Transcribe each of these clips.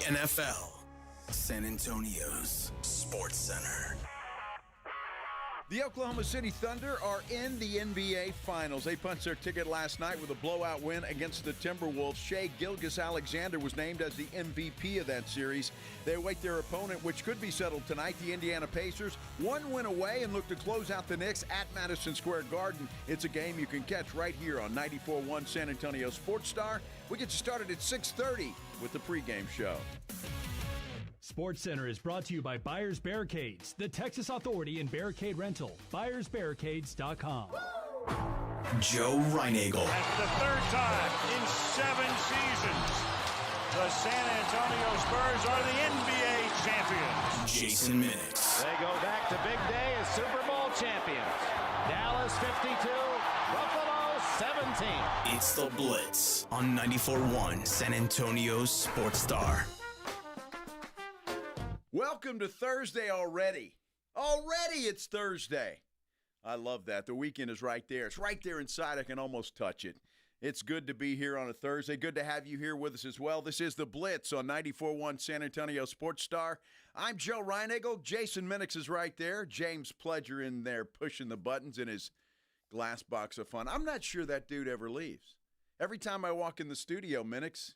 NFL. San Antonio's Sports Center. The Oklahoma City Thunder are in the NBA Finals. They punched their ticket last night with a blowout win against the Timberwolves. Shai Gilgeous-Alexander was named as the MVP of that series. They await their opponent, which could be settled tonight, the Indiana Pacers. One win away and look to close out the Knicks at Madison Square Garden. It's a game you can catch right here on 94.1 San Antonio Sports Star. We get you started at 6:30 with the pregame show. Sports Center is brought to you by Buyers Barricades, the Texas authority in barricade rental. BuyersBarricades.com. Joe Reinagel. That's the third time in 7 seasons the San Antonio Spurs are the NBA champions. Jason Minix. They go back to big day as Super Bowl champions. Dallas 52, Buffalo 17. It's the Blitz on 94.1 San Antonio's Sports Star. Welcome to Thursday already. Already it's Thursday. I love that. The weekend is right there. It's right there inside. I can almost touch it. It's good to be here on a Thursday. Good to have you here with us as well. This is the Blitz on 94.1 San Antonio Sports Star. I'm Joe Reinagel. Jason Minix is right there. James Pledger in there pushing the buttons in his glass box of fun. I'm not sure that dude ever leaves. Every time I walk in the studio, Minix,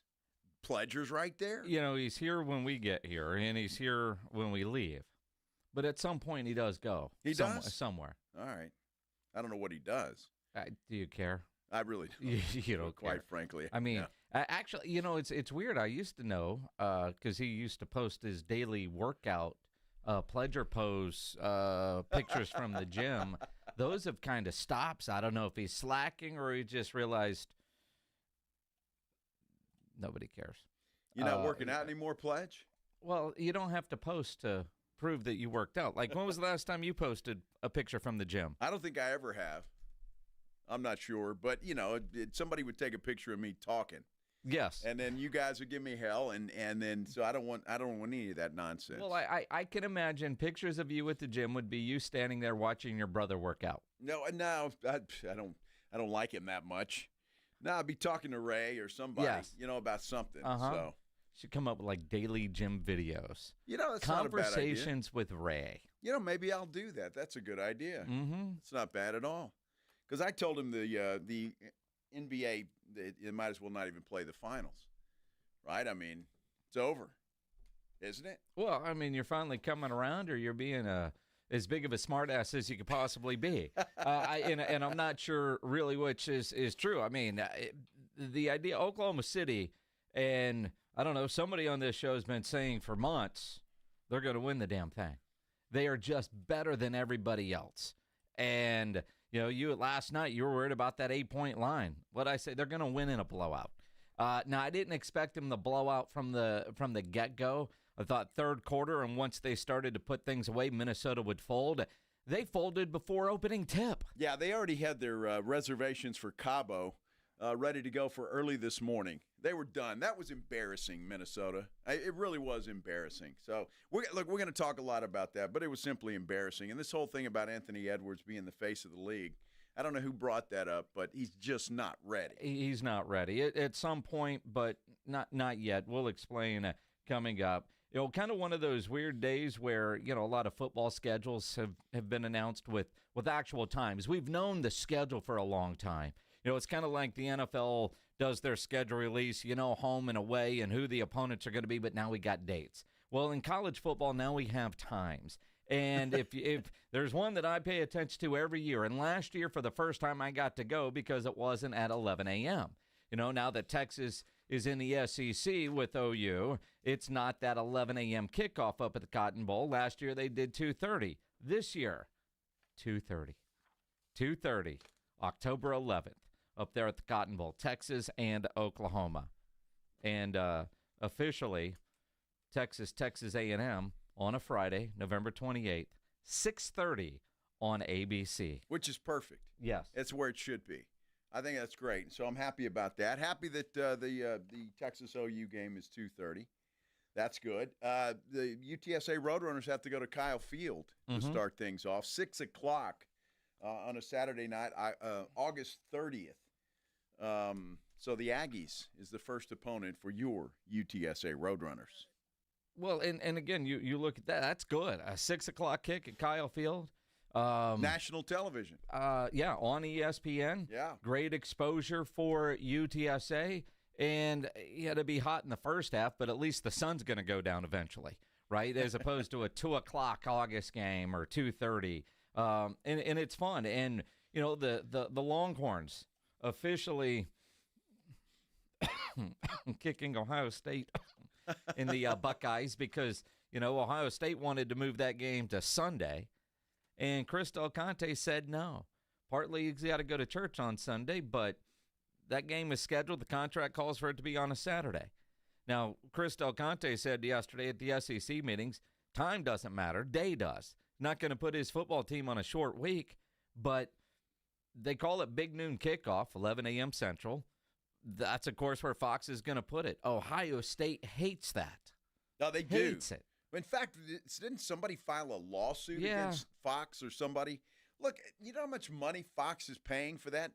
Pledger's right there. You know, he's here when we get here, and he's here when we leave. But at some point, he does go. He does? Somewhere. All right. I don't know what he does. Do you care? I really don't. You don't quite care. Frankly. I mean, yeah. Actually, you know, it's weird. I used to know because he used to post his daily workout Pledger pose pictures from the gym. Those have kind of stopped. I don't know if he's slacking or he just realized nobody cares. You're not working out anymore, Pledge? Well, you don't have to post to prove that you worked out. Like, when was the last time you posted a picture from the gym? I don't think I ever have. I'm not sure. But, you know, somebody would take a picture of me talking. Yes. And then you guys would give me hell, and then so I don't want any of that nonsense. Well, I can imagine pictures of you at the gym would be you standing there watching your brother work out. No, I don't like him that much. No, I'd be talking to Ray or somebody, about something. So should come up with like daily gym videos. That's conversations not a bad idea. with Ray. Maybe I'll do that. That's a good idea. Mm-hmm. It's not bad at all. Because I told him the NBA, it might as well not even play the finals, right? I mean, it's over, isn't it? Well, I mean, you're finally coming around, or you're being as big of a smartass as you could possibly be. And I'm not sure really which is true. I mean, the idea, Oklahoma City, and I don't know, somebody on this show has been saying for months they're going to win the damn thing. They are just better than everybody else. And, you last night, you were worried about that 8-point line. What I say, they're going to win in a blowout. Now, I didn't expect them to blow out from the get-go. I thought third quarter, and once they started to put things away, Minnesota would fold. They folded before opening tip. Yeah, they already had their reservations for Cabo ready to go for early this morning. They were done. That was embarrassing, Minnesota. It really was embarrassing. So, we're going to talk a lot about that, but it was simply embarrassing. And this whole thing about Anthony Edwards being the face of the league, I don't know who brought that up, but he's just not ready. He's not ready. At some point, but not yet. We'll explain coming up. Kind of one of those weird days where, a lot of football schedules have been announced with actual times. We've known the schedule for a long time. It's kind of like the NFL does their schedule release, home and away and who the opponents are going to be, but now we got dates. Well, in college football, now we have times. And if there's one that I pay attention to every year, and last year for the first time I got to go because it wasn't at 11 a.m. Now that Texas is in the SEC with OU, it's not that 11 a.m. kickoff up at the Cotton Bowl. Last year they did 2:30. This year, 2:30. 2:30, October 11th, up there at the Cotton Bowl, Texas and Oklahoma. And officially, Texas A&M on a Friday, November 28th, 6:30 on ABC. Which is perfect. Yes. It's where it should be. I think that's great. So I'm happy about that. Happy that the Texas OU game is 2:30. That's good. The UTSA Roadrunners have to go to Kyle Field to start things off. 6 o'clock on a Saturday night, August 30th. So the Aggies is the first opponent for your UTSA Roadrunners. Well, and again, you look at that. That's good. A 6 o'clock kick at Kyle Field. National television. Yeah, on ESPN. Yeah. Great exposure for UTSA. And you had to be hot in the first half, but at least the sun's going to go down eventually, right? As opposed to a 2 o'clock August game or 2:30. And it's fun. And, the Longhorns officially kicking Ohio State in the Buckeyes because, Ohio State wanted to move that game to Sunday. And Chris Del Conte said no. Partly he's got to go to church on Sunday, but that game is scheduled. The contract calls for it to be on a Saturday. Now, Chris Del Conte said yesterday at the SEC meetings, time doesn't matter, day does. Not going to put his football team on a short week, but they call it Big Noon Kickoff, 11 a.m. Central. That's, of course, where Fox is going to put it. Ohio State hates that. No, they do. Hates it. In fact, didn't somebody file a lawsuit against Fox or somebody? Look, you know how much money Fox is paying for that,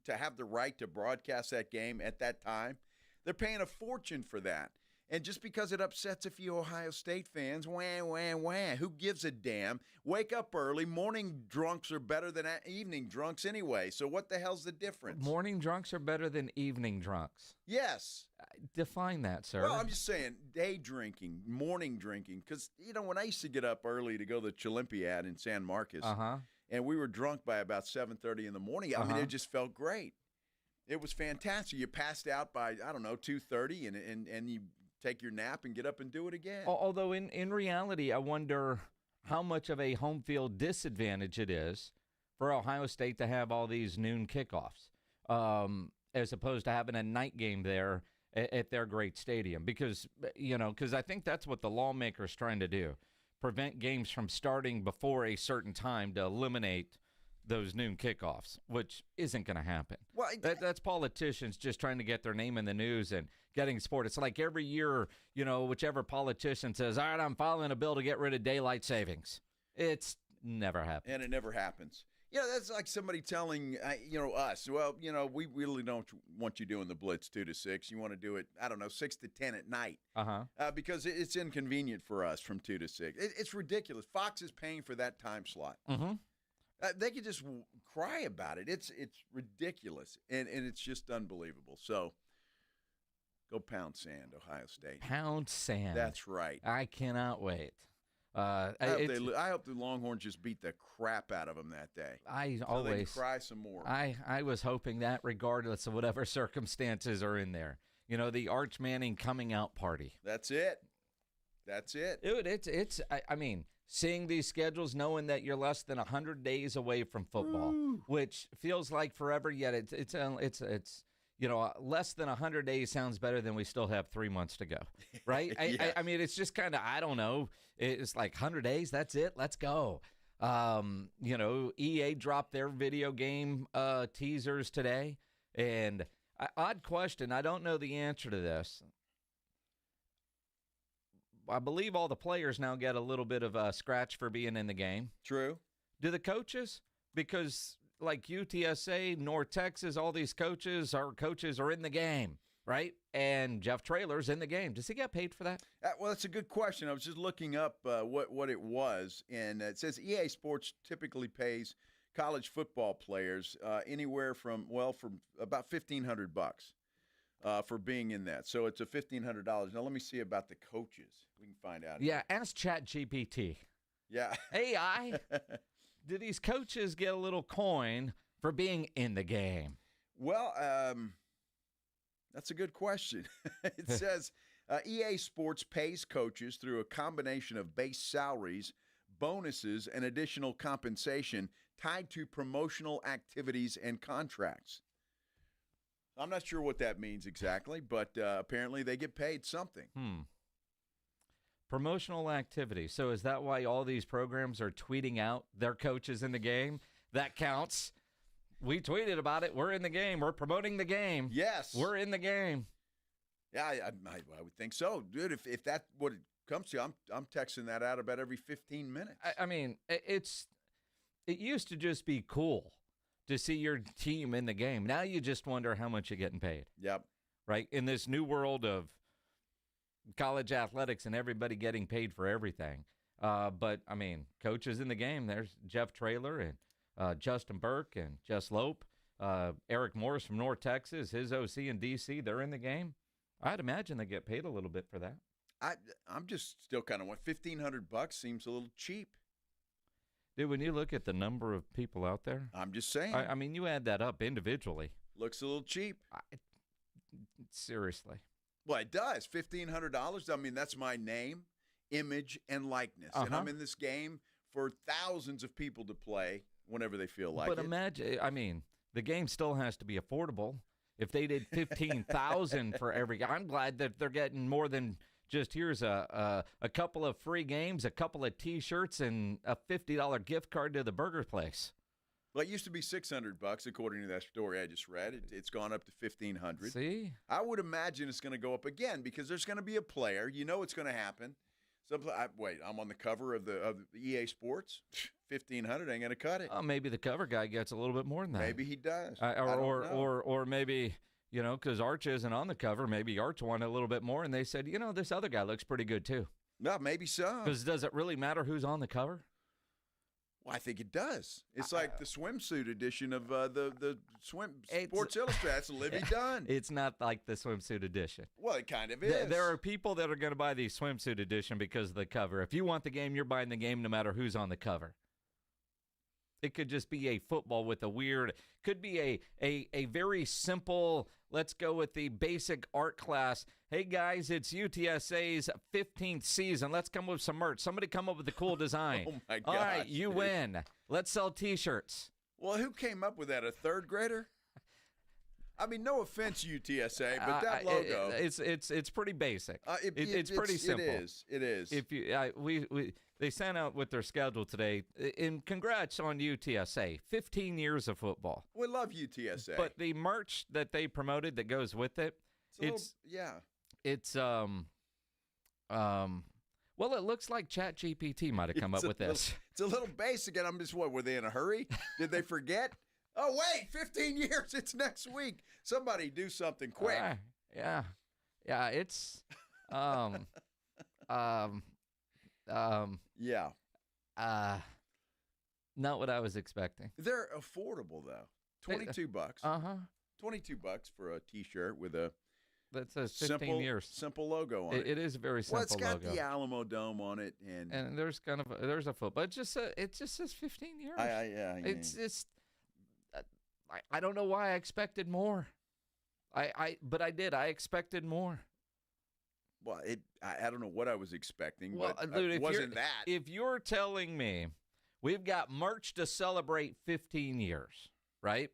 to have the right to broadcast that game at that time? They're paying a fortune for that. And just because it upsets a few Ohio State fans, who gives a damn? Wake up early. Morning drunks are better than evening drunks anyway. So what the hell's the difference? Morning drunks are better than evening drunks. Yes. Define that, sir. Well, I'm just saying day drinking, morning drinking. Because, when I used to get up early to go to the Chillimpiad in San Marcos, and we were drunk by about 7:30 in the morning, I mean, it just felt great. It was fantastic. You passed out by, 2:30, and you take your nap and get up and do it again. Although in reality, I wonder how much of a home field disadvantage it is for Ohio State to have all these noon kickoffs, as opposed to having a night game there at their great stadium. Because I think that's what the lawmakers trying to do, prevent games from starting before a certain time to eliminate those noon kickoffs, which isn't going to happen. Well, that's politicians just trying to get their name in the news and getting support. It's like every year, whichever politician says, all right, I'm filing a bill to get rid of daylight savings. It's never happened. And it never happens. That's like somebody telling, us, well, we really don't want you doing the Blitz 2 to 6. You want to do it, 6 to 10 at night. Because it's inconvenient for us from 2 to 6. It's ridiculous. Fox is paying for that time slot. They could just cry about it. It's ridiculous, and it's just unbelievable. So, go pound sand, Ohio State. Pound sand. That's right. I cannot wait. I hope the Longhorns just beat the crap out of them that day. I so always they can cry some more. I was hoping that, regardless of whatever circumstances are in there. The Arch Manning coming out party. That's it. Dude, it's. I mean, seeing these schedules, knowing that you're less than 100 days away from football, which feels like forever, yet it's less than 100 days sounds better than we still have 3 months to go, right? I mean, it's just kind of, I don't know. It's like 100 days, that's it, let's go. EA dropped their video game teasers today, and odd question, I don't know the answer to this. I believe all the players now get a little bit of a scratch for being in the game. True. Do the coaches? Because like UTSA, North Texas, all these coaches are in the game, right? And Jeff Traylor's in the game. Does he get paid for that? Well, that's a good question. I was just looking up what it was, and it says EA Sports typically pays college football players anywhere from about $1,500 for being in that. So it's a $1,500. Now let me see about the coaches. We can find out. Yeah, ask ChatGPT. Yeah. AI, do these coaches get a little coin for being in the game? Well, that's a good question. It says EA Sports pays coaches through a combination of base salaries, bonuses, and additional compensation tied to promotional activities and contracts. I'm not sure what that means exactly, but apparently they get paid something. Promotional activity. So is that why all these programs are tweeting out their coaches in the game? That counts. We tweeted about it. We're in the game. We're promoting the game. Yes. We're in the game. Yeah, I would think so. Dude, if that's what it comes to, I'm texting that out about every 15 minutes. I mean, it used to just be cool to see your team in the game. Now you just wonder how much you're getting paid. Yep. Right? In this new world of college athletics and everybody getting paid for everything. But, I mean, coaches in the game, there's Jeff Traylor and Justin Burke and Jess Lope. Eric Morris from North Texas, his OC in D.C., they're in the game. I'd imagine they get paid a little bit for that. I'm just still kind of $1,500 seems a little cheap. Dude, when you look at the number of people out there, I'm just saying. I mean, you add that up individually. Looks a little cheap. Seriously. Well, it does. $1,500. I mean, that's my name, image, and likeness. And I'm in this game for thousands of people to play whenever they feel like it. But imagine, I mean, the game still has to be affordable. If they did $15,000 for every guy, I'm glad that they're getting more than just here's a couple of free games, a couple of T-shirts, and a $50 gift card to the burger place. Well, it used to be $600, according to that story I just read. It's gone up to $1,500. See? I would imagine it's going to go up again because there's going to be a player. You know it's going to happen. Wait, I'm on the cover of the EA Sports. $1,500 ain't going to cut it. Maybe the cover guy gets a little bit more than that. Maybe he does. Or maybe, you know, because Arch isn't on the cover, maybe Arch wanted a little bit more, and they said, you know, this other guy looks pretty good too. No, maybe so. Because does it really matter who's on the cover? Well, I think it does. It's like the swimsuit edition of the Sports Illustrated. That's Livy Dunn. It's not like the swimsuit edition. Well, it kind of is. There are people that are going to buy the swimsuit edition because of the cover. If you want the game, you're buying the game no matter who's on the cover. It could just be a football with a weird, could be a very simple, let's go with the basic art class. Hey, guys, it's UTSA's 15th season. Let's come up with some merch. Somebody come up with a cool design. Oh, my gosh. All right, you win. Let's sell T-shirts. Well, who came up with that, a third grader? I mean, no offense, UTSA, but that logo. It's pretty basic. It's pretty simple. It is. If you, they sent out with their schedule today, and congrats on UTSA. 15 years of football. We love UTSA. But the merch that they promoted that goes with it, well, it looks like ChatGPT might have come up with this. It's a little basic, and I'm just, were they in a hurry? Did they forget? Oh, wait, 15 years, it's next week. Somebody do something quick. Yeah, it's, not what I was expecting. They're affordable, though. $22. $22 for a T-shirt with a that says 15 years. Simple logo on it. It is a very simple logo. Well, it's got the Alamo Dome on it, and there's there's a foot, but it just says 15 years. It's just I don't know why I expected more. But I did. I expected more. Well, I don't know what I was expecting, well, but dude, it wasn't that. If you're telling me we've got merch to celebrate 15 years, right?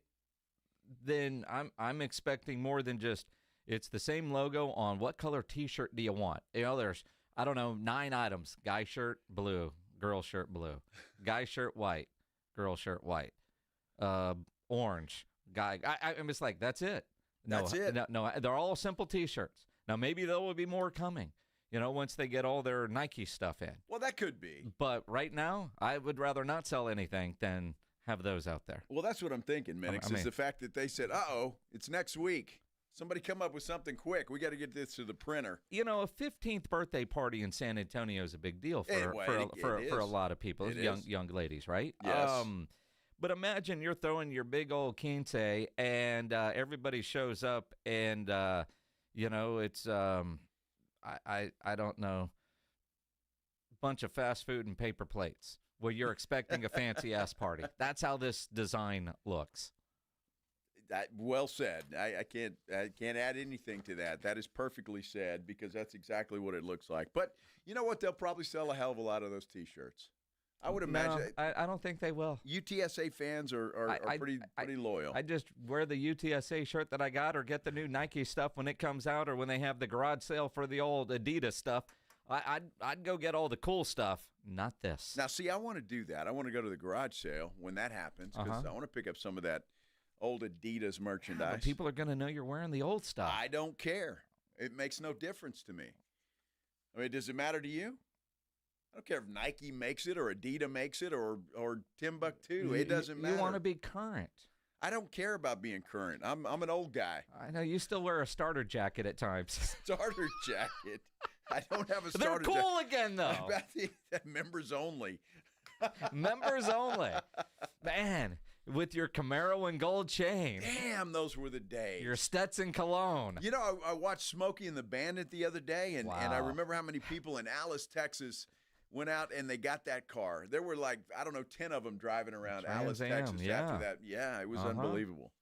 Then I'm expecting more than just it's the same logo on what color T-shirt do you want? You know, there's, I don't know, 9 items. Guy shirt, blue. Girl shirt, blue. Guy shirt, white. Girl shirt, white. Orange. Guy. I'm just like, that's it. No, that's it. No, they're all simple T-shirts. Now, maybe there will be more coming, you know, once they get all their Nike stuff in. Well, that could be. But right now, I would rather not sell anything than have those out there. Well, that's what I'm thinking, Minix, is the fact that they said, uh-oh, it's next week. Somebody come up with something quick. We got to get this to the printer. You know, a 15th birthday party in San Antonio is a big deal for a lot of people, young ladies, right? Yes. But imagine you're throwing your big old quince and everybody shows up and, you know, it's, I don't know, bunch of fast food and paper plates. Well, you're expecting a fancy-ass party. That's how this design looks. Well said. I can't add anything to that. That is perfectly said because that's exactly what it looks like. But you know what? They'll probably sell a hell of a lot of those T-shirts. I would imagine. No, I don't think they will. UTSA fans are pretty loyal. I just wear the UTSA shirt that I got or get the new Nike stuff when it comes out or when they have the garage sale for the old Adidas stuff. I'd go get all the cool stuff, not this. Now, see, I want to do that. I want to go to the garage sale when that happens because I want to pick up some of that old Adidas merchandise. Yeah, but people are going to know you're wearing the old stuff. I don't care. It makes no difference to me. I mean, does it matter to you? I don't care if Nike makes it or Adidas makes it or Timbuktu. It doesn't matter. You want to be current. I don't care about being current. I'm an old guy. I know. You still wear a starter jacket at times. Starter jacket. I don't have a They're starter. cool again, though. Members only. Members only. Man, with your Camaro and gold chain. Damn, those were the days. Your Stetson cologne. You know, I watched Smokey and the Bandit the other day, and I remember how many people in Alice, Texas went out and they got that car. There were 10 of them driving around Alice, Texas after that. Yeah, it was unbelievable.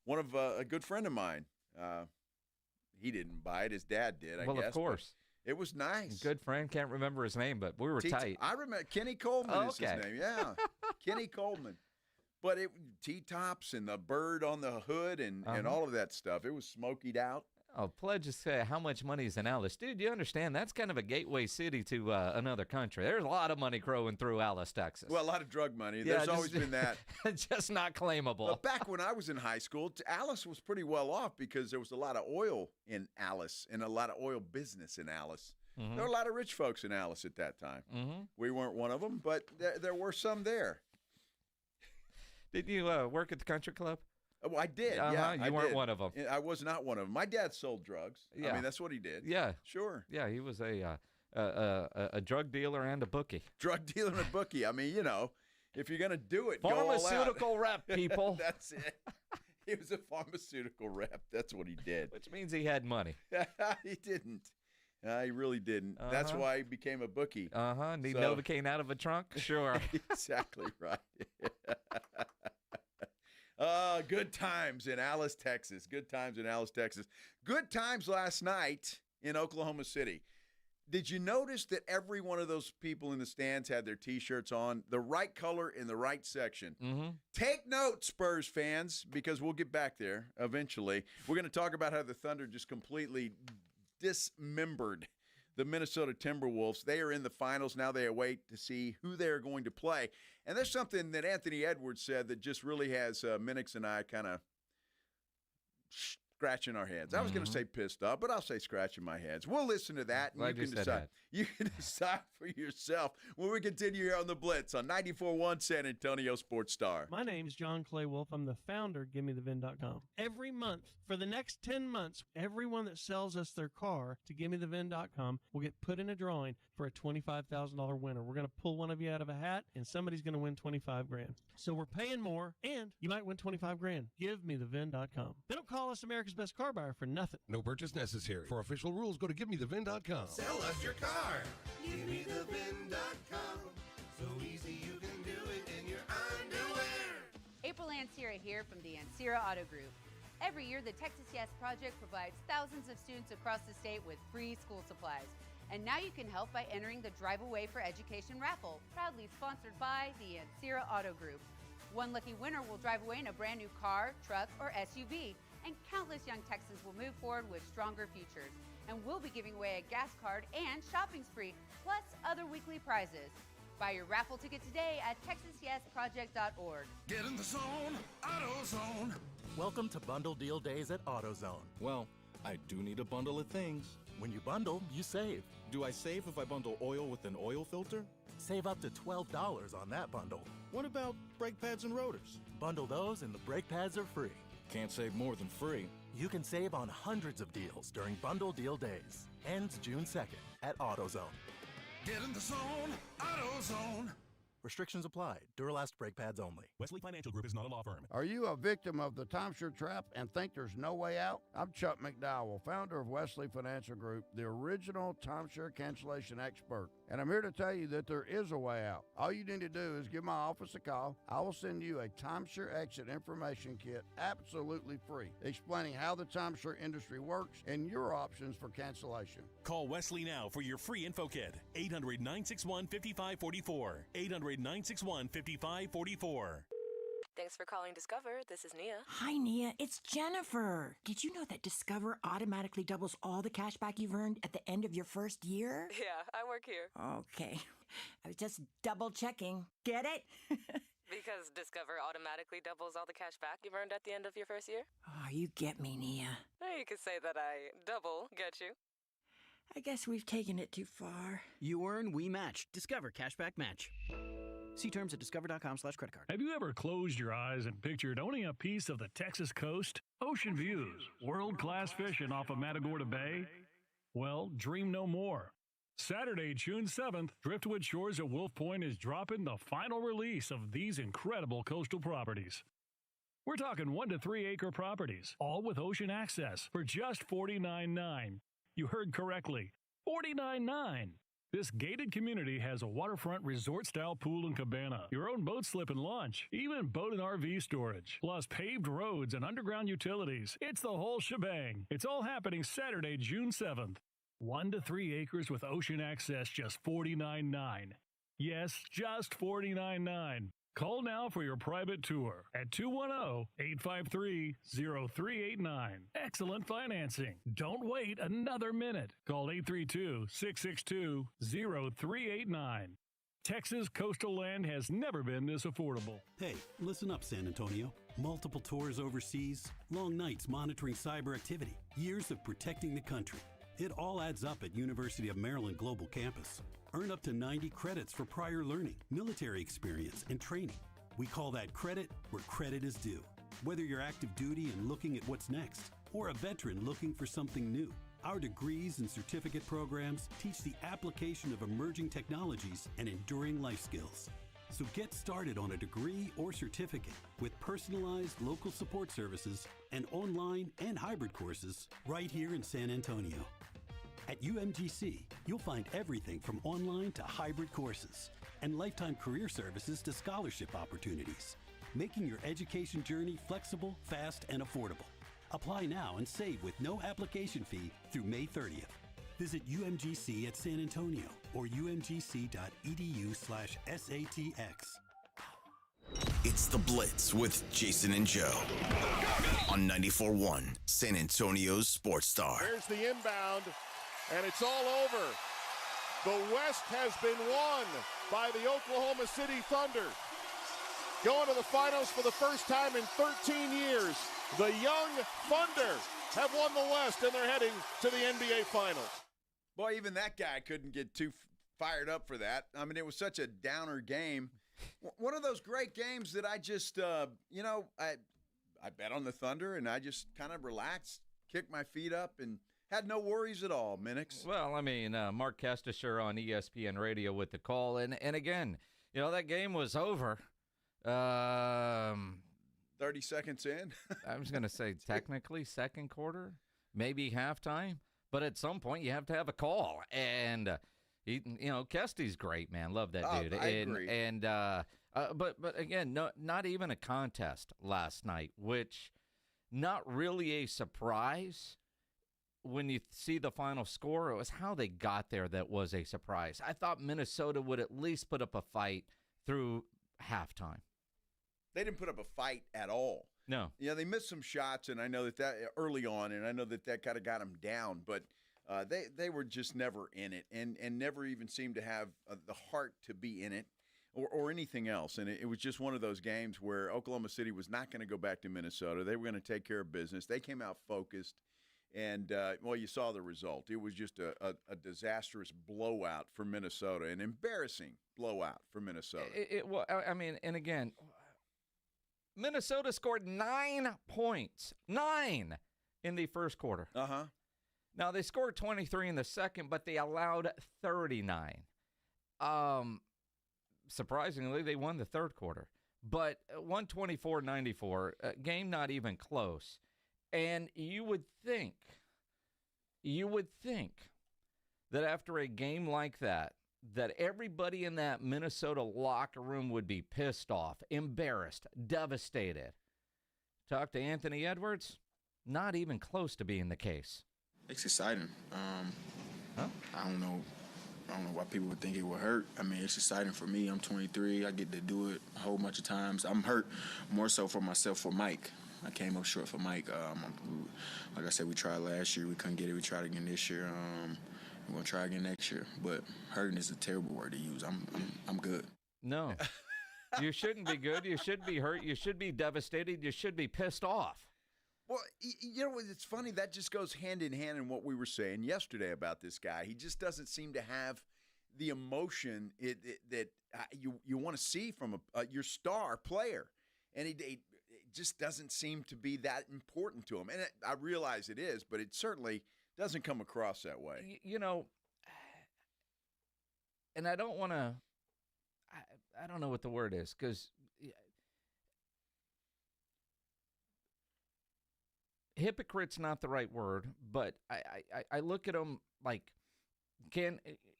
One of a good friend of mine, he didn't buy it. His dad did, I guess. Well, of course. It was nice. Good friend. Can't remember his name, but we were tight. I remember Kenny Coleman is his name. Yeah, Kenny Coleman. But T-tops and the bird on the hood and all of that stuff. It was smokied out. Oh, pledges say how much money is in Alice. Dude, you understand that's kind of a gateway city to another country. There's a lot of money growing through Alice, Texas. Well, a lot of drug money. Yeah, There's always been that. Just not claimable. But back when I was in high school, Alice was pretty well off because there was a lot of oil in Alice and a lot of oil business in Alice. Mm-hmm. There were a lot of rich folks in Alice at that time. Mm-hmm. We weren't one of them, but there were some there. Did you work at the country club? Oh, I did. Yeah, you weren't one of them. I was not one of them. My dad sold drugs. Yeah. I mean, that's what he did. Yeah. Sure. Yeah, he was a drug dealer and a bookie. Drug dealer and a bookie. I mean, if you're going to do it, pharmaceutical go all out. rep, people. That's it. He was a pharmaceutical rep. That's what he did. Which means he had money. He didn't. He really didn't. That's why he became a bookie. Need Novocaine out of a trunk? Sure. Exactly right. Good times in Alice, Texas. Good times in Alice, Texas. Good times last night in Oklahoma City. Did you notice that every one of those people in the stands had their T-shirts on, the right color in the right section? Mm-hmm. Take note, Spurs fans, because we'll get back there eventually. We're going to talk about how the Thunder just completely dismembered the Minnesota Timberwolves. They are in the finals. Now they await to see who they are going to play. And there's something that Anthony Edwards said that just really has Minix and I kind of scratching our heads. I was going to say pissed off, but I'll say scratching my heads. We'll listen to that, and you can decide. You can decide for yourself when we continue here on the Blitz on 94.1 San Antonio Sports Star. My name is John Clay Wolf. I'm the founder of GimmeTheVin.com. Every month, for the next 10 months, everyone that sells us their car to GimmeTheVin.com will get put in a drawing for a $25,000 winner. We're going to pull one of you out of a hat, and somebody's going to win $25 grand. So we're paying more, and you might win $25 grand. GiveMeTheVin.com. They don't call us America's best car buyer for nothing. No purchase necessary. For official rules, go to GiveMeTheVin.com. Sell us your car. GiveMeTheVin.com. So easy you can do it in your underwear. April Ansira here from the Ansira Auto Group. Every year, the Texas Yes Project provides thousands of students across the state with free school supplies. And now you can help by entering the Drive Away for Education raffle, proudly sponsored by the Ansira Auto Group. One lucky winner will drive away in a brand new car, truck, or SUV, and countless young Texans will move forward with stronger futures. And we'll be giving away a gas card and shopping spree, plus other weekly prizes. Buy your raffle ticket today at TexasYesProject.org. Get in the zone, AutoZone. Welcome to Bundle Deal Days at AutoZone. Well, I do need a bundle of things. When you bundle, you save. Do I save if I bundle oil with an oil filter? Save up to $12 on that bundle. What about brake pads and rotors? Bundle those and the brake pads are free. Can't save more than free. You can save on hundreds of deals during Bundle Deal Days. Ends June 2nd at AutoZone. Get in the zone, AutoZone. Restrictions apply. Duralast brake pads only. Wesley Financial Group is not a law firm. Are you a victim of the timeshare trap and think there's no way out? I'm Chuck McDowell, founder of Wesley Financial Group, the original timeshare cancellation expert. And I'm here to tell you that there is a way out. All you need to do is give my office a call. I will send you a timeshare exit information kit absolutely free, explaining how the timeshare industry works and your options for cancellation. Call Wesley now for your free info kit. 800-961-5544. 800-961-5544. Thanks for calling Discover. This is Nia. Hi, Nia. It's Jennifer. Did you know that Discover automatically doubles all the cash back you've earned at the end of your first year? Yeah, I work here. Okay. I was just double checking. Get it? Because Discover automatically doubles all the cash back you've earned at the end of your first year? Oh, you get me, Nia. You could say that I double get you. I guess we've taken it too far. You earn, we match. Discover Cashback Match. See terms at discover.com/creditcard. Have you ever closed your eyes and pictured owning a piece of the Texas coast? Ocean views, world-class fishing off of Matagorda Bay? Well, dream no more. Saturday, June 7th, Driftwood Shores at Wolf Point is dropping the final release of these incredible coastal properties. We're talking 1 to 3 acre properties, all with ocean access for just $49.9. You heard correctly, $49.9. This gated community has a waterfront resort-style pool and cabana, your own boat slip and launch, even boat and RV storage, plus paved roads and underground utilities. It's the whole shebang. It's all happening Saturday, June 7th. 1 to 3 acres with ocean access, just $49.9. Yes, just $49.9. Call now for your private tour at 210-853-0389. Excellent financing. Don't wait another minute. Call 832-662-0389. Texas coastal land has never been this affordable. Hey, listen up, San Antonio. Multiple tours overseas, long nights monitoring cyber activity, years of protecting the country. It all adds up at University of Maryland Global Campus. Earn up to 90 credits for prior learning, military experience, and training. We call that credit where credit is due. Whether you're active duty and looking at what's next, or a veteran looking for something new, our degrees and certificate programs teach the application of emerging technologies and enduring life skills. So get started on a degree or certificate with personalized local support services and online and hybrid courses right here in San Antonio. At UMGC, you'll find everything from online to hybrid courses and lifetime career services to scholarship opportunities, making your education journey flexible, fast, and affordable. Apply now and save with no application fee through May 30th. Visit UMGC at San Antonio or umgc.edu/SATX. It's the Blitz with Jason and Joe on 94.1 San Antonio's Sports Star. Here's the inbound, and it's all over. The West has been won by the Oklahoma City Thunder. Going to the finals for the first time in 13 years. The young Thunder have won the West, and they're heading to the NBA Finals. Boy, even that guy couldn't get too fired up for that. I mean, it was such a downer game. One of those great games that I just, I bet on the Thunder, and I just kind of relaxed, kicked my feet up, and had no worries at all, Minix. Well, I mean, Mark Kestisher on ESPN Radio with the call. And again, that game was over. 30 seconds in? I was going to say technically second quarter, maybe halftime. But at some point, you have to have a call. And, Kesty's great, man. Love that dude. I agree. And but again, not even a contest last night, which not really a surprise. When you see the final score, it was how they got there that was a surprise. I thought Minnesota would at least put up a fight through halftime. They didn't put up a fight at all. No. Yeah, they missed some shots, and I know that early on, and I know that kind of got them down, but they were just never in it and never even seemed to have the heart to be in it or anything else. And it was just one of those games where Oklahoma City was not going to go back to Minnesota. They were going to take care of business. They came out focused. And, you saw the result. It was just a disastrous blowout for Minnesota, an embarrassing blowout for Minnesota. And again, Minnesota scored 9 points, 9 in the first quarter. Uh-huh. Now, they scored 23 in the second, but they allowed 39. Surprisingly, they won the third quarter. But 124-94, game not even close. And you would think that after a game like that everybody in that Minnesota locker room would be pissed off, embarrassed, devastated. Talk to Anthony Edwards, not even close to being the case. It's exciting. I don't know why people would think it would hurt. I mean, it's exciting for me. I'm 23. I get to do it a whole bunch of times. I'm hurt more so for myself, for Mike. I came up short for Mike. Like I said, we tried last year. We couldn't get it. We tried again this year. We're going to try again next year. But hurting is a terrible word to use. I'm good. No. You shouldn't be good. You should be hurt. You should be devastated. You should be pissed off. Well, it's funny. That just goes hand in hand in what we were saying yesterday about this guy. He just doesn't seem to have the emotion that you want to see from your star player. And he just doesn't seem to be that important to him. And I realize it is, but it certainly doesn't come across that way. and I don't want to, I don't know what the word is, because hypocrite's not the right word, but I look at him like,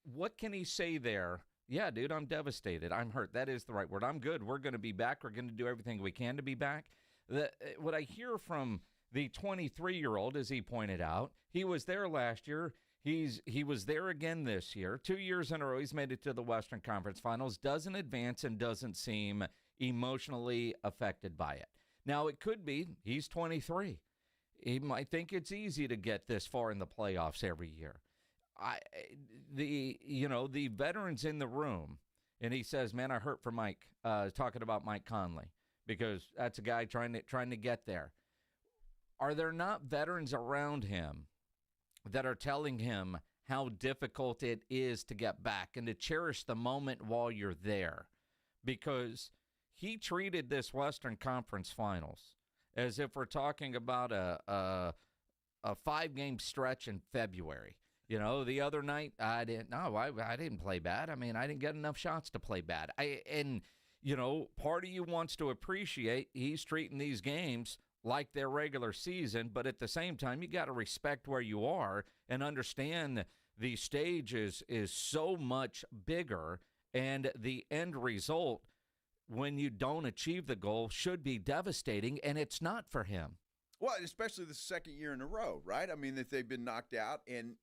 what can he say there? Yeah, dude, I'm devastated. I'm hurt. That is the right word. I'm good. We're going to be back. We're going to do everything we can to be back. What I hear from the 23-year-old, as he pointed out, he was there last year. He was there again this year. 2 years in a row, he's made it to the Western Conference Finals, doesn't advance and doesn't seem emotionally affected by it. Now, it could be he's 23. He might think it's easy to get this far in the playoffs every year. The veterans in the room, and he says, man, I hurt for Mike, talking about Mike Conley, because that's a guy trying to get there. Are there not veterans around him that are telling him how difficult it is to get back and to cherish the moment while you're there? Because he treated this Western Conference Finals as if we're talking about a 5-game stretch in February. You know, the other night, I didn't play bad. I mean, I didn't get enough shots to play bad. Part of you wants to appreciate he's treating these games like their regular season, but at the same time, you got to respect where you are and understand the stage is so much bigger, and the end result, when you don't achieve the goal, should be devastating, and it's not for him. Well, especially the second year in a row, right? I mean, that they've been knocked out, and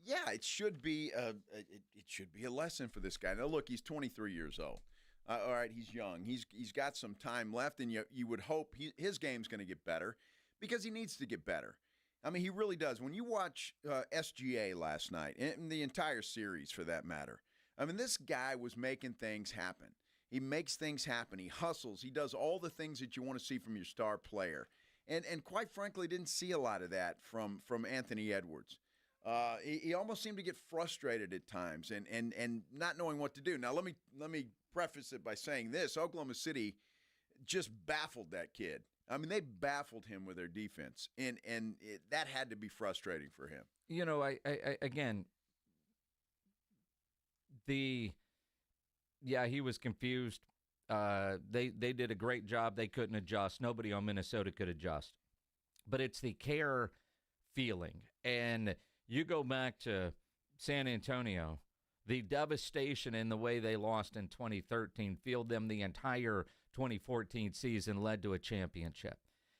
yeah, it should be a lesson for this guy. Now, look, he's 23 years old. All right, he's young. He's got some time left, and you would hope his game's going to get better because he needs to get better. I mean, he really does. When you watch SGA last night, and the entire series for that matter, I mean, this guy was making things happen. He makes things happen. He hustles. He does all the things that you want to see from your star player. And quite frankly, didn't see a lot of that from Anthony Edwards. He almost seemed to get frustrated at times and not knowing what to do. Now, let me preface it by saying this. Oklahoma City just baffled that kid. I mean, they baffled him with their defense, and that had to be frustrating for him. You know, he was confused. They did a great job. They couldn't adjust. Nobody on Minnesota could adjust. But it's the care feeling. And you go back to San Antonio, the devastation in the way they lost in 2013 fueled them the entire 2014 season, led to a championship.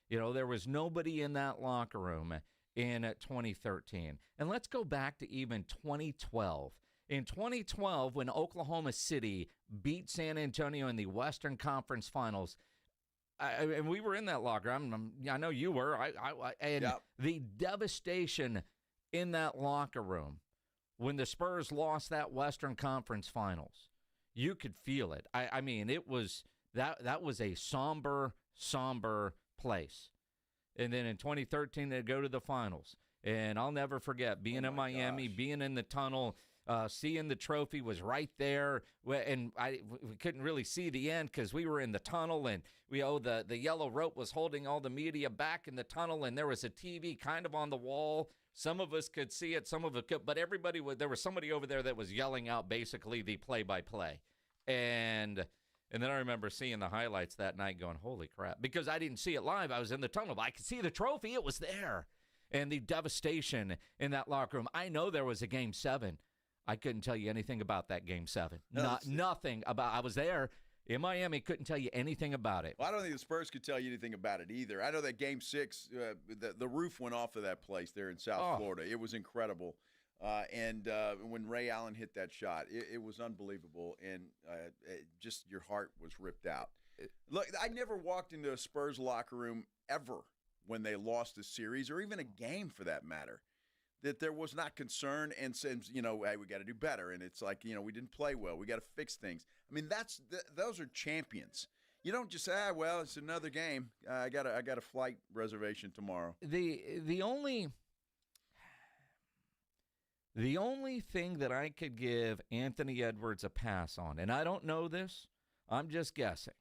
You know, there was nobody in that locker room in 2013. And let's go back to even 2012. In 2012, when Oklahoma City beat San Antonio in the Western Conference Finals, and we were in that locker room. I know you were. The devastation in that locker room when the Spurs lost that Western Conference Finals, you could feel it. I mean, it was that was a somber place. And then in 2013, they go to the finals. And I'll never forget being in Miami, being in the tunnel, seeing the trophy was right there. And we couldn't really see the end because we were in the tunnel, and the yellow rope was holding all the media back in the tunnel, and there was a TV kind of on the wall. Some of us could see it, some of it could, but there was somebody over there that was yelling out basically the play-by-play. And then I remember seeing the highlights that night going, holy crap, because I didn't see it live. I was in the tunnel, but I could see the trophy. It was there. And the devastation in that locker room. I know there was a Game 7. I couldn't tell you anything about that Game 7. Nothing about. I was there in Miami, couldn't tell you anything about it. Well, I don't think the Spurs could tell you anything about it either. I know that Game 6, the roof went off of that place there in South Florida. It was incredible. And when Ray Allen hit that shot, it was unbelievable. And just your heart was ripped out. Look, I never walked into a Spurs locker room ever when they lost a series or even a game for that matter, that there was not concern and says, hey, we got to do better. And it's like, we didn't play well. We got to fix things. I mean, those are champions. You don't just say, well, it's another game. I got a flight reservation tomorrow. The only thing that I could give Anthony Edwards a pass on, and I don't know this, I'm just guessing,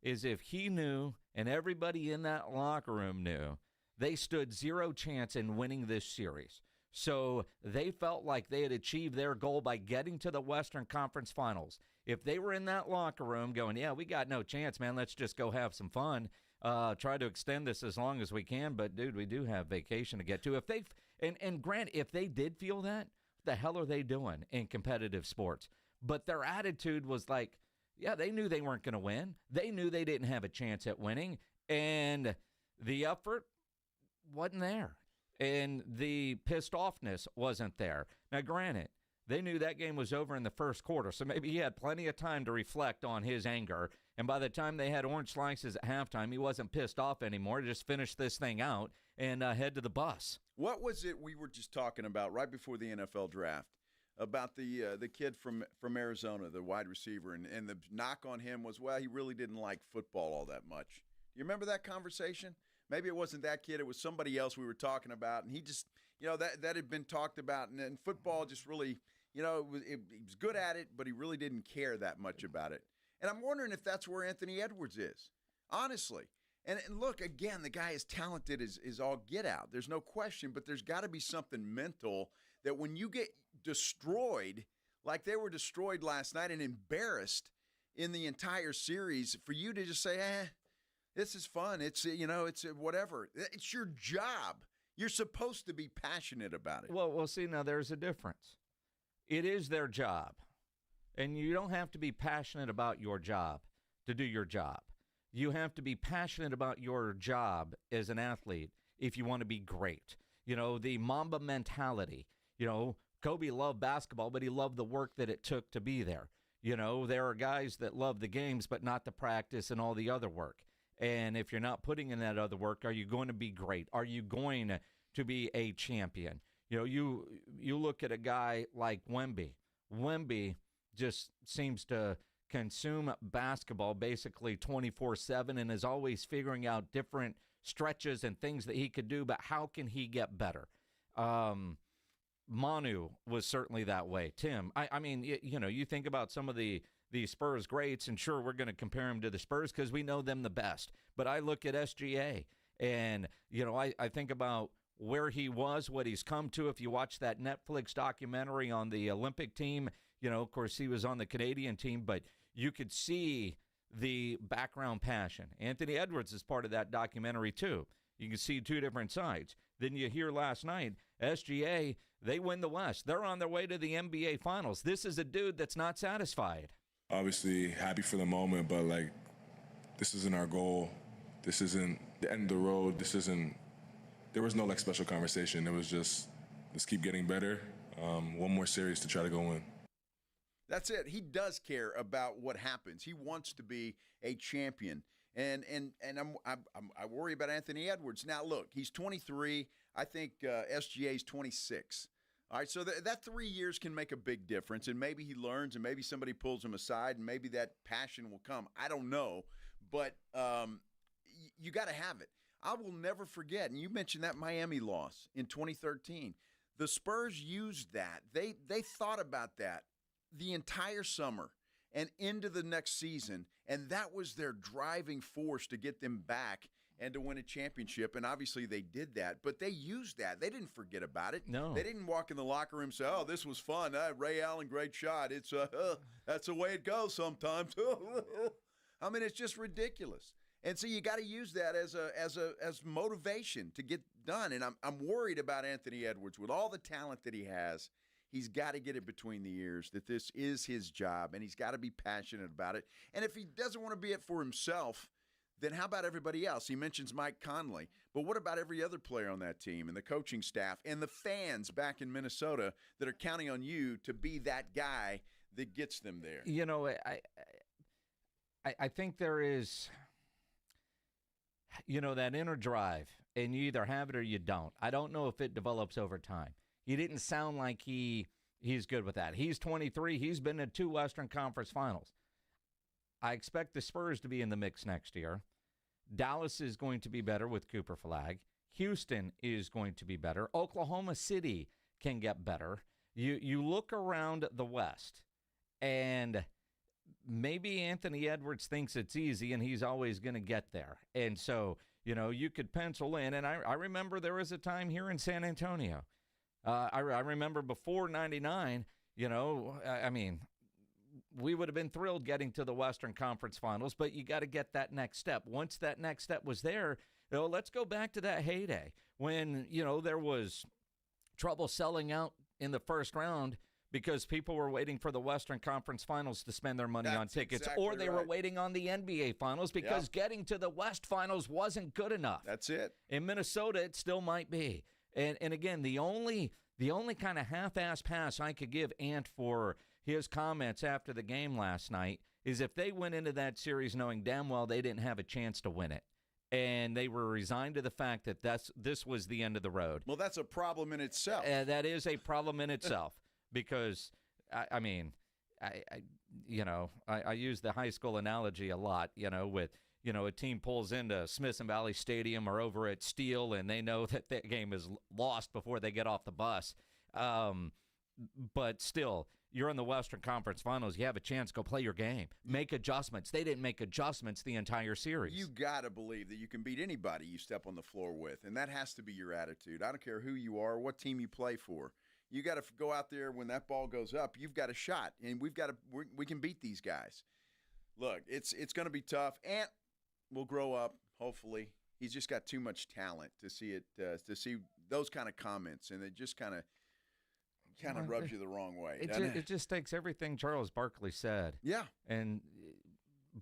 is if he knew and everybody in that locker room knew they stood zero chance in winning this series. So they felt like they had achieved their goal by getting to the Western Conference Finals. If they were in that locker room going, yeah, we got no chance, man, let's just go have some fun, try to extend this as long as we can, but, dude, we do have vacation to get to. If they and Grant, if they did feel that, what the hell are they doing in competitive sports? But their attitude was like, yeah, they knew they weren't going to win. They knew they didn't have a chance at winning, and the effort wasn't there. And the pissed offness wasn't there. Now, granted, they knew that game was over in the first quarter, so maybe he had plenty of time to reflect on his anger. And by the time they had orange slices at halftime, he wasn't pissed off anymore. Just finished this thing out and head to the bus. What was it we were just talking about right before the NFL draft about the kid from Arizona, the wide receiver, and the knock on him was, well, he really didn't like football all that much. You remember that conversation? Maybe it wasn't that kid. It was somebody else we were talking about, and he just, that had been talked about, and football just really, he was good at it, but he really didn't care that much about it. And I'm wondering if that's where Anthony Edwards is, honestly. And look, again, the guy is talented as all get out. There's no question, but there's got to be something mental that when you get destroyed, like they were destroyed last night and embarrassed in the entire series, for you to just say, this is fun. It's, it's whatever. It's your job. You're supposed to be passionate about it. Well, see, now there's a difference. It is their job. And you don't have to be passionate about your job to do your job. You have to be passionate about your job as an athlete if you want to be great. The Mamba mentality. Kobe loved basketball, but he loved the work that it took to be there. There are guys that love the games, but not the practice and all the other work. And if you're not putting in that other work, are you going to be great? Are you going to be a champion? You look at a guy like Wemby. Wemby just seems to consume basketball basically 24/7 and is always figuring out different stretches and things that he could do, but how can he get better? Manu was certainly that way. Tim, I mean, you think about some of the Spurs greats, and sure, we're going to compare him to the Spurs because we know them the best. But I look at SGA, and, I think about where he was, what he's come to. If you watch that Netflix documentary on the Olympic team, of course, he was on the Canadian team, but you could see the background passion. Anthony Edwards is part of that documentary, too. You can see two different sides. Then you hear last night, SGA, they win the West. They're on their way to the NBA Finals. This is a dude that's not satisfied. Obviously happy for the moment, but this isn't our goal. This isn't the end of the road. There was no special conversation. It was just, let's keep getting better. One more series to try to go win. That's it. He does care about what happens. He wants to be a champion. And I worry about Anthony Edwards. Now, look, he's 23. I think SGA's 26. All right, so that 3 years can make a big difference, and maybe he learns, and maybe somebody pulls him aside, and maybe that passion will come. I don't know, but you got to have it. I will never forget, and you mentioned that Miami loss in 2013. The Spurs used that. They thought about that the entire summer and into the next season, and that was their driving force to get them back and to win a championship, and obviously they did that. But they used that. They didn't forget about it. No. They didn't walk in the locker room and say, oh, this was fun. Ray Allen, great shot. It's that's the way it goes sometimes. I mean, it's just ridiculous. And so you got to use that as motivation to get done. And I'm worried about Anthony Edwards. With all the talent that he has, he's got to get it between the ears that this is his job, and he's got to be passionate about it. And if he doesn't want to be it for himself, then how about everybody else? He mentions Mike Conley, but what about every other player on that team and the coaching staff and the fans back in Minnesota that are counting on you to be that guy that gets them there? I think there is, that inner drive, and you either have it or you don't. I don't know if it develops over time. He didn't sound like he's good with that. He's 23. He's been in 2 Western Conference Finals. I expect the Spurs to be in the mix next year. Dallas is going to be better with Cooper Flag. Houston is going to be better. Oklahoma City can get better. You look around the West, and maybe Anthony Edwards thinks it's easy, and he's always going to get there. And so, you could pencil in. And I remember there was a time here in San Antonio I remember before 99, I mean, we would have been thrilled getting to the Western Conference Finals, but you got to get that next step. Once that next step was there, let's go back to that heyday when, there was trouble selling out in the first round because people were waiting for the Western Conference Finals to spend their money on tickets, exactly or they were right. waiting on the NBA Finals because getting to the West Finals wasn't good enough. That's it. In Minnesota, it still might be. And again, the only kind of half-ass pass I could give Ant for his comments after the game last night is if they went into that series knowing damn well they didn't have a chance to win it, and they were resigned to the fact that this was the end of the road. Well, that's a problem in itself. That is a problem in itself because, I use the high school analogy a lot, with a team pulls into Smith & Valley Stadium or over at Steele, and they know that game is lost before they get off the bus. But still, you're in the Western Conference Finals. You have a chance. Go play your game. Make adjustments. They didn't make adjustments the entire series. You got to believe that you can beat anybody you step on the floor with, and that has to be your attitude. I don't care who you are, what team you play for. You got to go out there when that ball goes up. You've got a shot, and we can beat these guys. Look, it's going to be tough. Ant will grow up, hopefully. He's just got too much talent to see it, to see those kind of comments, and it just kind of rubs you the wrong way. It just takes everything Charles Barkley said. Yeah. And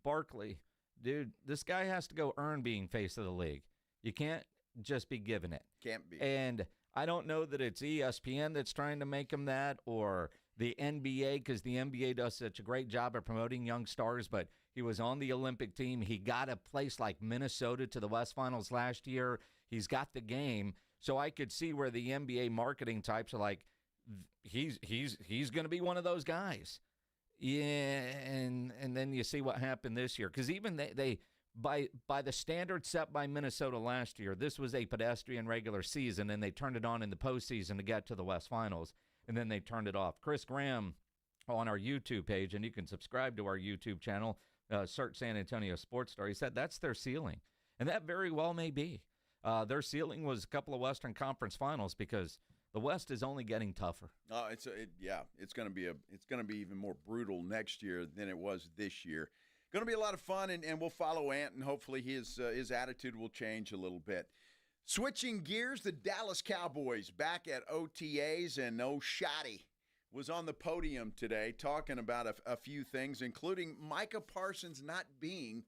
Barkley, dude, this guy has to go earn being face of the league. You can't just be given it. Can't be. And I don't know that it's ESPN that's trying to make him that or the NBA, because the NBA does such a great job of promoting young stars, but he was on the Olympic team. He got a place like Minnesota to the West Finals last year. He's got the game. So I could see where the NBA marketing types are like, he's going to be one of those guys. Yeah, and then you see what happened this year. Because even they by the standard set by Minnesota last year, this was a pedestrian regular season, and they turned it on in the postseason to get to the West Finals, and then they turned it off. Chris Graham on our YouTube page, and you can subscribe to our YouTube channel, search San Antonio Sports Star. He said that's their ceiling, and that very well may be. Their ceiling was a couple of Western Conference Finals because the West is only getting tougher. It's going to be even more brutal next year than it was this year. Going to be a lot of fun, and we'll follow Ant, and hopefully his attitude will change a little bit. Switching gears, the Dallas Cowboys back at OTAs, and Shotty was on the podium today talking about a few things, including Micah Parsons not being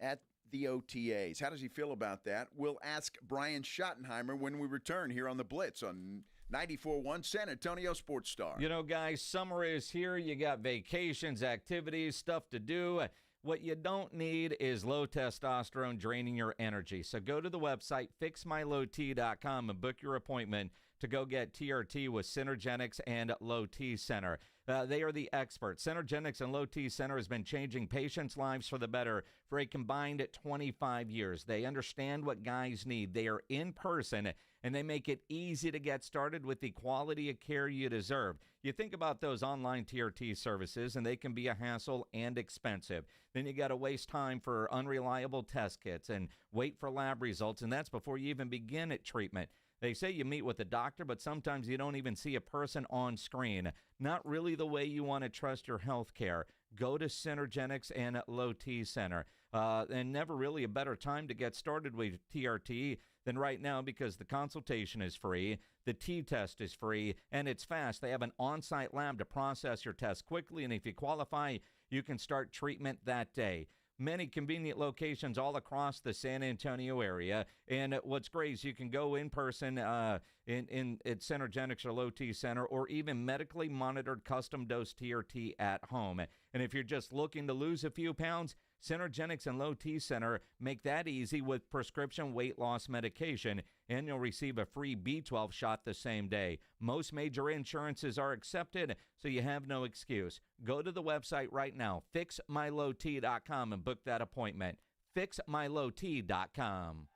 at the OTAs. How does he feel about that? We'll ask Brian Schottenheimer when we return here on the Blitz on 94.1 San Antonio Sports Star. Guys, summer is here. You got vacations, activities, stuff to do. What you don't need is low testosterone draining your energy. So go to the website, fixmylowt.com, and book your appointment to go get TRT with Synergenics and Low T Center. They are the experts. Synergenics and Low T Center has been changing patients' lives for the better for a combined 25 years. They understand what guys need. They are in person, and they make it easy to get started with the quality of care you deserve. You think about those online TRT services, and they can be a hassle and expensive. Then you got to waste time for unreliable test kits and wait for lab results, and that's before you even begin at treatment. They say you meet with a doctor, but sometimes you don't even see a person on screen. Not really the way you want to trust your health care. Go to Synergenics and Low T Center. And never really a better time to get started with TRT than right now because the consultation is free, the T-test is free, and it's fast. They have an on-site lab to process your test quickly, and if you qualify, you can start treatment that day. Many convenient locations all across the San Antonio area. And what's great is you can go in person at Synergenics or Low T Center, or even medically monitored custom dose TRT at home. And if you're just looking to lose a few pounds, Synergenics and Low T Center make that easy with prescription weight loss medication, and you'll receive a free B12 shot the same day. Most major insurances are accepted, so you have no excuse. Go to the website right now, fixmylowt.com, and book that appointment. Fixmylowt.com.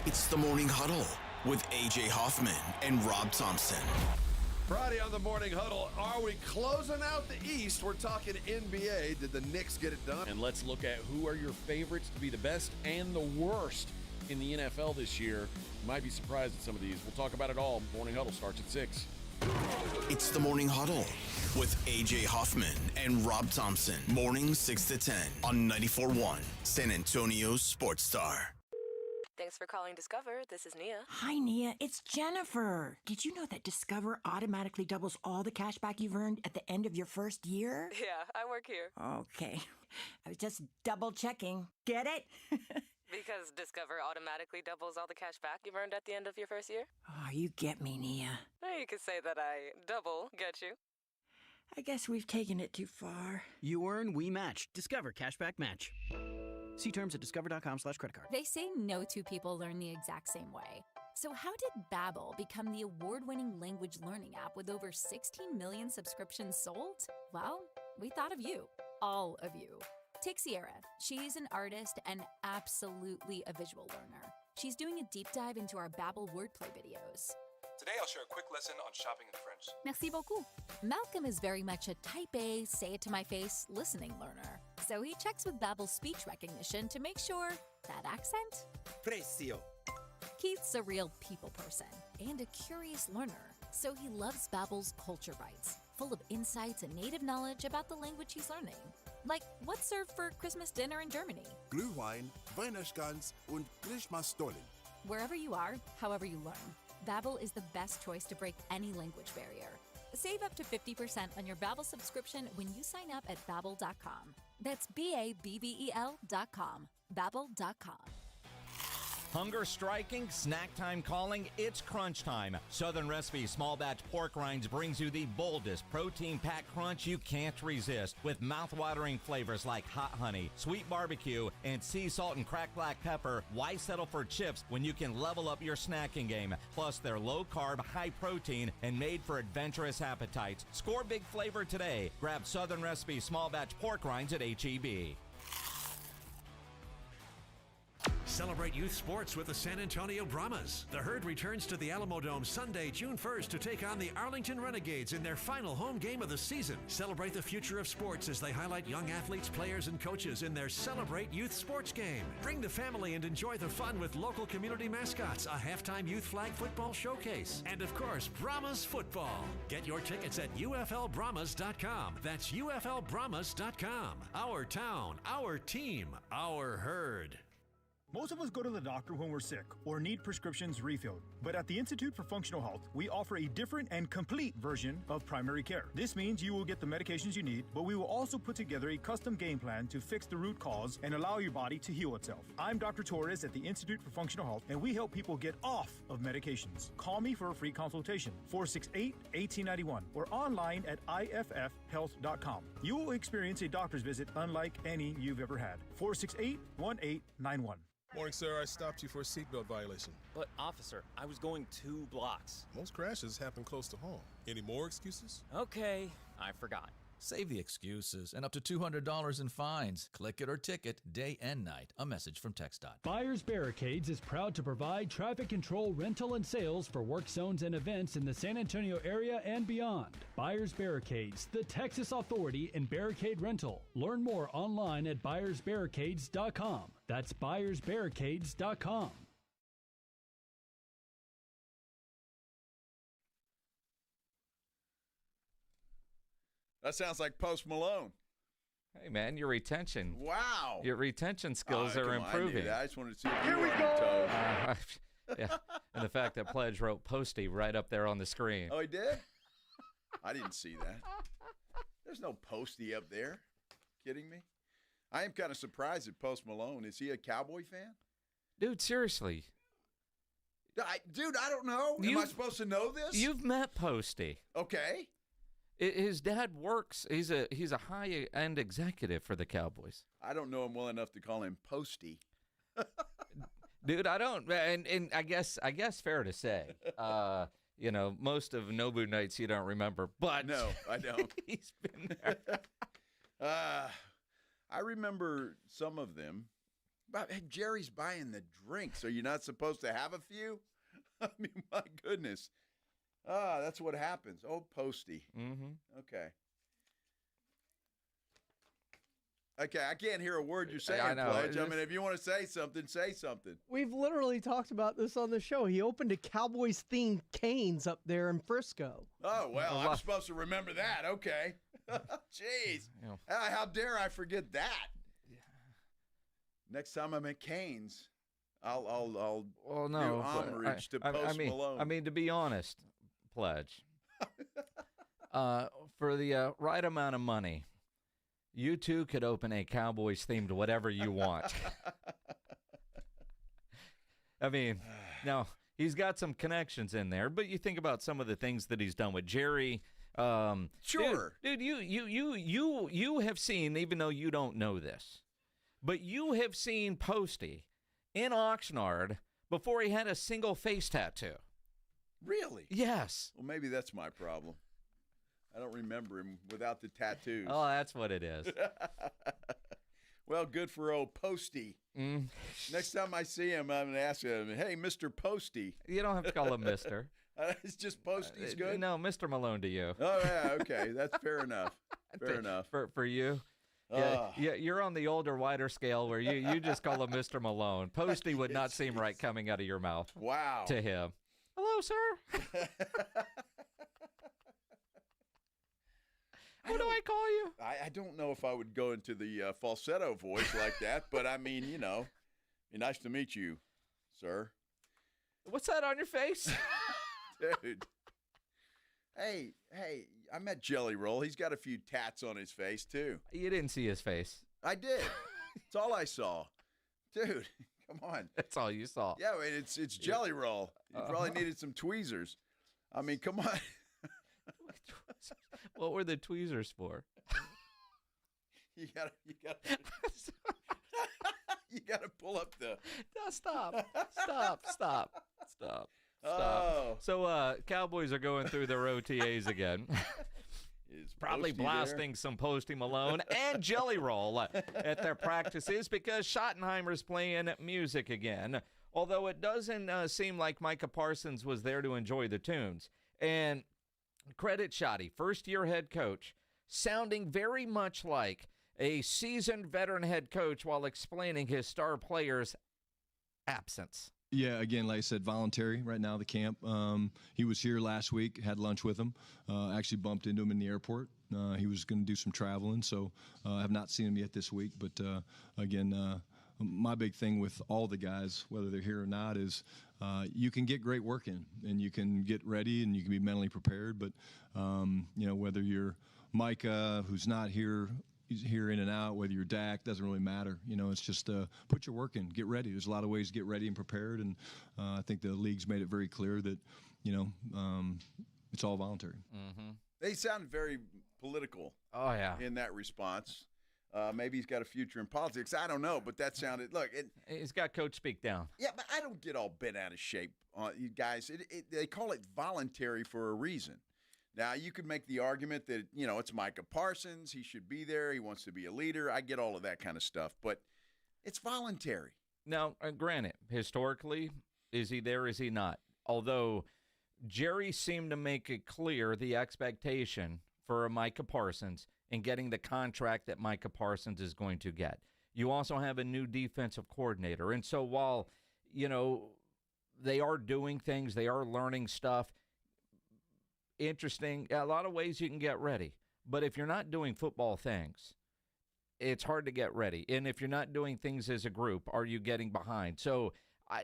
It's the Morning Huddle with A.J. Hoffman and Rob Thompson. Friday on the Morning Huddle, are we closing out the East? We're talking NBA. Did the Knicks get it done? And let's look at who are your favorites to be the best and the worst in the NFL this year. You might be surprised at some of these. We'll talk about it all. Morning Huddle starts at 6. It's the Morning Huddle with A.J. Hoffman and Rob Thompson. Morning 6 to 10 on 94.1 San Antonio's Sports Star. Thanks for calling Discover. This is Nia. Hi, Nia. It's Jennifer. Did you know that Discover automatically doubles all the cash back you've earned at the end of your first year? Yeah, I work here. Okay. I was just double checking. Get it? Because Discover automatically doubles all the cash back you've earned at the end of your first year? Oh, you get me, Nia. You could say that I double get you. I guess we've taken it too far. You earn, we match. Discover Cashback Match. See terms at discover.com/credit card. They say no two people learn the exact same way. So how did Babbel become the award-winning language learning app with over 16 million subscriptions sold? Well, we thought of you. All of you. Take Sierra. She's an artist and absolutely a visual learner. She's doing a deep dive into our Babbel wordplay videos. Today I'll share a quick lesson on shopping in French. Merci beaucoup. Malcolm is very much a type A, say it to my face, listening learner. So he checks with Babbel's speech recognition to make sure that accent? Precio. Keith's a real people person and a curious learner. So he loves Babbel's Culture Bites, full of insights and native knowledge about the language he's learning. Like what's served for Christmas dinner in Germany? Glühwein, Weihnachtsgans und Christmasstollen. Wherever you are, however you learn, Babbel is the best choice to break any language barrier. Save up to 50% on your Babbel subscription when you sign up at Babbel.com. That's BABBEL.com. Babbel.com. Hunger striking, snack time calling, it's crunch time. Southern Recipe Small Batch Pork Rinds brings you the boldest protein-packed crunch you can't resist with mouth-watering flavors like hot honey, sweet barbecue, and sea salt and cracked black pepper. Why settle for chips when you can level up your snacking game? Plus, they're low-carb, high-protein, and made for adventurous appetites. Score big flavor today. Grab Southern Recipe Small Batch Pork Rinds at H-E-B. Celebrate youth sports with the San Antonio Brahmas. The Herd returns to the Alamo Dome Sunday, June 1st to take on the Arlington Renegades in their final home game of the season. Celebrate the future of sports as they highlight young athletes, players, and coaches in their Celebrate Youth Sports game. Bring the family and enjoy the fun with local community mascots, a halftime youth flag football showcase, and of course, Brahmas football. Get your tickets at UFLBrahmas.com. That's UFLBrahmas.com. Our town, our team, our Herd. Most of us go to the doctor when we're sick or need prescriptions refilled. But at the Institute for Functional Health, we offer a different and complete version of primary care. This means you will get the medications you need, but we will also put together a custom game plan to fix the root cause and allow your body to heal itself. I'm Dr. Torres at the Institute for Functional Health, and we help people get off of medications. Call me for a free consultation, 468-1891, or online at iffhealth.com. You will experience a doctor's visit unlike any you've ever had. 468-1891. Morning, sir. I stopped you for a seatbelt violation. But, officer, I was going 2 blocks. Most crashes happen close to home. Any more excuses? Okay, I forgot. Save the excuses and up to $200 in fines. Click it or ticket, day and night. A message from TxDOT. Buyers Barricades is proud to provide traffic control, rental, and sales for work zones and events in the San Antonio area and beyond. Buyers Barricades, the Texas authority in barricade rental. Learn more online at buyersbarricades.com. That's buyersbarricades.com. That sounds like Post Malone. Hey, man, your retention. Wow. Your retention skills are improving. I just wanted to see if you were on your toes. Yeah. And the fact that Pledge wrote Posty right up there on the screen. Oh, he did? I didn't see that. There's no Posty up there. Kidding me? I am kind of surprised at Post Malone. Is he a Cowboy fan? Dude, seriously. Dude, I don't know. Am I supposed to know this? You've met Posty. Okay. His dad works. He's a high-end executive for the Cowboys. I don't know him well enough to call him Posty. Dude, I don't. And I guess fair to say, most of Nobu nights you don't remember. But no, I don't. He's been there. I remember some of them. But Jerry's buying the drinks. Are you not supposed to have a few? I mean, my goodness. That's what happens. Oh, Posty. Mm-hmm. Okay. Okay, I can't hear a word you're saying, I know. Pledge. I mean, if you want to say something, say something. We've literally talked about this on the show. He opened a Cowboys-themed Cane's up there in Frisco. Oh, well, I'm supposed to remember that. Okay. Jeez. How dare I forget that? Next time I'm at Cane's, I'll do homage to Post Malone. I mean, to be honest, Pledge, for the right amount of money, you too could open a Cowboys-themed whatever you want. I mean, now, he's got some connections in there, but you think about some of the things that he's done with Jerry. Sure. Dude, you have seen, even though you don't know this, but you have seen Posty in Oxnard before he had a single face tattoo. Really? Yes. Well, maybe that's my problem. I don't remember him without the tattoos. Oh, that's what it is. Well, good for old Posty. Next time I see him, I'm going to ask him, hey, Mr. Posty. You don't have to call him Mr. It's just Posty's good? No, Mr. Malone to you. Oh, yeah, okay. That's fair enough. Fair enough. For you? Yeah, you're on the older, wider scale where you just call him Mr. Malone. Posty would not seem right coming out of your mouth. Wow. To him. Hello, sir. What do I call you? I don't know if I would go into the falsetto voice like that, but I mean, be nice to meet you, sir. What's that on your face? Dude. Hey, I met Jelly Roll. He's got a few tats on his face, too. You didn't see his face. I did. That's all I saw. Dude, come on. That's all you saw. Yeah, I mean, it's Jelly Roll. You probably needed some tweezers. I mean, come on. What were the tweezers for? You gotta pull up the. No, stop. Oh. So Cowboys are going through their OTAs again. Probably blasting some Posty Malone and Jelly Roll at their practices because Schottenheimer's playing music again. Although it doesn't seem like Micah Parsons was there to enjoy the tunes. And credit Schotty, first-year head coach, sounding very much like a seasoned veteran head coach while explaining his star players' absence. Yeah, again, like I said, voluntary right now, the camp. He was here last week, had lunch with him, actually bumped into him in the airport. He was going to do some traveling, so I have not seen him yet this week. But, again, my big thing with all the guys, whether they're here or not, is you can get great work in, and you can get ready, and you can be mentally prepared. But, whether you're Micah, who's not here, he's here in and out, whether you're Dak, doesn't really matter. It's just put your work in, get ready. There's a lot of ways to get ready and prepared, and I think the league's made it very clear that, it's all voluntary. Mm-hmm. They sound very political in that response. Maybe he's got a future in politics. I don't know, but that sounded – look. He's got coach speak down. Yeah, but I don't get all bent out of shape, you guys. They call it voluntary for a reason. Now, you could make the argument that, it's Micah Parsons. He should be there. He wants to be a leader. I get all of that kind of stuff, but it's voluntary. Now, granted, historically, is he there, is he not? Although Jerry seemed to make it clear the expectation for a Micah Parsons and getting the contract that Micah Parsons is going to get. You also have a new defensive coordinator. And so while, they are doing things, they are learning stuff, interesting, a lot of ways you can get ready. But if you're not doing football things, it's hard to get ready. And if you're not doing things as a group, are you getting behind? So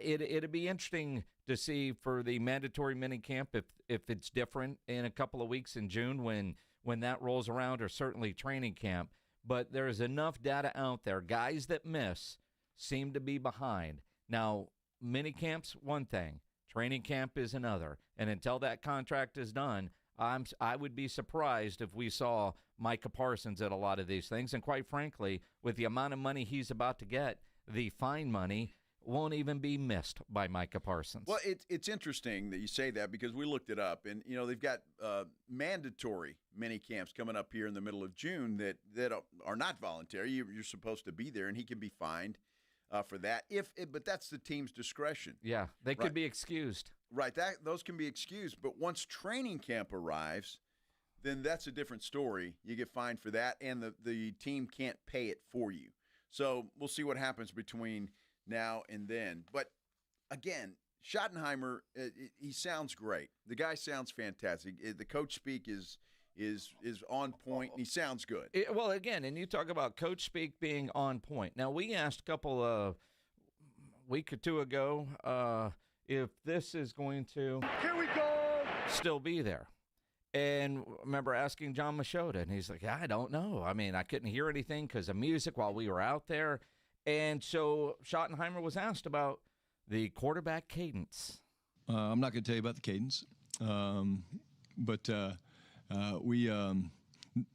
it'd be interesting to see for the mandatory minicamp if it's different in a couple of weeks in June when that rolls around, or certainly training camp. But there's enough data out there. Guys that miss seem to be behind. Now, minicamp's one thing. Training camp is another. And until that contract is done, I would be surprised if we saw Micah Parsons at a lot of these things. And quite frankly, with the amount of money he's about to get, the fine money won't even be missed by Micah Parsons. Well, it's interesting that you say that because we looked it up. And, they've got mandatory mini camps coming up here in the middle of June that are not voluntary. You're supposed to be there, and he can be fined for that. But that's the team's discretion. Yeah, they could be excused. Right, those can be excused. But once training camp arrives, then that's a different story. You get fined for that, and the team can't pay it for you. So we'll see what happens between now and then. But, again, Schottenheimer, he sounds great. The guy sounds fantastic. The coach speak is on point, and he sounds good. Well, again, and you talk about coach speak being on point. Now, we asked a couple week or two ago if this is going to still be there. And I remember asking John Machota, and he's like, I don't know. I mean, I couldn't hear anything because of music while we were out there. And so Schottenheimer was asked about the quarterback cadence. I'm not going to tell you about the cadence, but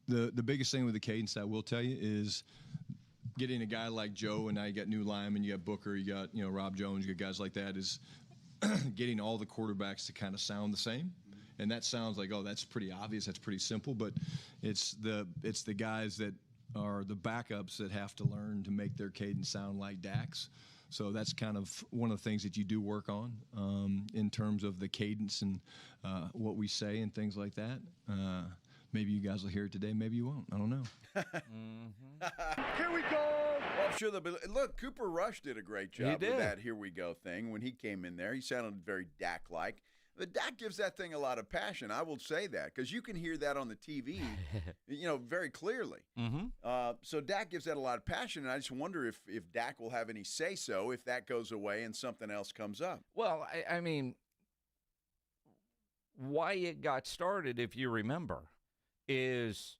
the biggest thing with the cadence I will tell you is getting a guy like Joe, and now you got new linemen, you got Booker, you got Rob Jones, you got guys like that, is getting all the quarterbacks to kind of sound the same. And that sounds like, oh, that's pretty obvious, that's pretty simple, but it's the guys that are the backups that have to learn to make their cadence sound like Dak's. So that's kind of one of the things that you do work on in terms of the cadence and what we say and things like that. Maybe you guys will hear it today, maybe you won't. I don't know. Here we go. Well, I'm sure they'll be. Look, Cooper Rush did a great job with that "Here we go" thing when he came in there. He sounded very Dak-like. The Dak gives that thing a lot of passion. I will say that because you can hear that on the TV, very clearly. So Dak gives that a lot of passion, and I just wonder if Dak will have any say-so if that goes away and something else comes up. Well, I mean, why it got started, if you remember, is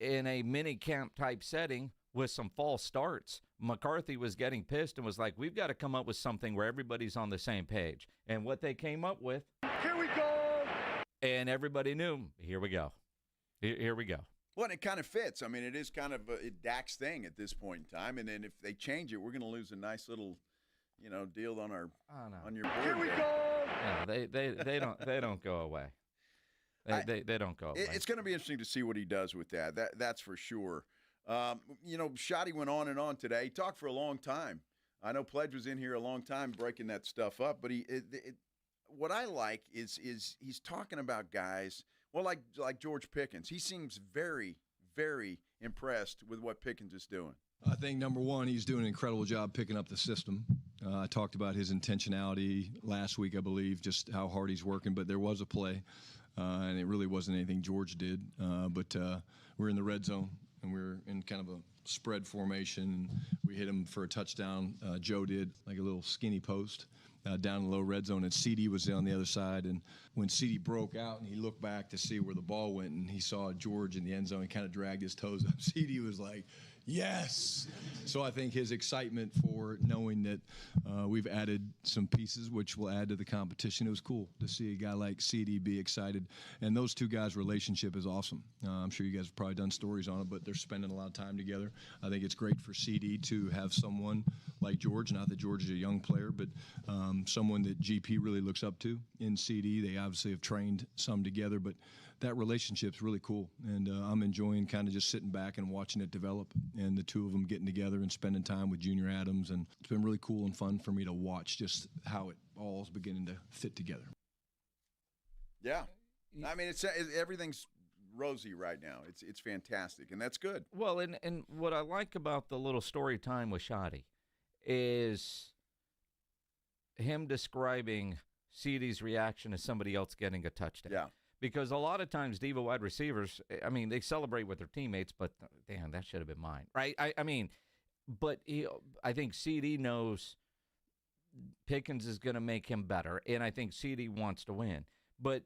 in a mini camp type setting with some false starts. McCarthy was getting pissed and was like, we've got to come up with something where everybody's on the same page. And what they came up with, here we go. And everybody knew, here we go. Here we go. Well, and it kind of fits. I mean, it is kind of a Dak's thing at this point in time. And then if they change it, we're going to lose a nice little, deal on on your board. Here we go. No, they don't go away. They don't go away. It's going to be interesting to see what he does with that. That's for sure. Schotty went on and on today. He talked for a long time. I know Pledge was in here a long time breaking that stuff up, but what I like is he's talking about guys, well, like George Pickens. He seems very, very impressed with what Pickens is doing. I think, number one, he's doing an incredible job picking up the system. I talked about his intentionality last week, I believe, just how hard he's working, but there was a play, and it really wasn't anything George did, but we're in the red zone. And we're in kind of a spread formation. We hit him for a touchdown. Joe did, like a little skinny post down in the low red zone. And CD was on the other side. And when CD broke out and he looked back to see where the ball went and he saw George in the end zone, he kind of dragged his toes up. CD was like, yes. So I think his excitement for knowing that we've added some pieces which will add to the competition, it was cool to see a guy like CD be excited. And those two guys' relationship is awesome. I'm sure you guys have probably done stories on it, but they're spending a lot of time together. I think it's great for CD to have someone like George, not that George is a young player, but someone that GP really looks up to in CD. They obviously have trained some together, but that relationship's really cool, and I'm enjoying kind of just sitting back and watching it develop, and the two of them getting together and spending time with Junior Adams, and it's been really cool and fun for me to watch just how it all is beginning to fit together. Yeah, I mean, everything's rosy right now. It's fantastic, and that's good. Well, and what I like about the little story time with Schotty is him describing CD's reaction to somebody else getting a touchdown. Yeah. Because a lot of times diva wide receivers, I mean, they celebrate with their teammates, but damn, that should have been mine, right? I mean, but I think CD knows Pickens is going to make him better, and I think CD wants to win. But,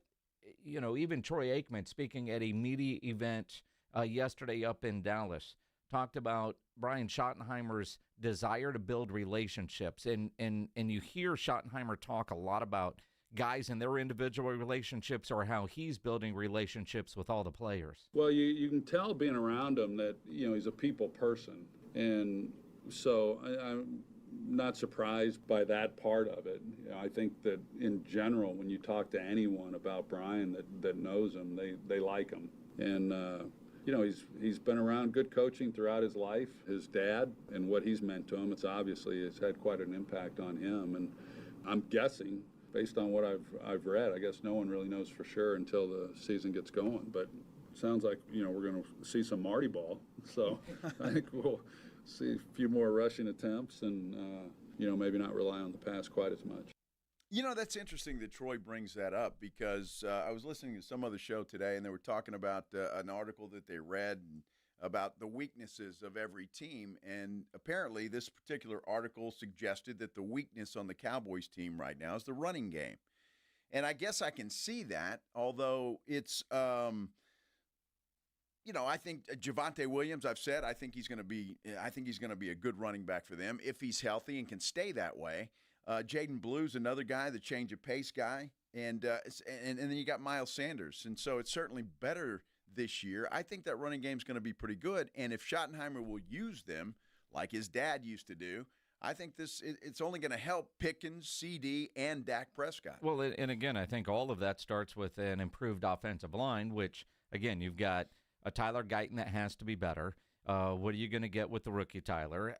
even Troy Aikman, speaking at a media event yesterday up in Dallas, talked about Brian Schottenheimer's desire to build relationships. And you hear Schottenheimer talk a lot about guys and their individual relationships or how he's building relationships with all the players. Well, you can tell being around him that, he's a people person. And so I'm not surprised by that part of it. I think that in general, when you talk to anyone about Brian that knows him, they like him. And, he's been around good coaching throughout his life. His dad and what he's meant to him, it's obviously has had quite an impact on him. And I'm guessing, based on what I've read, I guess no one really knows for sure until the season gets going. But sounds like, we're going to see some Marty ball. So I think we'll see a few more rushing attempts and, maybe not rely on the pass quite as much. That's interesting that Troy brings that up because I was listening to some other show today, and they were talking about an article that they read about the weaknesses of every team. And apparently this particular article suggested that the weakness on the Cowboys team right now is the running game. And I guess I can see that, although it's I think Javonte Williams, I've said, I think he's going to be a good running back for them if he's healthy and can stay that way. Jaden Blue's another guy, the change of pace guy, and then you got Miles Sanders, and so it's certainly better this year. I think that running game's going to be pretty good, and if Schottenheimer will use them like his dad used to do, I think it's only going to help Pickens, CD, and Dak Prescott. Well, and again, I think all of that starts with an improved offensive line, which again you've got a Tyler Guyton that has to be better. What are you going to get with the rookie Tyler?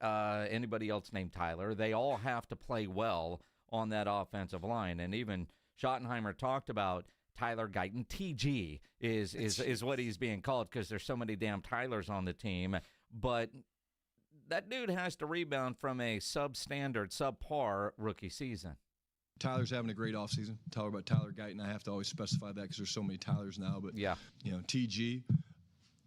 Anybody else named Tyler? They all have to play well on that offensive line. And even Schottenheimer talked about Tyler Guyton. TG is what he's being called because there's so many damn Tylers on the team. But that dude has to rebound from a substandard, subpar rookie season. Tyler's having a great offseason. Talk about Tyler Guyton. I have to always specify that because there's so many Tylers now. But, yeah, TG.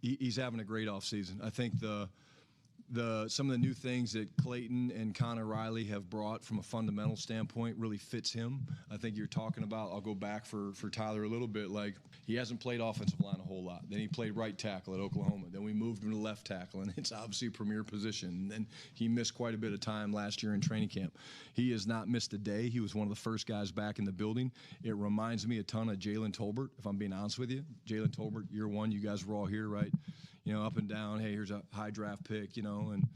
He's having a great offseason. I think some of the new things that Clayton and Connor Riley have brought from a fundamental standpoint really fits him. I think you're talking about, I'll go back for Tyler a little bit, like he hasn't played offensive line a whole lot. Then he played right tackle at Oklahoma. Then we moved him to left tackle, and it's obviously a premier position. And then he missed quite a bit of time last year in training camp. He has not missed a day. He was one of the first guys back in the building. It reminds me a ton of Jalen Tolbert, if I'm being honest with you. Jalen Tolbert, year one, you guys were all here, right? Up and down, hey, here's a high draft pick, and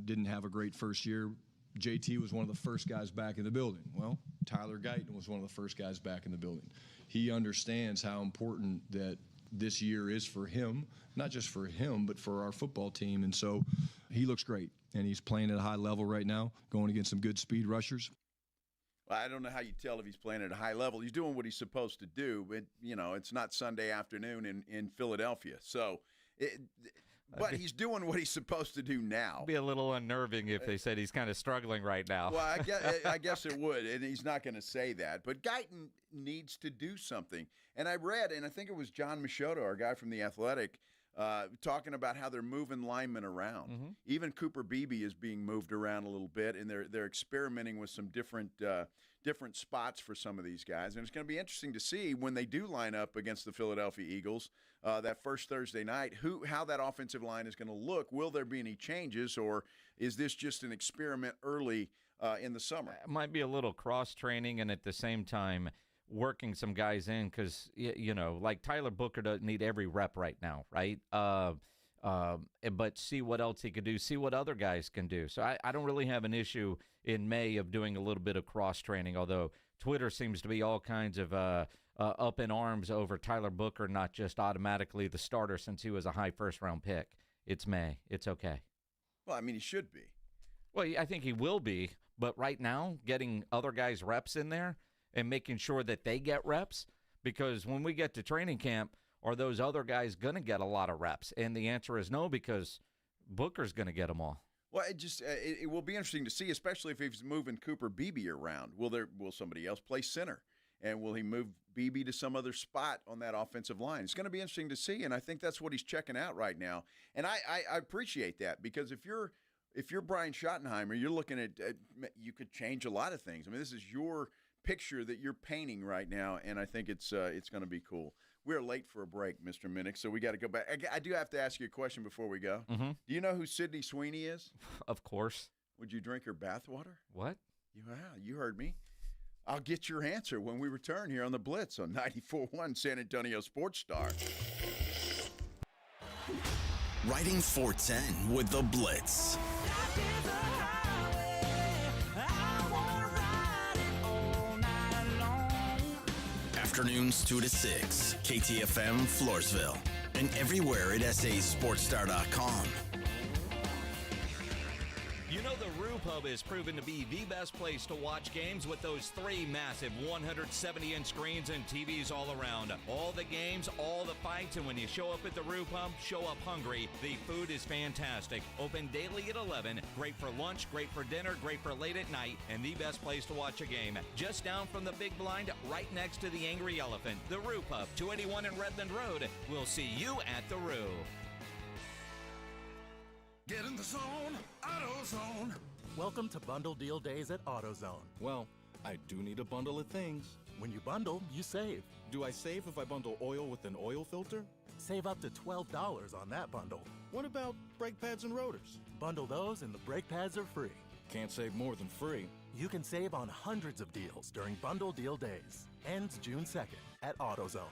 didn't have a great first year. JT was one of the first guys back in the building. Well, Tyler Guyton was one of the first guys back in the building. He understands how important that this year is for him, not just for him, but for our football team. And so he looks great, and he's playing at a high level right now, going against some good speed rushers. Well, I don't know how you tell if he's playing at a high level. He's doing what he's supposed to do, but, it's not Sunday afternoon in Philadelphia. So but he's doing what he's supposed to do now. It'd be a little unnerving if they said he's kind of struggling right now. Well, I guess it would, and he's not going to say that. But Guyton needs to do something. And I read, and I think it was John Machado, our guy from The Athletic, talking about how they're moving linemen around. Mm-hmm. Even Cooper Beebe is being moved around a little bit, and they're experimenting with some different spots for some of these guys. And it's going to be interesting to see when they do line up against the Philadelphia Eagles that first Thursday night, how that offensive line is going to look. Will there be any changes, or is this just an experiment early in the summer? It might be a little cross-training and at the same time working some guys in because, like Tyler Booker doesn't need every rep right now, right? But see what else he could do, see what other guys can do. So I don't really have an issue in May of doing a little bit of cross-training, although Twitter seems to be all kinds of up in arms over Tyler Booker, not just automatically the starter since he was a high first-round pick. It's May. It's okay. Well, I mean, he should be. Well, I think he will be, but right now, getting other guys' reps in there and making sure that they get reps, because when we get to training camp, are those other guys going to get a lot of reps? And the answer is no, because Booker's going to get them all. Well, it will be interesting to see, especially if he's moving Cooper Beebe around. Will somebody else play center? And will he move Beebe to some other spot on that offensive line? It's going to be interesting to see, and I think that's what he's checking out right now. And I appreciate that, because if you're Brian Schottenheimer, you're looking at you could change a lot of things. I mean, this is your picture that you're painting right now, and I think it's going to be cool. We're late for a break, Mr. Minnick, so we got to go back. I do have to ask you a question before we go. Mm-hmm. Do you know who Sydney Sweeney is? Of course. Would you drink her bathwater? What? You heard me. I'll get your answer when we return here on the Blitz on 94.1 San Antonio Sports Star. Riding 410 with the Blitz. Afternoons 2 to 6, KTFM Floresville, and everywhere at sasportstar.com. You know the roof Pub has proven to be the best place to watch games with those 3 massive 170-inch screens and TVs all around. All the games, all the fights, and when you show up at the Roo Pub, show up hungry. The food is fantastic. Open daily at 11. Great for lunch, great for dinner, great for late at night, and the best place to watch a game. Just down from the big blind, right next to the Angry Elephant. The Roo Pub, 281 in Redland Road. We'll see you at the Roo. Get in the zone, AutoZone. Welcome to Bundle Deal Days at AutoZone. Well, I do need a bundle of things. When you bundle, you save. Do I save if I bundle oil with an oil filter? Save up to $12 on that bundle. What about brake pads and rotors? Bundle those and the brake pads are free. Can't save more than free. You can save on hundreds of deals during Bundle Deal Days. Ends June 2nd at AutoZone.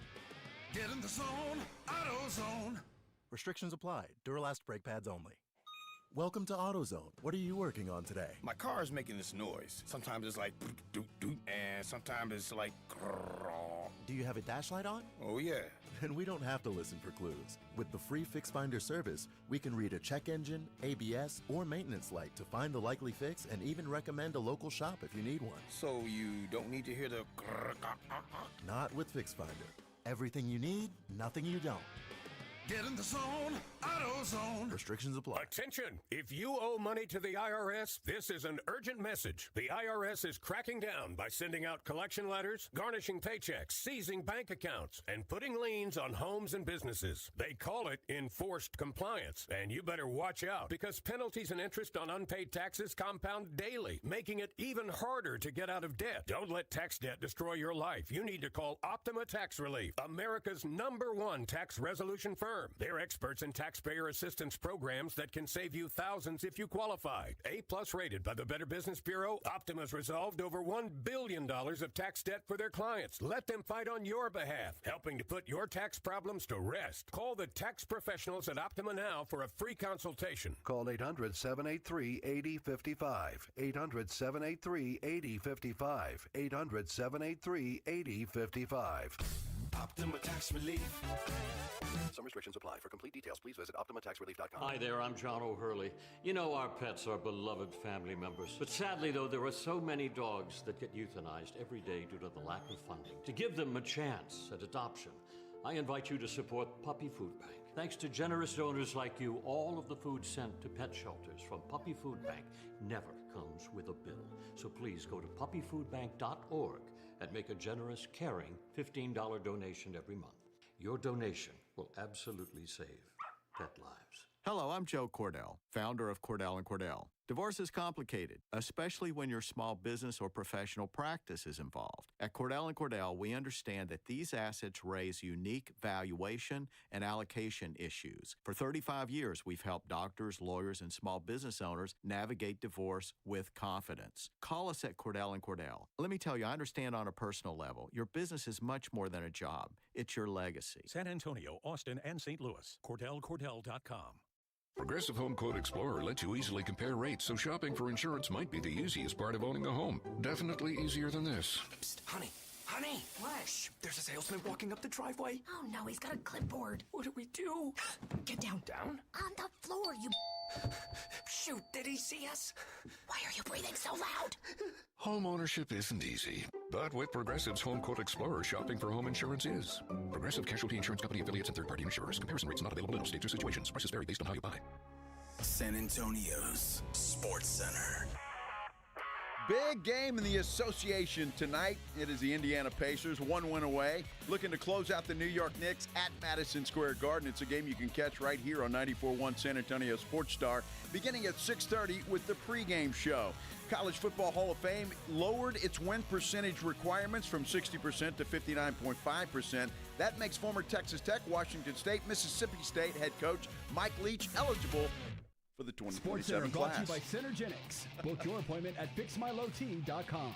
Get in the zone, AutoZone. Restrictions apply. Duralast brake pads only. Welcome to AutoZone. What are you working on today? My car is making this noise. Sometimes it's like doot, doot, and sometimes it's like grrr. Do you have a dash light on? Oh, yeah. Then we don't have to listen for clues. With the free Fix Finder service, we can read a check engine, ABS, or maintenance light to find the likely fix and even recommend a local shop if you need one. So you don't need to hear the grrr. Not with Fix Finder. Everything you need, nothing you don't. Get in the zone, AutoZone. Restrictions apply. Attention! If you owe money to the IRS, this is an urgent message. The IRS is cracking down by sending out collection letters, garnishing paychecks, seizing bank accounts, and putting liens on homes and businesses. They call it enforced compliance, and you better watch out because penalties and interest on unpaid taxes compound daily, making it even harder to get out of debt. Don't let tax debt destroy your life. You need to call Optima Tax Relief, America's #1 tax resolution firm. They're experts in taxpayer assistance programs that can save you thousands if you qualify. A+ rated by the Better Business Bureau, Optima's resolved over $1 billion of tax debt for their clients. Let them fight on your behalf, helping to put your tax problems to rest. Call the tax professionals at Optima now for a free consultation. Call 800-783-8055. 800-783-8055. 800-783-8055. Optima Tax Relief. Some restrictions apply. For complete details, please visit OptimaTaxRelief.com. Hi there, I'm John O'Hurley. You know our pets are beloved family members. But sadly, though, there are so many dogs that get euthanized every day due to the lack of funding. To give them a chance at adoption, I invite you to support Puppy Food Bank. Thanks to generous donors like you, all of the food sent to pet shelters from Puppy Food Bank never comes with a bill. So please go to puppyfoodbank.org and make a generous, caring $15 donation every month. Your donation will absolutely save pet lives. Hello, I'm Joe Cordell, founder of Cordell & Cordell. Divorce is complicated, especially when your small business or professional practice is involved. At Cordell & Cordell, we understand that these assets raise unique valuation and allocation issues. For 35 years, we've helped doctors, lawyers, and small business owners navigate divorce with confidence. Call us at Cordell & Cordell. Let me tell you, I understand on a personal level, your business is much more than a job. It's your legacy. San Antonio, Austin, and St. Louis. CordellCordell.com. Progressive Home Quote Explorer lets you easily compare rates, so shopping for insurance might be the easiest part of owning a home. Definitely easier than this. Psst, honey. Honey! What? Shh, there's a salesman walking up the driveway. Oh no, he's got a clipboard. What do we do? Get down. Down? On the floor, you... Shoot, did he see us? Why are you breathing so loud? Home ownership isn't easy, but with Progressive's Home Quote Explorer, shopping for home insurance is. Progressive Casualty Insurance Company affiliates and third-party insurers. Comparison rates not available in all states or situations. Prices vary based on how you buy. San Antonio's Sports Center. Big game in the association tonight. It is the Indiana Pacers, 1 win away, looking to close out the New York Knicks at Madison Square Garden. It's a game you can catch right here on 94.1 San Antonio Sports Star, beginning at 6:30 with the pregame show. College Football Hall of Fame lowered its win percentage requirements from 60% to 59.5%. That makes former Texas Tech, Washington State, Mississippi State head coach Mike Leach eligible for the 2027 Sports Center brought to you class. by Synergenics. Book your appointment at fixmylow.com.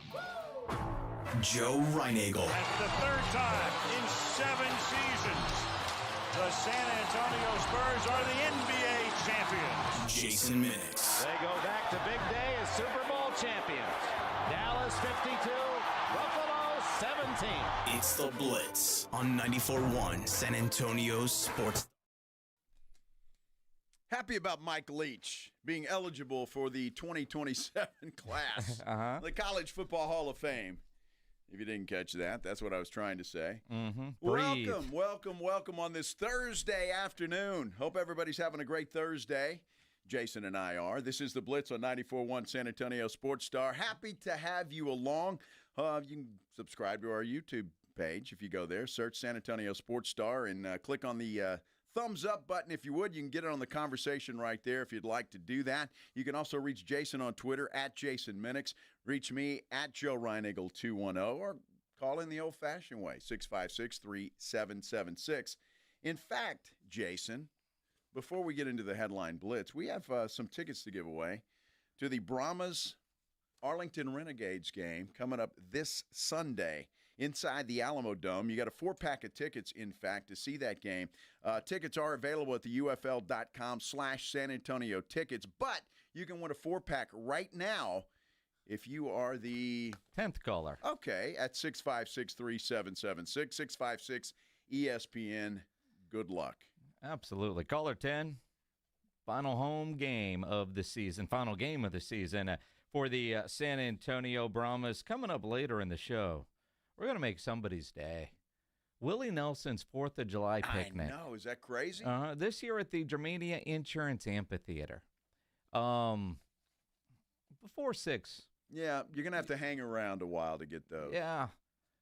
Joe Reinagel. That's the third time in 7 seasons. The San Antonio Spurs are the NBA champions. Jason Minix. They go back to big day as Super Bowl champions. Dallas 52, Buffalo 17. It's the Blitz on 94.1 San Antonio Sports. Happy about Mike Leach being eligible for the 2027 class, the College Football Hall of Fame. If you didn't catch that, that's what I was trying to say. Welcome on this Thursday afternoon. Hope everybody's having a great Thursday. Jason and I are. This is the Blitz on 94.1 San Antonio Sports Star. Happy to have you along. You can subscribe to our YouTube page. If you go there, search San Antonio Sports Star and click on the thumbs up button if you would. You can get it on the conversation right there if you'd like to do that. You can also reach Jason on Twitter at Jason Minix. Reach me at Joe Reinigle 210 or call in the old-fashioned way, 656-3776. In fact, Jason, before we get into the headline blitz, we have some tickets to give away to the Brahmas Arlington Renegades game coming up this Sunday inside the Alamo Dome. You got a 4-pack of tickets, in fact, to see that game. Tickets are available at the UFL.com/San Antonio tickets, but you can win a 4-pack right now if you are the 10th caller. Okay, at 656-3776, 656-ESPN. Good luck. Absolutely. Caller 10, final game of the season for the San Antonio Brahmas. Coming up later in the show, we're going to make somebody's day. Willie Nelson's 4th of July picnic. I know. Is that crazy? This year at the Germania Insurance Amphitheater. Before 6. Yeah, you're going to have to hang around a while to get those. Yeah.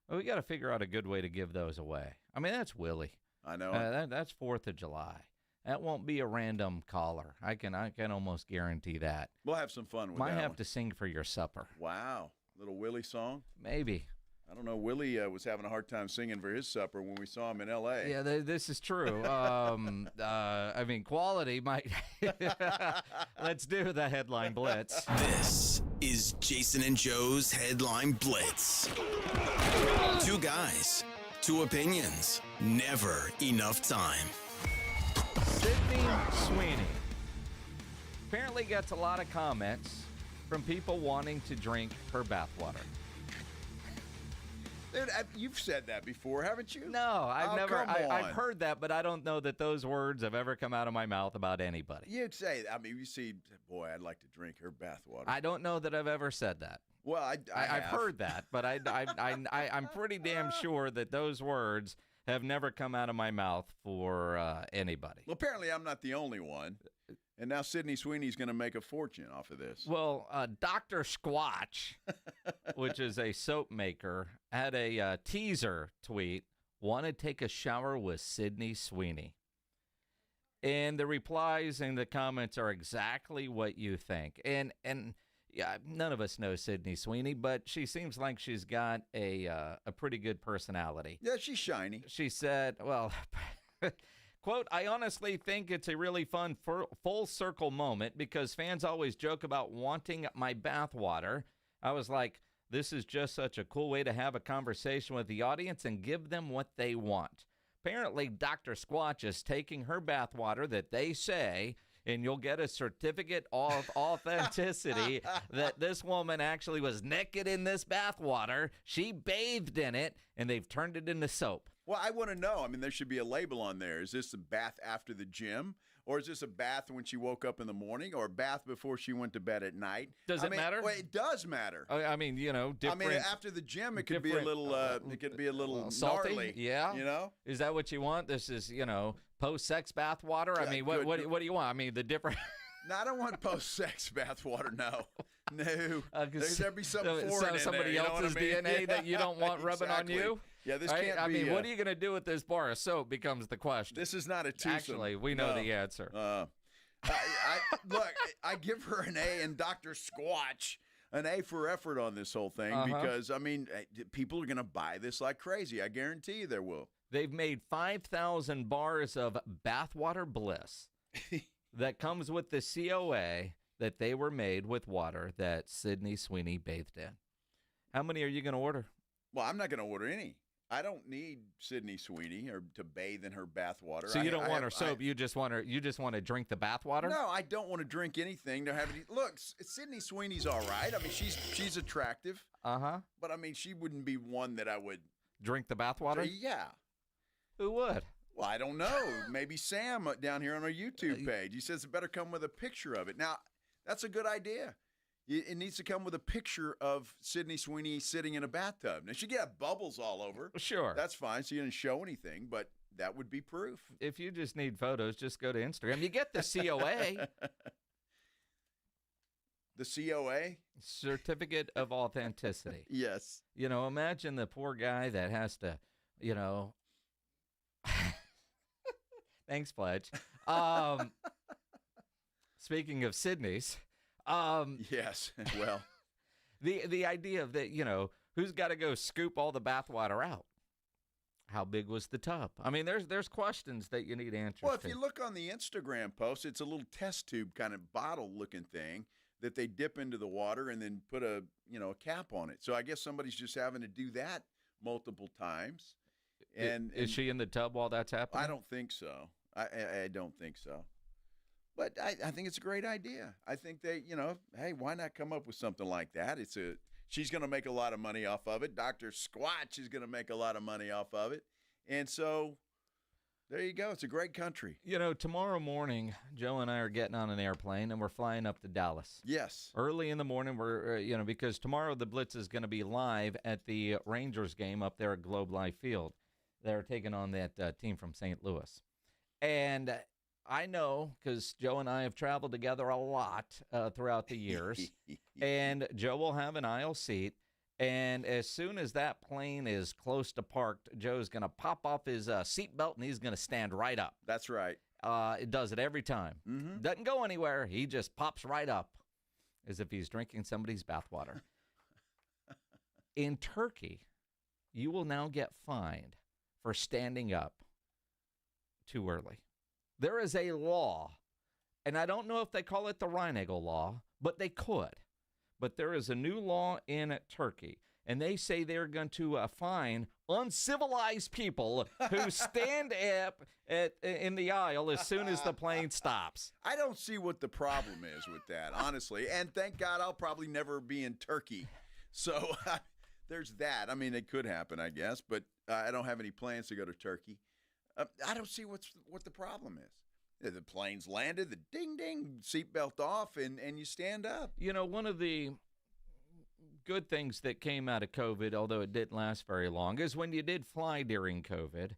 Well, we got to figure out a good way to give those away. I mean, that's Willie. I know. That's 4th of July. That won't be a random caller. I can almost guarantee that. We'll have some fun with that. Might have to sing for your supper. Wow. Little Willie song? Maybe. I don't know. Willie was having a hard time singing for his supper when we saw him in L.A. Yeah, this is true. I mean, quality might. Let's do the headline blitz. This is Jason and Joe's Headline Blitz. 2 guys, 2 opinions, never enough time. Sydney Sweeney apparently gets a lot of comments from people wanting to drink her bathwater. Dude, you've said that before, haven't you? No, I've never. I've on. heard that, but I don't know that those words have ever come out of my mouth about anybody. You'd say, I mean, you see, boy, I'd like to drink her bathwater. I don't know that I've ever said that. Well, I've heard that, but I'm pretty damn sure that those words have never come out of my mouth for anybody. Well, apparently I'm not the only one. And now Sydney Sweeney's going to make a fortune off of this. Well, Dr. Squatch, which is a soap maker, had a teaser tweet, want to take a shower with Sydney Sweeney. And the replies and the comments are exactly what you think. And yeah, none of us know Sydney Sweeney, but she seems like she's got a pretty good personality. Yeah, she's shiny. She said, well... Quote, I honestly think it's a really fun full circle moment because fans always joke about wanting my bathwater. I was like, this is just such a cool way to have a conversation with the audience and give them what they want. Apparently, Dr. Squatch is taking her bathwater that they say, and you'll get a certificate of authenticity that this woman actually was naked in this bathwater. She bathed in it, and they've turned it into soap. Well, I want to know. I mean, there should be a label on there. Is this a bath after the gym? Or is this a bath when she woke up in the morning? Or a bath before she went to bed at night? Does it matter? Well, it does matter. I mean, you know, different. I mean, after the gym, it could be a little. It could be a little salty. Gnarly. Yeah. You know. Is that what you want? This is, you know, post-sex bath water. I mean, what do you want? I mean, the different. No, I don't want post-sex bath water. No. There'd be something foreign in somebody there, else's DNA that you don't want rubbing on you. Yeah, this right? can't be. I mean, what are you going to do with this bar of soap becomes the question. This is not a twosome. Actually, we know the answer. Look, I give her an A, and Dr. Squatch an A for effort on this whole thing because, I mean, people are going to buy this like crazy. I guarantee you they will. They've made 5,000 bars of bathwater bliss that comes with the COA that they were made with water that Sydney Sweeney bathed in. How many are you going to order? Well, I'm not going to order any. I don't need Sydney Sweeney or to bathe in her bathwater. So you don't want her soap. You just want to drink the bathwater? No, I don't want to drink anything. To have any. Look, Sydney Sweeney's all right. I mean, she's attractive. But I mean, she wouldn't be one that I would drink the bathwater. Yeah. Who would? Well, I don't know. Maybe Sam down here on our YouTube page. He says it better come with a picture of it. Now, that's a good idea. It needs to come with a picture of Sydney Sweeney sitting in a bathtub. Now, she could have bubbles all over. Sure. That's fine, so you didn't show anything, but that would be proof. If you just need photos, just go to Instagram. You get the COA. The COA? Certificate of Authenticity. Yes. Imagine the poor guy that has to, Thanks, Pledge. Speaking of Sydney's. Yes, well. The idea of that, who's got to go scoop all the bathwater out? How big was the tub? I mean, there's questions that you need answers Well, if to. you look on the Instagram post, it's a little test tube kind of bottle-looking thing that they dip into the water and then put a cap on it. So I guess somebody's just having to do that multiple times. And is she in the tub while that's happening? I don't think so. I don't think so. But I think it's a great idea. I think they, hey, why not come up with something like that? She's going to make a lot of money off of it. Dr. Squatch is going to make a lot of money off of it. And so there you go. It's a great country. Tomorrow morning, Joe and I are getting on an airplane, and we're flying up to Dallas. Yes. Early in the morning, we're, because tomorrow the Blitz is going to be live at the Rangers game up there at Globe Life Field. They're taking on that team from St. Louis. And I know because Joe and I have traveled together a lot throughout the years, and Joe will have an aisle seat, and as soon as that plane is close to parked, Joe's going to pop off his seatbelt, and he's going to stand right up. That's right. It does it every time. Mm-hmm. Doesn't go anywhere. He just pops right up as if he's drinking somebody's bathwater. In Turkey, you will now get fined for standing up too early. There is a law, and I don't know if they call it the Reinagel law, but they could. But there is a new law in Turkey, and they say they're going to fine uncivilized people who stand up in the aisle as soon as the plane stops. I don't see what the problem is with that, honestly. And thank God I'll probably never be in Turkey. So there's that. I mean, it could happen, I guess, but I don't have any plans to go to Turkey. I don't see what the problem is. The plane's landed, the ding-ding, seatbelt off, and you stand up. One of the good things that came out of COVID, although it didn't last very long, is when you did fly during COVID,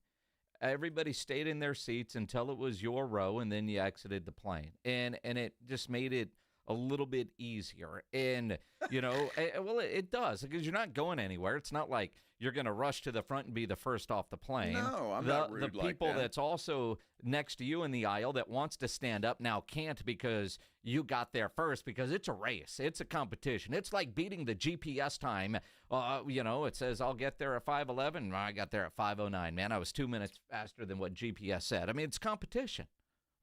everybody stayed in their seats until it was your row, and then you exited the plane. And it just made it a little bit easier. And, well, it does, because you're not going anywhere. It's not like you're going to rush to the front and be the first off the plane. No, I'm not rude like that. The people that's also next to you in the aisle that wants to stand up now can't because you got there first, because it's a race. It's a competition. It's like beating the GPS time. It says I'll get there at 5:11. I got there at 5:09. Man, I was 2 minutes faster than what GPS said. I mean, it's competition.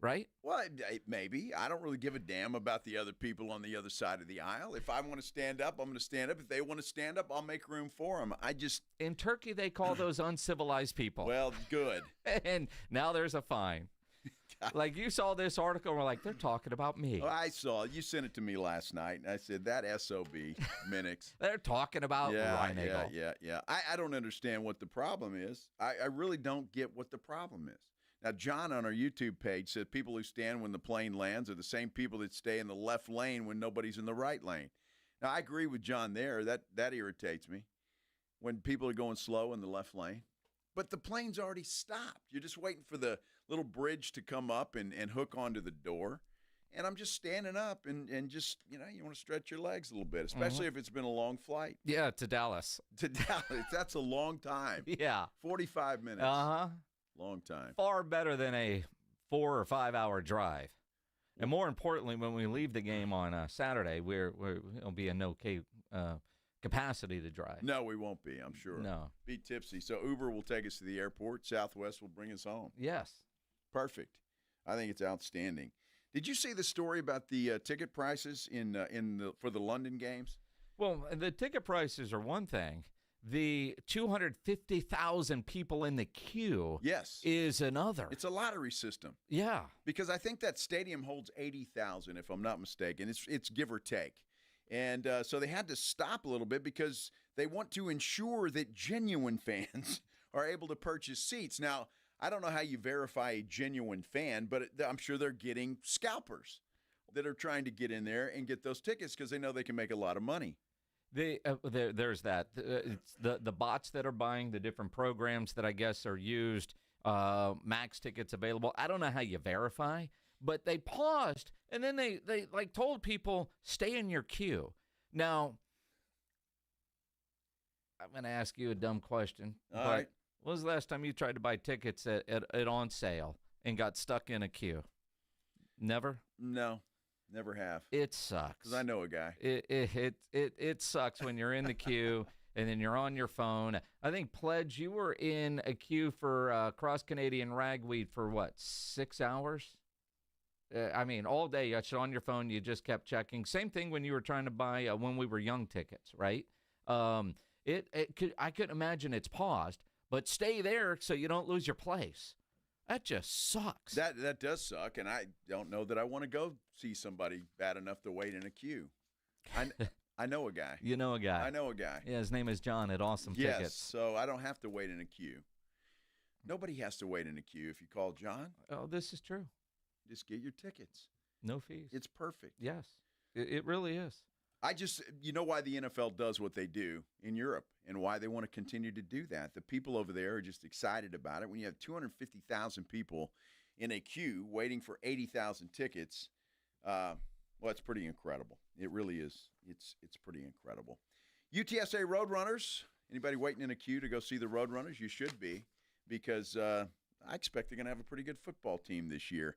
Right? Well, maybe. I don't really give a damn about the other people on the other side of the aisle. If I want to stand up, I'm going to stand up. If they want to stand up, I'll make room for them. In Turkey, they call those uncivilized people. Well, good. And now there's a fine. Like, you saw this article, and we're like, they're talking about me. Well, I saw it. You sent it to me last night, and I said, that SOB, Minix. They're talking about Reinagel. Yeah. I don't understand what the problem is. I really don't get what the problem is. Now, John on our YouTube page said people who stand when the plane lands are the same people that stay in the left lane when nobody's in the right lane. Now, I agree with John there. That irritates me when people are going slow in the left lane. But the plane's already stopped. You're just waiting for the little bridge to come up and hook onto the door. And I'm just standing up and just, you want to stretch your legs a little bit, especially if it's been a long flight. Yeah, to Dallas. To Dallas. That's a long time. Yeah. 45 minutes. Uh-huh. Long time. Far better than a 4 or 5 hour drive. And more importantly, when we leave the game on Saturday, it'll be a no capacity to drive. No, we won't be, I'm sure. No. Be tipsy. So Uber will take us to the airport. Southwest will bring us home. Yes. Perfect. I think it's outstanding. Did you see the story about the ticket prices for the London games? Well, the ticket prices are one thing. The 250,000 people in the queue is another. It's a lottery system. Yeah. Because I think that stadium holds 80,000, if I'm not mistaken. It's give or take. And so they had to stop a little bit because they want to ensure that genuine fans are able to purchase seats. Now, I don't know how you verify a genuine fan, but I'm sure they're getting scalpers that are trying to get in there and get those tickets because they know they can make a lot of money. There's that. It's the bots that are buying the different programs that I guess are used, max tickets available. I don't know how you verify, but they paused, and then they like told people, stay in your queue. Now, I'm going to ask you a dumb question. All right. When was the last time you tried to buy tickets at on sale and got stuck in a queue? Never? No, never have. It sucks. Because I know a guy. It sucks when you're in the queue and then you're on your phone. I think, Pledge, you were in a queue for cross-Canadian ragweed for, what, 6 hours? I mean, all day you're on your phone, you just kept checking. Same thing when you were trying to buy When We Were Young tickets, right? I couldn't imagine it's paused, but stay there so you don't lose your place. That just sucks. That does suck, and I don't know that I want to go see somebody bad enough to wait in a queue. I know a guy. You know a guy. I know a guy. Yeah, his name is John at Awesome Yes, Tickets. so I don't have to wait in a queue. Nobody has to wait in a queue if you call John. Oh, this is true. Just get your tickets. No fees. It's perfect. Yes, it really is. You know why the NFL does what they do in Europe and why they want to continue to do that. The people over there are just excited about it. When you have 250,000 people in a queue waiting for 80,000 tickets, well, it's pretty incredible. It really is. It's pretty incredible. UTSA Roadrunners, anybody waiting in a queue to go see the Roadrunners? You should be, because I expect they're going to have a pretty good football team this year.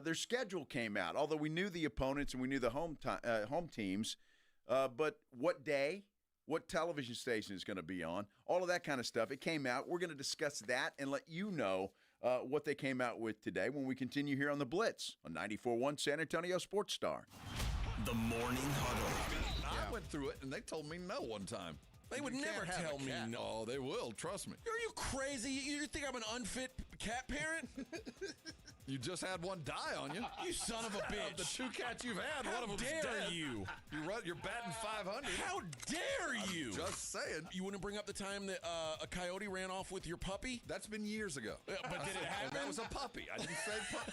Their schedule came out, although we knew the opponents and we knew the home teams. But what day, what television station is going to be on, all of that kind of stuff. It came out. We're going to discuss that and let you know what they came out with today when we continue here on The Blitz on 94.1 San Antonio Sports Star. The Morning Huddle. I went through it, and they told me no one time. They would never tell me no. Oh, they will. Trust me. Are you crazy? You think I'm an unfit cat parent? You just had one die on you. You son of a bitch. Of the 2 cats you've had, one of them's dead. How dare you? You're batting 500. How dare you? I'm just saying. You wouldn't bring up the time that a coyote ran off with your puppy? That's been years ago. But did it happen? That was a puppy. I didn't say puppy.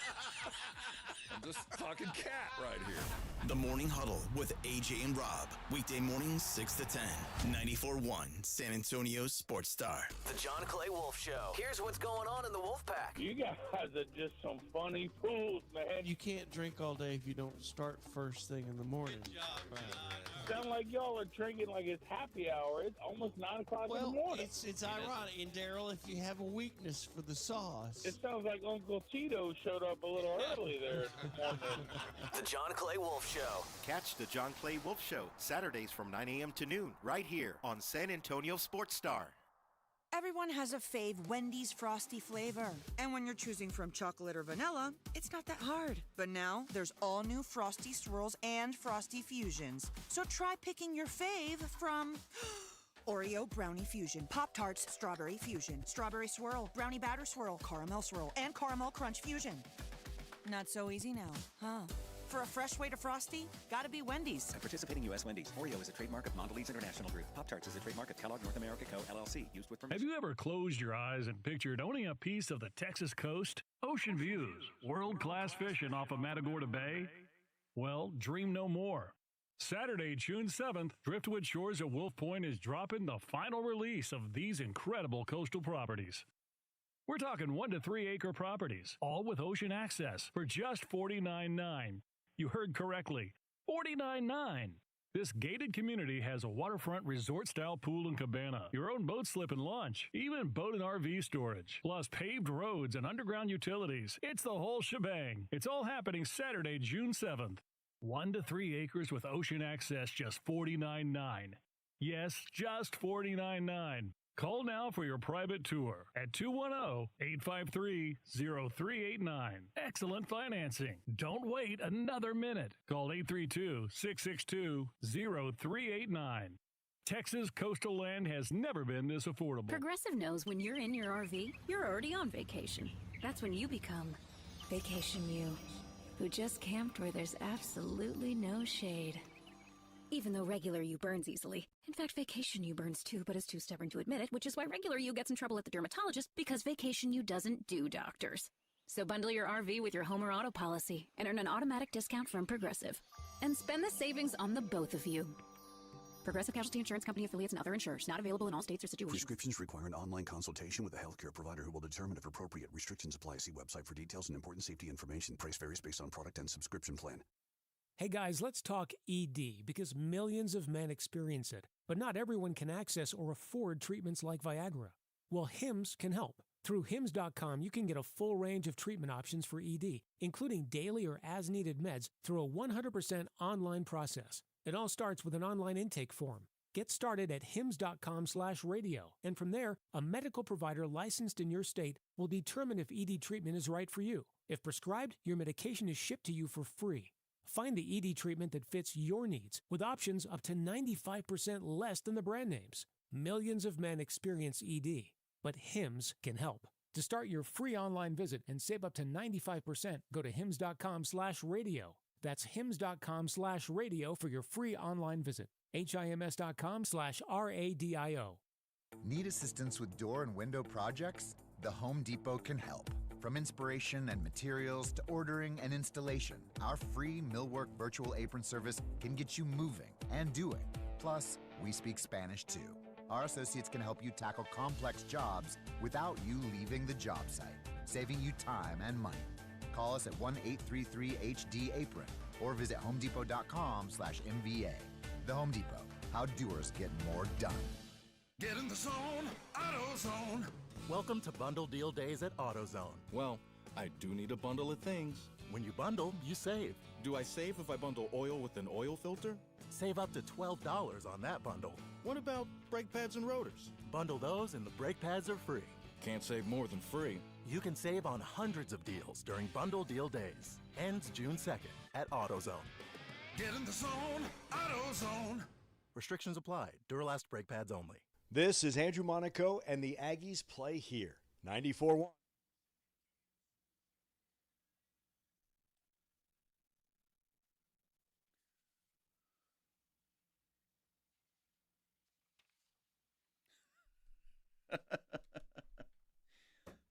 I'm just talking cat right here. The Morning Huddle with AJ and Rob. Weekday mornings 6 to 10. 94.1 San Antonio Sports Star. The John Clay Wolf Show. Here's what's going on in the Wolf Pack. You guys are just some funny fools, man. You can't drink all day if you don't start first thing in the morning. Good job, sound like y'all are drinking like it's happy hour. It's almost 9 o'clock in the morning. It's ironic. And Daryl, if you have a weakness for the sauce. It sounds like Uncle Tito showed up a little early there. The John Clay Wolf Show. Catch the John Clay Wolf Show Saturdays from 9 a.m. to noon right here on San Antonio Sports Star. Everyone has a fave Wendy's Frosty flavor. And when you're choosing from chocolate or vanilla, it's not that hard. But now, there's all new Frosty Swirls and Frosty Fusions. So try picking your fave from Oreo Brownie Fusion, Pop-Tarts Strawberry Fusion, Strawberry Swirl, Brownie Batter Swirl, Caramel Swirl, and Caramel Crunch Fusion. Not so easy now, huh? For a fresh way to Frosty, gotta be Wendy's. At participating U.S. Wendy's, Oreo is a trademark of Mondelez International Group. Pop-Tarts is a trademark of Kellogg North America Co., LLC. Used with permission. Have you ever closed your eyes and pictured owning a piece of the Texas coast? Ocean views, world-class fishing off of Matagorda Bay? Well, dream no more. Saturday, June 7th, Driftwood Shores at Wolf Point is dropping the final release of these incredible coastal properties. We're talking 1 to 3 acre properties, all with ocean access for just $49.9. You heard correctly, $49.9. This gated community has a waterfront resort-style pool and cabana, your own boat slip and launch, even boat and RV storage, plus paved roads and underground utilities. It's the whole shebang. It's all happening Saturday, June 7th. 1 to 3 acres with ocean access, just $49.9. Yes, just $49.9. Call now for your private tour at 210-853-0389. Excellent financing. Don't wait another minute. Call 832-662-0389. Texas coastal land has never been this affordable. Progressive knows when you're in your RV, you're already on vacation. That's when you become Vacation You, who just camped where there's absolutely no shade. Even though regular you burns easily, In fact, Vacation You burns too, but is too stubborn to admit it, which is why regular you gets in trouble at the dermatologist because Vacation You doesn't do doctors. So bundle your RV with your home or auto policy and earn an automatic discount from Progressive. And spend the savings on the both of you. Progressive Casualty Insurance Company affiliates and other insurers. Not available in all states or situations. Prescriptions require an online consultation with a healthcare provider who will determine if appropriate. Restrictions apply. See website for details and important safety information. Price varies based on product and subscription plan. Hey guys, let's talk ED because millions of men experience it, but not everyone can access or afford treatments like Viagra. Well, Hims can help. Through Hims.com, you can get a full range of treatment options for ED, including daily or as-needed meds through a 100% online process. It all starts with an online intake form. Get started at hims.com/radio, and from there, a medical provider licensed in your state will determine if ED treatment is right for you. If prescribed, your medication is shipped to you for free. Find the ED treatment that fits your needs with options up to 95% less than the brand names. Millions of men experience ED, but Hims can help. To start your free online visit and save up to 95%, go to hims.com/radio. That's hims.com/radio for your free online visit. HIMS.com/RADIO. Need assistance with door and window projects? The Home Depot can help. From inspiration and materials to ordering and installation, our free Millwork virtual apron service can get you moving and doing. Plus, we speak Spanish too. Our associates can help you tackle complex jobs without you leaving the job site, saving you time and money. Call us at 1-833-HD-APRON or visit homedepot.com/MVA. The Home Depot, how doers get more done. Get in the zone, AutoZone. Welcome to Bundle Deal Days at AutoZone. Well, I do need a bundle of things. When you bundle, you save. Do I save if I bundle oil with an oil filter? Save up to $12 on that bundle. What about brake pads and rotors? Bundle those and the brake pads are free. Can't save more than free. You can save on hundreds of deals during Bundle Deal Days. Ends June 2nd at AutoZone. Get in the zone, AutoZone. Restrictions apply. Duralast brake pads only. This is Andrew Monaco, and the Aggies play here. 94-1.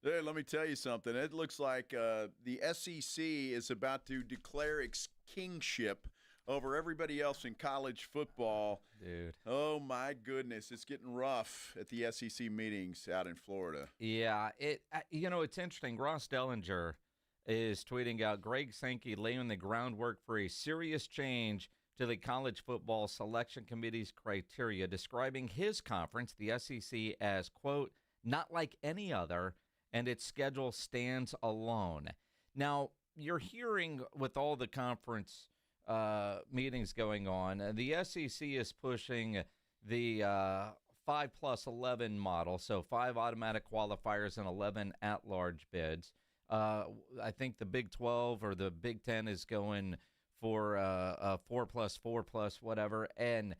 Hey, let me tell you something. It looks like the SEC is about to declare its kingship over everybody else in college football. Dude. Oh, my goodness. It's getting rough at the SEC meetings out in Florida. Yeah. It's interesting. Ross Dellinger is tweeting out Greg Sankey laying the groundwork for a serious change to the college football selection committee's criteria, describing his conference, the SEC, as, quote, not like any other, and its schedule stands alone. Now, you're hearing with all the conference meetings going on, the SEC is pushing the 5+11 model, so 5 automatic qualifiers and 11 at-large bids. I think the Big 12 or the Big 10 is going for 4+4+, whatever. And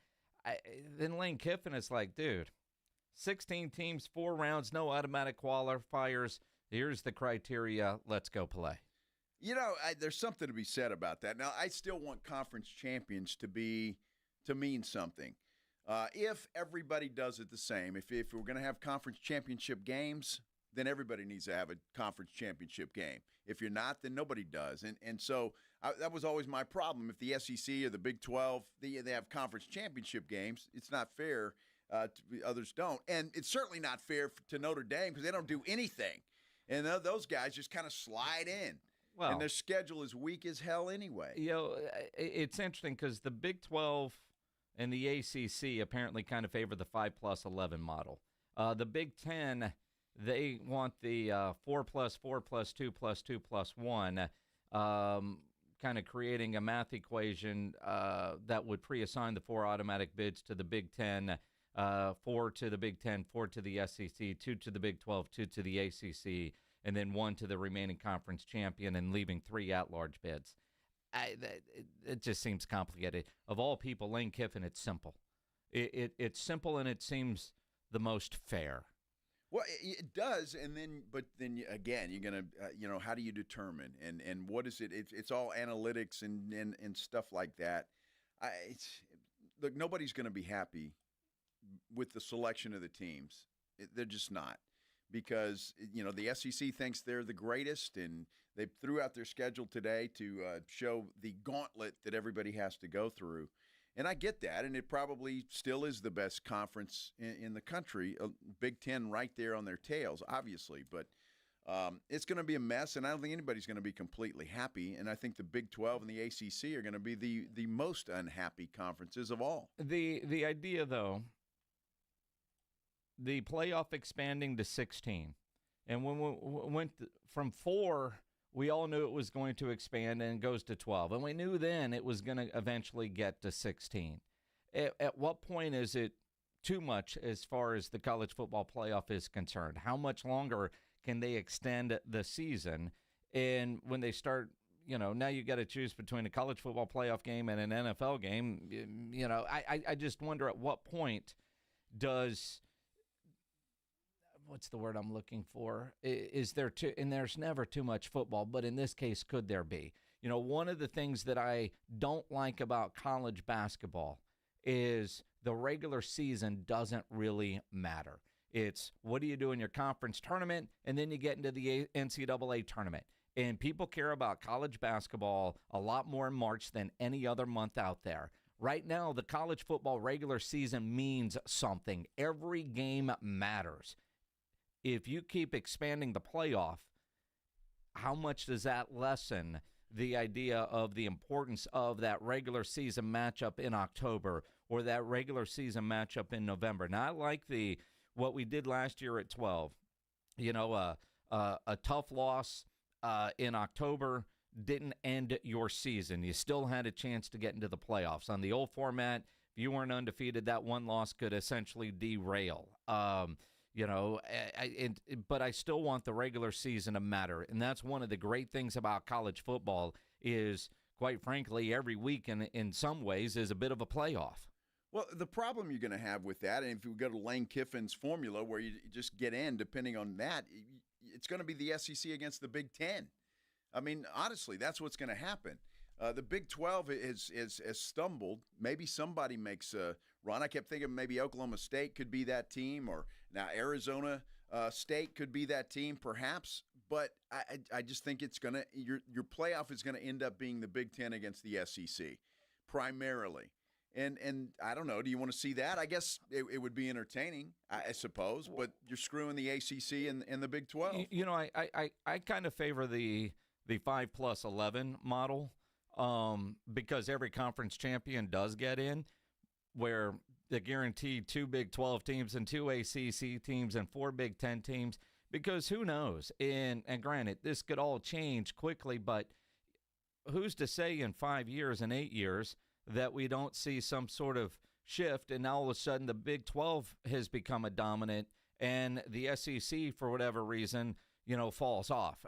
then Lane Kiffin is like, dude, 16 teams, 4 rounds, no automatic qualifiers. Here's the criteria. Let's go play. You know, there's something to be said about that. Now, I still want conference champions to mean something. If everybody does it the same, if we're going to have conference championship games, then everybody needs to have a conference championship game. If you're not, then nobody does. And so that was always my problem. If the SEC or the Big 12, they have conference championship games, it's not fair. Others don't. And it's certainly not fair to Notre Dame because they don't do anything. And those guys just kind of slide in. Well, and their schedule is weak as hell anyway. You know, it's interesting because the Big 12 and the ACC apparently kind of favor the 5+11 model. The Big 10, they want the 4+4+2+2+1, kind of creating a math equation that would pre-assign the 4 automatic bids to the Big 10, 4 to the Big 10, 4 to the SEC, 2 to the Big 12, 2 to the ACC, and then 1 to the remaining conference champion, and leaving 3 at-large bids. It just seems complicated. Of all people, Lane Kiffin, it's simple. It's simple, and it seems the most fair. Well, it does, but then again, you're gonna, how do you determine, and what is it? It's all analytics and stuff like that. Look, nobody's gonna be happy with the selection of the teams. They're just not. Because, the SEC thinks they're the greatest, and they threw out their schedule today to show the gauntlet that everybody has to go through. And I get that, and it probably still is the best conference in the country. Big Ten right there on their tails, obviously. But it's going to be a mess, and I don't think anybody's going to be completely happy. And I think the Big 12 and the ACC are going to be the most unhappy conferences of all. The idea, though, the playoff expanding to 16. And when we went from 4, we all knew it was going to expand, and it goes to 12. And we knew then it was going to eventually get to 16. At what point is it too much as far as the college football playoff is concerned? How much longer can they extend the season? And when they start, now you got to choose between a college football playoff game and an NFL game. I just wonder at what point does – what's the word I'm looking for? Is there too, and there's never too much football, but in this case, could there be? One of the things that I don't like about college basketball is the regular season doesn't really matter. It's what do you do in your conference tournament, and then you get into the NCAA tournament. And people care about college basketball a lot more in March than any other month out there. Right now, the college football regular season means something. Every game matters. If you keep expanding the playoff, how much does that lessen the idea of the importance of that regular season matchup in October or that regular season matchup in November? Now, I like what we did last year at 12. A tough loss in October didn't end your season. You still had a chance to get into the playoffs. On the old format, if you weren't undefeated, that one loss could essentially derail. But I still want the regular season to matter. And that's one of the great things about college football is, quite frankly, every week in some ways is a bit of a playoff. Well, the problem you're going to have with that, and if you go to Lane Kiffin's formula where you just get in, depending on that, it's going to be the SEC against the Big Ten. I mean, honestly, that's what's going to happen. The Big 12 has stumbled. Maybe somebody makes a run. I kept thinking maybe Oklahoma State could be that team, or now Arizona State could be that team, perhaps. But I just think it's going to your playoff is going to end up being the Big Ten against the SEC primarily. And I don't know. Do you want to see that? I guess it would be entertaining, I suppose. But you're screwing the ACC and the Big 12. I kind of favor the 5+11 model. Because every conference champion does get in, where they guaranteed 2 Big 12 teams and 2 ACC teams and 4 Big 10 teams, because who knows? And granted, this could all change quickly, but who's to say in 5 years and 8 years that we don't see some sort of shift, and now all of a sudden the Big 12 has become a dominant, and the SEC, for whatever reason, falls off.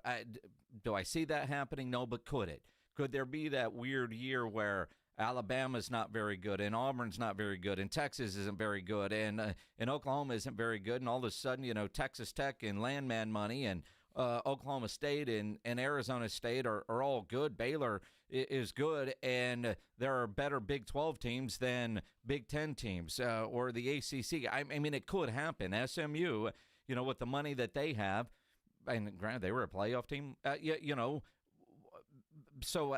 Do I see that happening? No, but could it? Could there be that weird year where Alabama's not very good and Auburn's not very good and Texas isn't very good and Oklahoma isn't very good, and all of a sudden, Texas Tech and Landman money and Oklahoma State and Arizona State are all good. Baylor is good, and there are better Big 12 teams than Big 10 teams or the ACC. I mean, it could happen. SMU, with the money that they have, and granted, they were a playoff team, So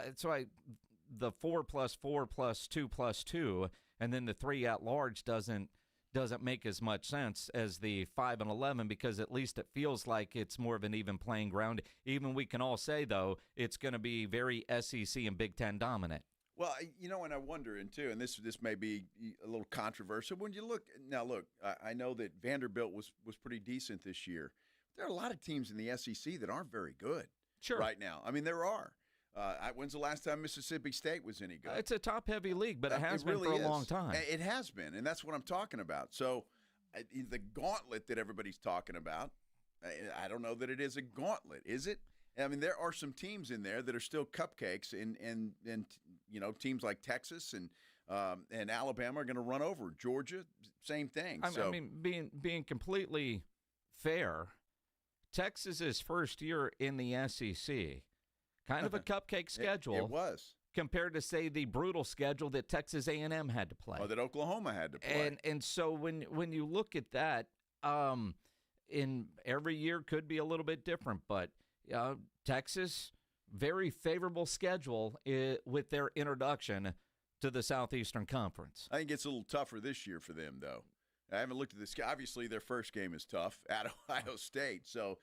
the 4+4 + 2 + 2, and then the 3 at large doesn't make as much sense as the 5 and 11, because at least it feels like it's more of an even playing ground. Even we can all say, though, it's going to be very SEC and Big Ten dominant. Well, and I wonder, too, and this may be a little controversial. When you look, I know that Vanderbilt was pretty decent this year. There are a lot of teams in the SEC that aren't very good right now. I mean, there are. When's the last time Mississippi State was any good? It's a top-heavy league, but it has been really for a long time. It has been, and that's what I'm talking about. So the gauntlet that everybody's talking about, I don't know that it is a gauntlet, is it? I mean, there are some teams in there that are still cupcakes, and teams like Texas and Alabama are going to run over Georgia. Same thing. I mean, being completely fair, Texas's first year in the SEC. Kind of a cupcake schedule. It was. compared to, say, the brutal schedule that Texas A&M had to play. Or that Oklahoma had to play. And so when you look at that, in every year could be a little bit different, but Texas, very favorable schedule with their introduction to the Southeastern Conference. I think it's a little tougher this year for them, though. I haven't looked at this. Obviously, their first game is tough at Ohio State, so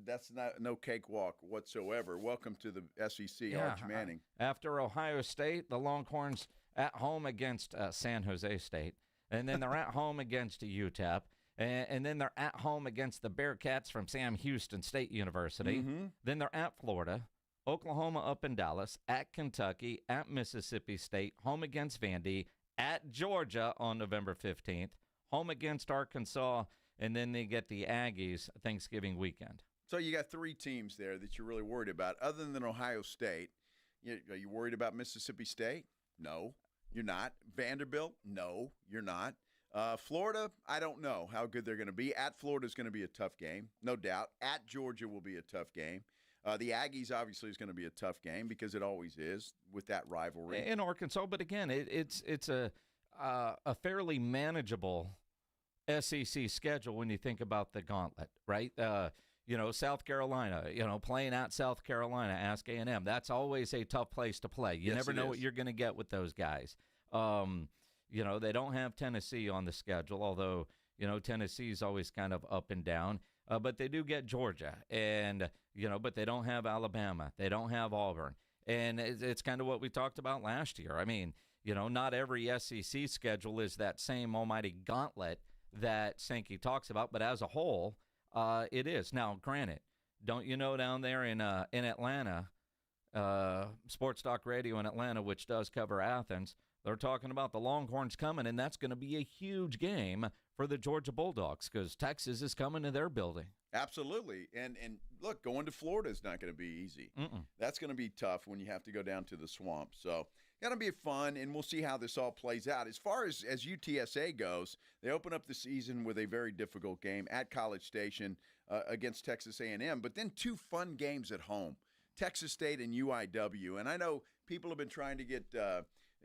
that's no cakewalk whatsoever. Welcome to the SEC, Arch Manning. After Ohio State, the Longhorns at home against San Jose State, and then they're at home against UTEP, and then they're at home against the Bearcats from Sam Houston State University. Mm-hmm. Then they're at Florida, Oklahoma up in Dallas, at Kentucky, at Mississippi State, home against Vandy, at Georgia on November 15th, home against Arkansas, and then they get the Aggies Thanksgiving weekend. So you got 3 teams there that you're really worried about. Other than Ohio State, are you worried about Mississippi State? No, you're not. Vanderbilt? No, you're not. Florida, I don't know how good they're going to be. At Florida is going to be a tough game, no doubt. At Georgia will be a tough game. The Aggies obviously is going to be a tough game because it always is with that rivalry. In Arkansas, but again, it's a fairly manageable SEC schedule when you think about the gauntlet, right? South Carolina, playing at South Carolina, ask A&M. That's always a tough place to play. You never know what you're going to get with those guys. They don't have Tennessee on the schedule, although, Tennessee's always kind of up and down. But they do get Georgia, and, but they don't have Alabama. They don't have Auburn. And it's kind of what we talked about last year. I mean, not every SEC schedule is that same almighty gauntlet that Sankey talks about, but as a whole, it is. Now, granted, don't you know down there in Atlanta, Sports Talk Radio in Atlanta, which does cover Athens, they're talking about the Longhorns coming, and that's going to be a huge game for the Georgia Bulldogs because Texas is coming to their building. Absolutely. And look, going to Florida is not going to be easy. That's going to be tough when you have to go down to the swamp. So going to be fun, and we'll see how this all plays out. As far as UTSA goes, they open up the season with a very difficult game at College Station against Texas A&M, but then 2 fun games at home, Texas State and UIW. And I know people have been trying to get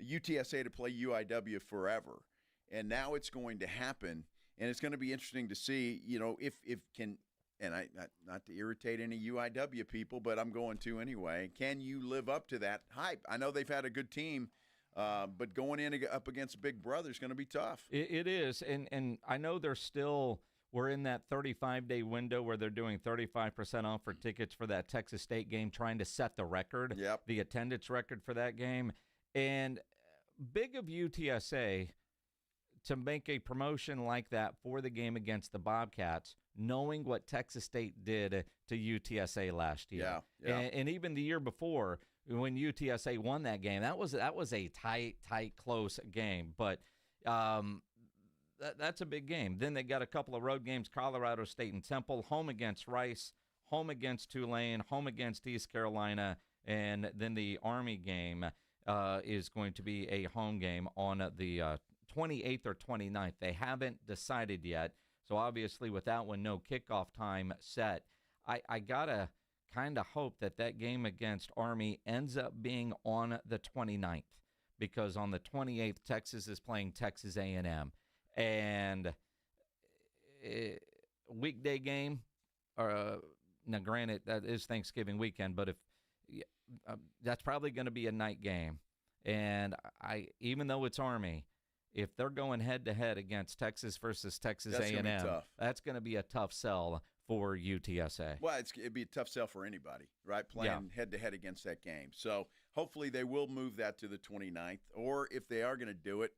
UTSA to play UIW forever, and now it's going to happen, and it's going to be interesting to see, if can, and I not to irritate any UIW people, but I'm going to anyway. Can you live up to that hype? I know they've had a good team, but going up against Big Brother is going to be tough. It is, and I know we're in that 35-day window where they're doing 35% off for tickets for that Texas State game, trying to set the record, the attendance record for that game. And big of UTSA to make a promotion like that for the game against the Bobcats, knowing what Texas State did to UTSA last year. Yeah. And even the year before when UTSA won that game, that was a tight, close game. But that's a big game. Then they got a couple of road games, Colorado State and Temple, home against Rice, home against Tulane, home against East Carolina, and then the Army game is going to be a home game on the 28th or 29th. They haven't decided yet. So obviously with that one, no kickoff time set. I got to kind of hope that game against Army ends up being on the 29th because on the 28th, Texas is playing Texas A&M. And weekday game, now granted, that is Thanksgiving weekend, but if that's probably going to be a night game. And even though it's Army, if they're going head-to-head against Texas versus Texas A&M, that's going to be a tough sell for UTSA. Well, it'd be a tough sell for anybody, right, playing head-to-head against that game. So hopefully they will move that to the 29th, or if they are going to do it,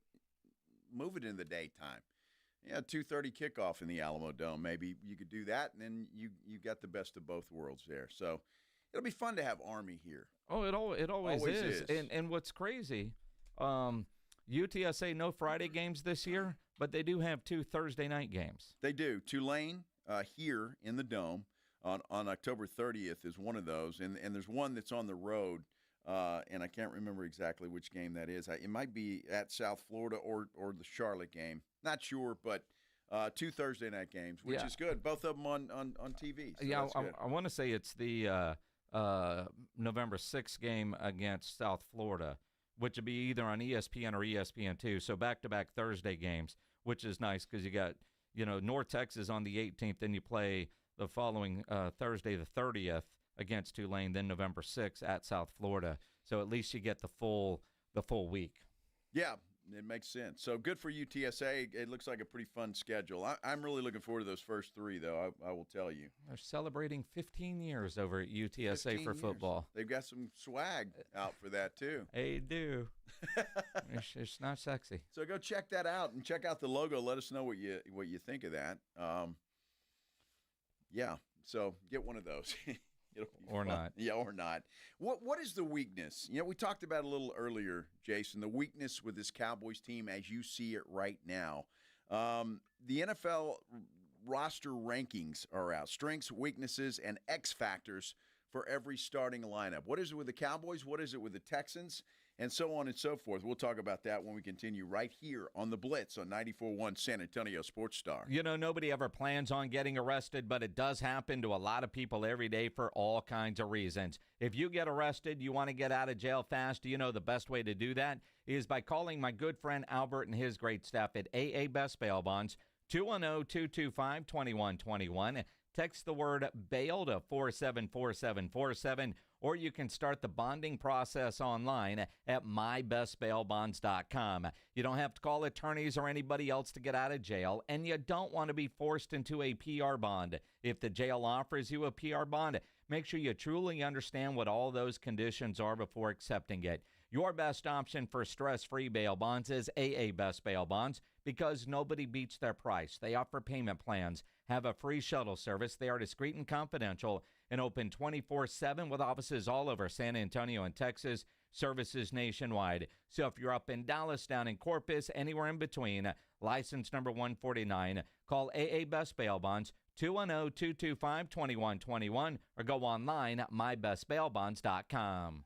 move it in the daytime. 2:30 kickoff in the Alamo Dome. Maybe you could do that, and then you got the best of both worlds there. So it'll be fun to have Army here. Oh, it always is. And what's crazy, UTSA no Friday games this year, but they do have 2 Thursday night games. They do. Tulane here in the Dome on October 30th is one of those, and there's one that's on the road, and I can't remember exactly which game that is. It might be at South Florida or the Charlotte game. Not sure, but 2 Thursday night games, which is good. Both of them on TVs. So I want to say it's the November 6th game against South Florida, which would be either on ESPN or ESPN2. So back-to-back Thursday games, which is nice because you got, North Texas on the 18th, then you play the following Thursday, the 30th, against Tulane, then November 6th at South Florida. So at least you get the full week. Yeah, it makes sense. So good for UTSA. It looks like a pretty fun schedule. I'm really looking forward to those first three, though, I will tell you. They're celebrating 15 years over at UTSA for football. They've got some swag out for that, too. They do. It's not sexy. So go check that out and check out the logo. Let us know what you think of that. Yeah, so get one of those. Or fun. Not. Yeah, or not. What is the weakness? We talked about it a little earlier, Jason, the weakness with this Cowboys team as you see it right now. The NFL roster rankings are out. Strengths, weaknesses, and X factors for every starting lineup. What is it with the Cowboys? What is it with the Texans? And so on and so forth. We'll talk about that when we continue right here on the Blitz on 94.1 San Antonio Sports Star. Nobody ever plans on getting arrested, but it does happen to a lot of people every day for all kinds of reasons. If you get arrested, you want to get out of jail fast, the best way to do that is by calling my good friend Albert and his great staff at AA Best Bail Bonds, 210-225-2121. Text the word bail to 474747, or you can start the bonding process online at mybestbailbonds.com. You don't have to call attorneys or anybody else to get out of jail, and you don't want to be forced into a PR bond. If the jail offers you a PR bond, make sure you truly understand what all those conditions are before accepting it. Your best option for stress-free bail bonds is AA Best Bail Bonds because nobody beats their price. They offer payment plans, have a free shuttle service. They are discreet and confidential and open 24/7 with offices all over San Antonio and Texas, services nationwide. So if you're up in Dallas, down in Corpus, anywhere in between, license number 149, call AA Best Bail Bonds, 210-225-2121, or go online at mybestbailbonds.com.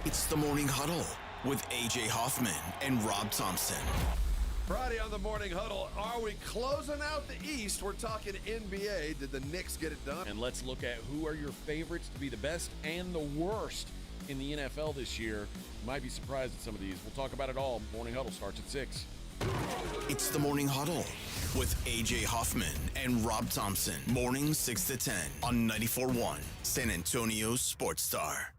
It's the Morning Huddle with A.J. Hoffman and Rob Thompson. Friday on the Morning Huddle, are we closing out the East? We're talking NBA. Did the Knicks get it done? And let's look at who are your favorites to be the best and the worst in the NFL this year. You might be surprised at some of these. We'll talk about it all. Morning Huddle starts at 6. It's the Morning Huddle with A.J. Hoffman and Rob Thompson. Mornings 6 to 10 on 94.1 San Antonio Sports Star.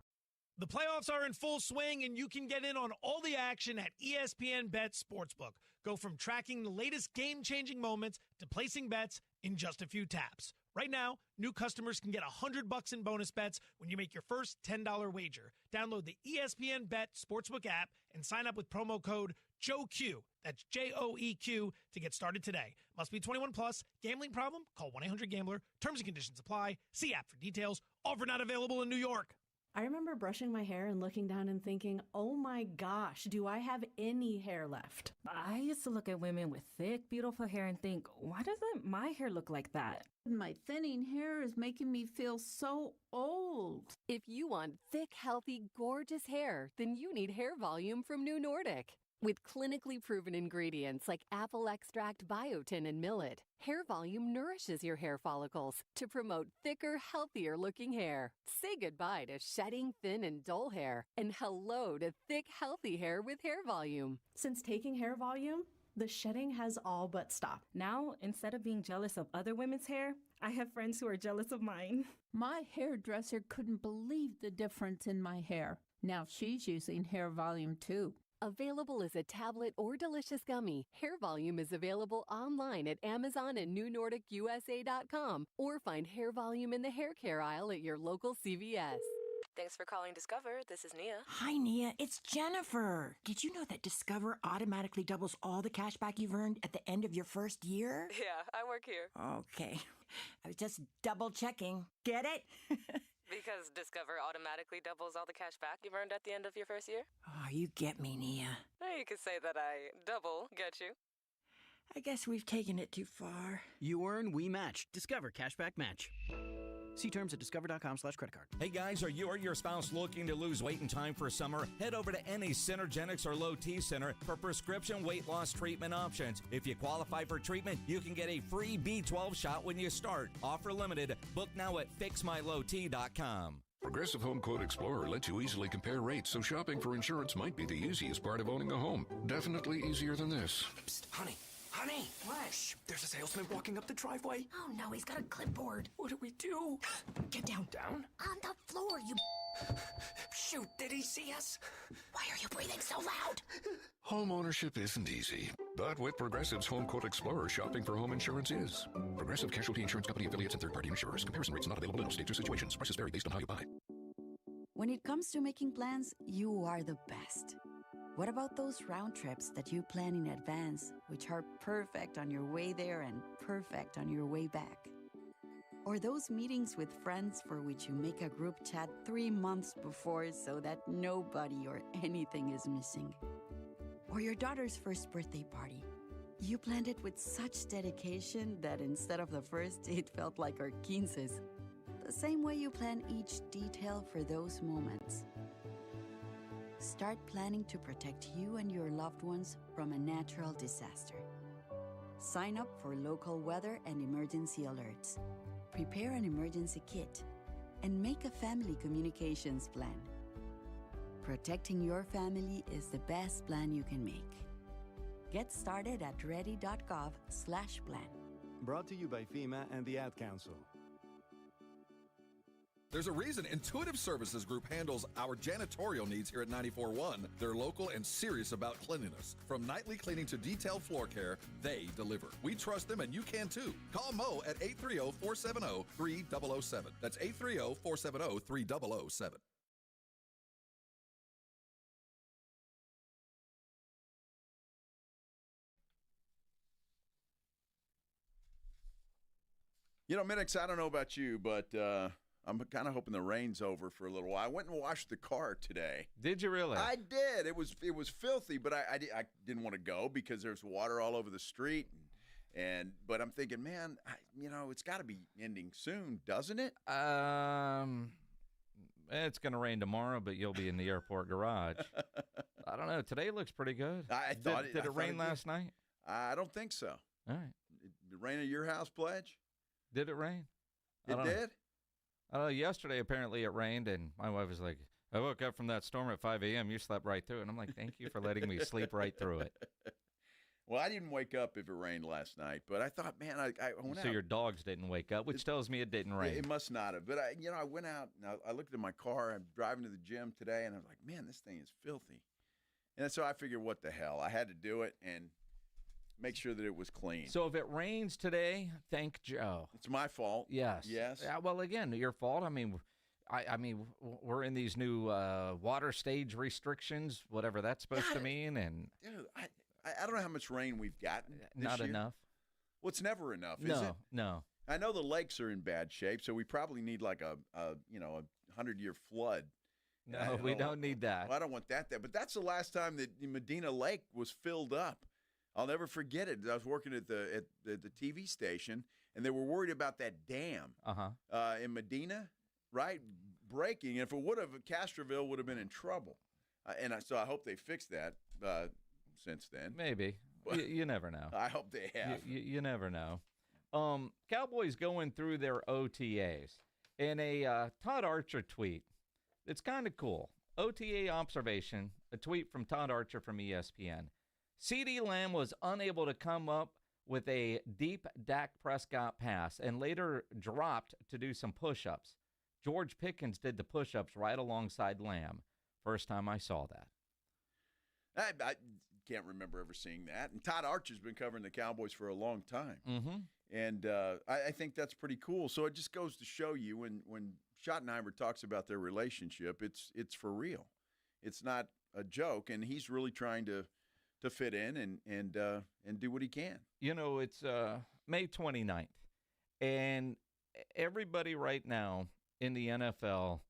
The playoffs are in full swing, and you can get in on all the action at ESPN Bet Sportsbook. Go from tracking the latest game-changing moments to placing bets in just a few taps. Right now, new customers can get $100 in bonus bets when you make your first $10 wager. Download the ESPN Bet Sportsbook app and sign up with promo code JOEQ. That's JOEQ to get started today. Must be 21 plus. Gambling problem? Call 1-800-GAMBLER. Terms and conditions apply. See app for details. Offer not available in New York. I remember brushing my hair and looking down and thinking, oh my gosh, do I have any hair left? I used to look at women with thick, beautiful hair and think, why doesn't my hair look like that? My thinning hair is making me feel so old. If you want thick, healthy, gorgeous hair, then you need Hair Volume from New Nordic. With clinically proven ingredients like apple extract, biotin, and millet, Hair Volume nourishes your hair follicles to promote thicker, healthier-looking hair. Say goodbye to shedding, thin, and dull hair, and hello to thick, healthy hair with Hair Volume. Since taking Hair Volume, the shedding has all but stopped. Now, instead of being jealous of other women's hair, I have friends who are jealous of mine. My hairdresser couldn't believe the difference in my hair. Now she's using Hair Volume too. Available as a tablet or delicious gummy, Hair Volume is available online at Amazon and NewNordicUSA.com, or find Hair Volume in the hair care aisle at your local CVS. Thanks for calling Discover. This is Nia. Hi, Nia. It's Jennifer. Did you know that Discover automatically doubles all the cash back you've earned at the end of your first year? Yeah, I work here. Okay. I was just double checking. Get it? Because Discover automatically doubles all the cash back you've earned at the end of your first year? Oh, you get me, Nia. You could say that I double get you. I guess we've taken it too far. You earn, we match. Discover Cashback Match. See terms at discover.com/creditcard. Hey guys, are you or your spouse looking to lose weight in time for summer? Head over to any Synergenics or Low T Center for prescription weight loss treatment options. If you qualify for treatment, you can get a free B12 shot when you start. Offer limited. Book now at fixmylowt.com. Progressive Home Quote Explorer lets you easily compare rates, so shopping for insurance might be the easiest part of owning a home. Definitely easier than this. Psst, honey. Honey! What? Shh, there's a salesman walking up the driveway. Oh, no, he's got a clipboard. What do we do? Get down. Down? On the floor, you... Shoot, did he see us? Why are you breathing so loud? Home ownership isn't easy, but with Progressive's Home Quote Explorer, shopping for home insurance is. Progressive Casualty Insurance Company affiliates and third-party insurers. Comparison rates not available in all states or situations. Prices vary based on how you buy. When it comes to making plans, you are the best. What about those round trips that you plan in advance, which are perfect on your way there and perfect on your way back? Or those meetings with friends for which you make a group chat 3 months before so that nobody or anything is missing? Or your daughter's first birthday party. You planned it with such dedication that instead of the first, it felt like our 15s. The same way you plan each detail for those moments. Start planning to protect you and your loved ones from a natural disaster. Sign up for local weather and emergency alerts. Prepare an emergency kit and make a family communications plan. Protecting your family is the best plan you can make. Get started at ready.gov/plan. Brought to you by FEMA and the Ad Council. There's a reason Intuitive Services Group handles our janitorial needs here at 94.1. They're local and serious about cleanliness. From nightly cleaning to detailed floor care, they deliver. We trust them and you can too. Call Mo at 830-470-3007. That's 830-470-3007. You know, Minix, I don't know about you, but I'm kind of hoping the rain's over for a little while. I went and washed the car today. Did you really? I did. It was filthy, but I didn't want to go because there's water all over the street. But I'm thinking, man, it's got to be ending soon, doesn't it? It's going to rain tomorrow, but you'll be in the airport garage. I don't know. Today looks pretty good. Did it rain last night? I don't think so. All right. Did it rain at your house, Pledge? Did it rain? It did? Yesterday, apparently, it rained, and my wife was like, I woke up from that storm at 5 a.m. You slept right through it. And I'm like, thank you for letting me sleep right through it. Well, I didn't wake up if it rained last night, but I thought, man, I went out. So your dogs didn't wake up, which tells me it didn't rain. It must not have. But, I went out, and I looked at my car. I'm driving to the gym today, and I was like, man, this thing is filthy. And so I figured, what the hell? I had to do it, and make sure that it was clean. So if it rains today, thank Joe. It's my fault. Yes. Yes. Yeah, well, again, your fault. I mean, we're in these new water stage restrictions, whatever that's supposed to mean, and dude, I don't know how much rain we've gotten this not year. Enough. Well, it's never enough, is it? No. I know the lakes are in bad shape, so we probably need like a 100-year flood. No, we don't need that. Well, I don't want that there. But that's the last time that Medina Lake was filled up. I'll never forget it. I was working at the TV station, and they were worried about that dam in Medina, right, breaking. And if it would have, Castroville would have been in trouble. So I hope they fixed that since then. Maybe. You never know. I hope they have. You never know. Cowboys going through their OTAs. In a Todd Archer tweet, it's kind of cool. OTA observation, a tweet from Todd Archer from ESPN. CeeDee Lamb was unable to come up with a deep Dak Prescott pass and later dropped to do some push-ups. George Pickens did the push-ups right alongside Lamb. First time I saw that. I can't remember ever seeing that. And Todd Archer's been covering the Cowboys for a long time. Mm-hmm. And I think that's pretty cool. So it just goes to show you when Schottenheimer talks about their relationship, it's for real. It's not a joke, and he's really trying to fit in and do what he can. It's May 29th, and everybody right now in the NFL,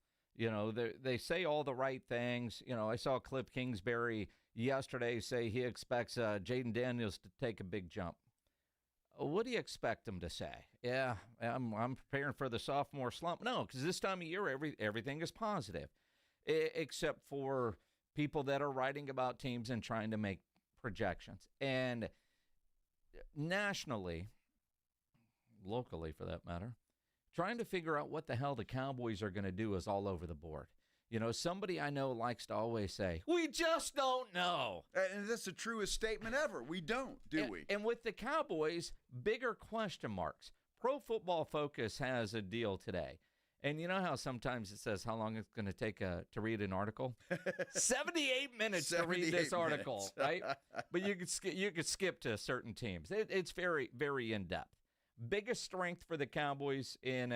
they say all the right things. I saw Cliff Kingsbury yesterday say he expects Jaden Daniels to take a big jump. what do you expect them to say? Yeah, I'm preparing for the sophomore slump. No, because this time of year, everything is positive, except for people that are writing about teams and trying to make projections. And nationally, locally for that matter, trying to figure out what the hell the Cowboys are going to do is all over the board. You know, somebody I know likes to always say, we just don't know. And that's the truest statement ever. We don't, do we? And with the Cowboys, bigger question marks. Pro Football Focus has a deal today. And you know how sometimes it says how long it's going to take to read an article? 78 minutes to read this article, right? But you could skip to certain teams. It's very, very in-depth. Biggest strength for the Cowboys in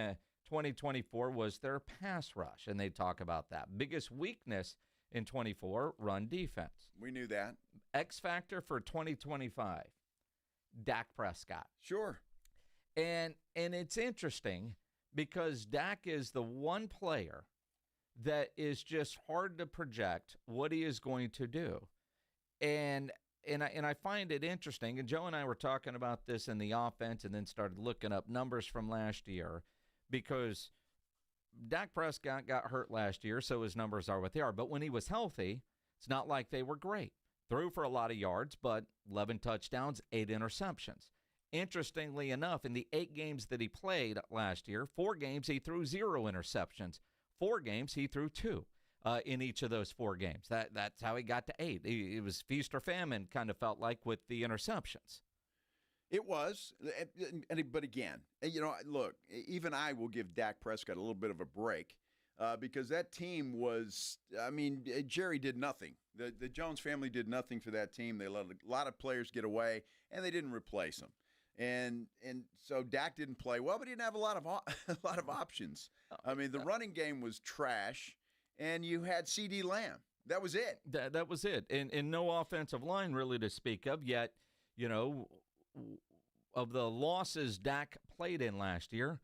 2024 was their pass rush, and they talk about that. Biggest weakness in 24, run defense. We knew that. X factor for 2025, Dak Prescott. Sure. And it's interesting because Dak is the one player that is just hard to project what he is going to do. And I find it interesting, and Joe and I were talking about this in the offense and then started looking up numbers from last year, because Dak Prescott got hurt last year, so his numbers are what they are. But when he was healthy, it's not like they were great. Threw for a lot of yards, but 11 touchdowns, 8 interceptions. Interestingly enough, in the 8 games that he played last year, 4 games he threw 0 interceptions. 4 games he threw 2 in each of those 4 games. That's how he got to 8. It was feast or famine, kind of felt like, with the interceptions. It was, but again, you know, look, even I will give Dak Prescott a little bit of a break because that team was, I mean, Jerry did nothing. The Jones family did nothing for that team. They let a lot of players get away, and they didn't replace them. And so Dak didn't play well, but he didn't have a lot of options. I mean, the running game was trash, and you had CeeDee Lamb. That was it. That was it, and no offensive line really to speak of yet. You know, of the losses Dak played in last year,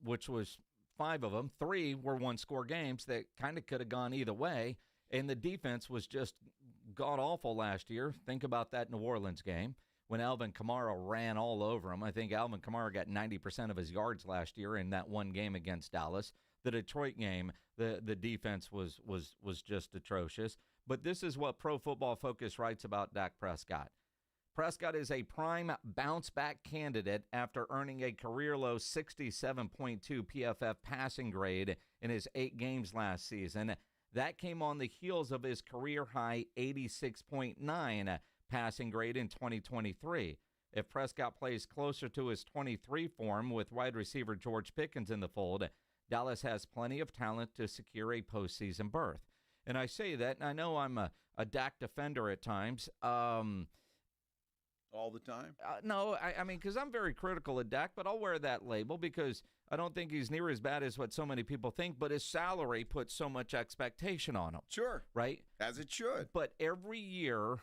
which was 5 of them, 3 were one-score games that kind of could have gone either way, and the defense was just god-awful last year. Think about that New Orleans game when Alvin Kamara ran all over him. I think Alvin Kamara got 90% of his yards last year in that one game against Dallas. The Detroit game, the defense was just atrocious. But this is what Pro Football Focus writes about Dak Prescott. Prescott is a prime bounce-back candidate after earning a career-low 67.2 PFF passing grade in his 8 games last season. That came on the heels of his career-high 86.9 passing grade in 2023. If Prescott plays closer to his 23 form with wide receiver George Pickens in the fold, Dallas has plenty of talent to secure a postseason berth. And I say that, and I know I'm a Dak defender at times. All the time? No, I mean, because I'm very critical of Dak, but I'll wear that label because I don't think he's near as bad as what so many people think, but his salary puts so much expectation on him. Sure. Right? As it should. But every year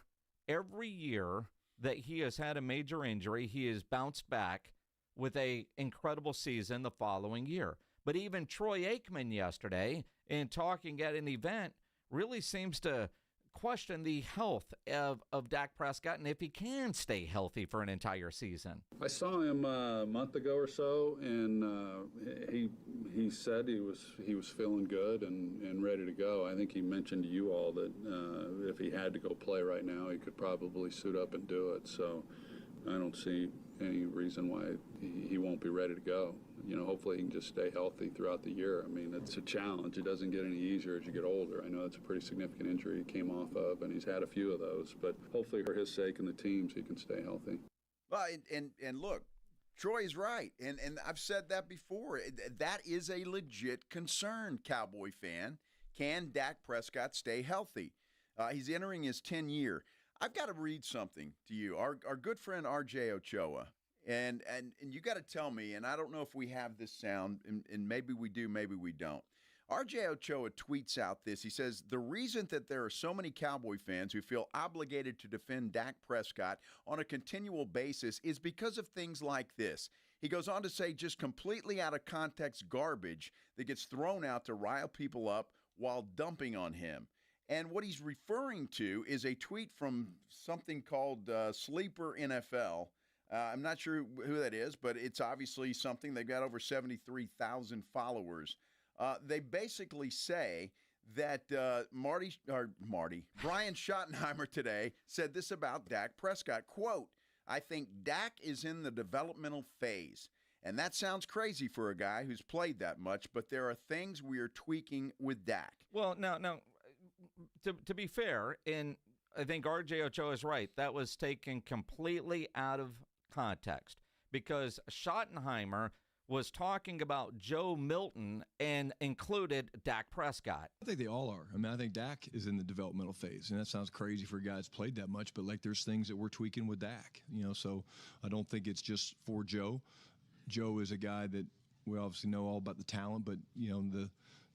that he has had a major injury, he has bounced back with a incredible season the following year. But even Troy Aikman yesterday, in talking at an event, really seems to question the health of Dak Prescott and if he can stay healthy for an entire season. I saw him a month ago or so, and he said he was feeling good and ready to go. I think he mentioned to you all that if he had to go play right now, he could probably suit up and do it. So I don't see any reason why he won't be ready to go. You know, hopefully he can just stay healthy throughout the year. I mean, it's a challenge. It doesn't get any easier as you get older. I know it's a pretty significant injury he came off of, and he's had a few of those. But hopefully for his sake and the team's, he can stay healthy. Well, and look, Troy's right, and I've said that before. That is a legit concern, Cowboy fan. Can Dak Prescott stay healthy? He's entering his 10th year. I've got to read something to you. Our good friend R.J. Ochoa, and you got to tell me, and I don't know if we have this sound, and maybe we do, maybe we don't. R.J. Ochoa tweets out this. He says, the reason that there are so many Cowboy fans who feel obligated to defend Dak Prescott on a continual basis is because of things like this. He goes on to say just completely out of context garbage that gets thrown out to rile people up while dumping on him. And what he's referring to is a tweet from something called Sleeper NFL. I'm not sure who that is, but it's obviously something. They've got over 73,000 followers. They basically say that Brian Schottenheimer today said this about Dak Prescott, quote, "I think Dak is in the developmental phase." And that sounds crazy for a guy who's played that much, but there are things we are tweaking with Dak. Well, now, to be fair, and I think RJ Ochoa is right, that was taken completely out of context because Schottenheimer was talking about Joe Milton and included Dak Prescott. I think they all are. I mean, I think Dak is in the developmental phase, and that sounds crazy for a guy that's played that much, but like there's things that we're tweaking with Dak, so I don't think it's just for Joe. Joe is a guy that we obviously know all about the talent, but,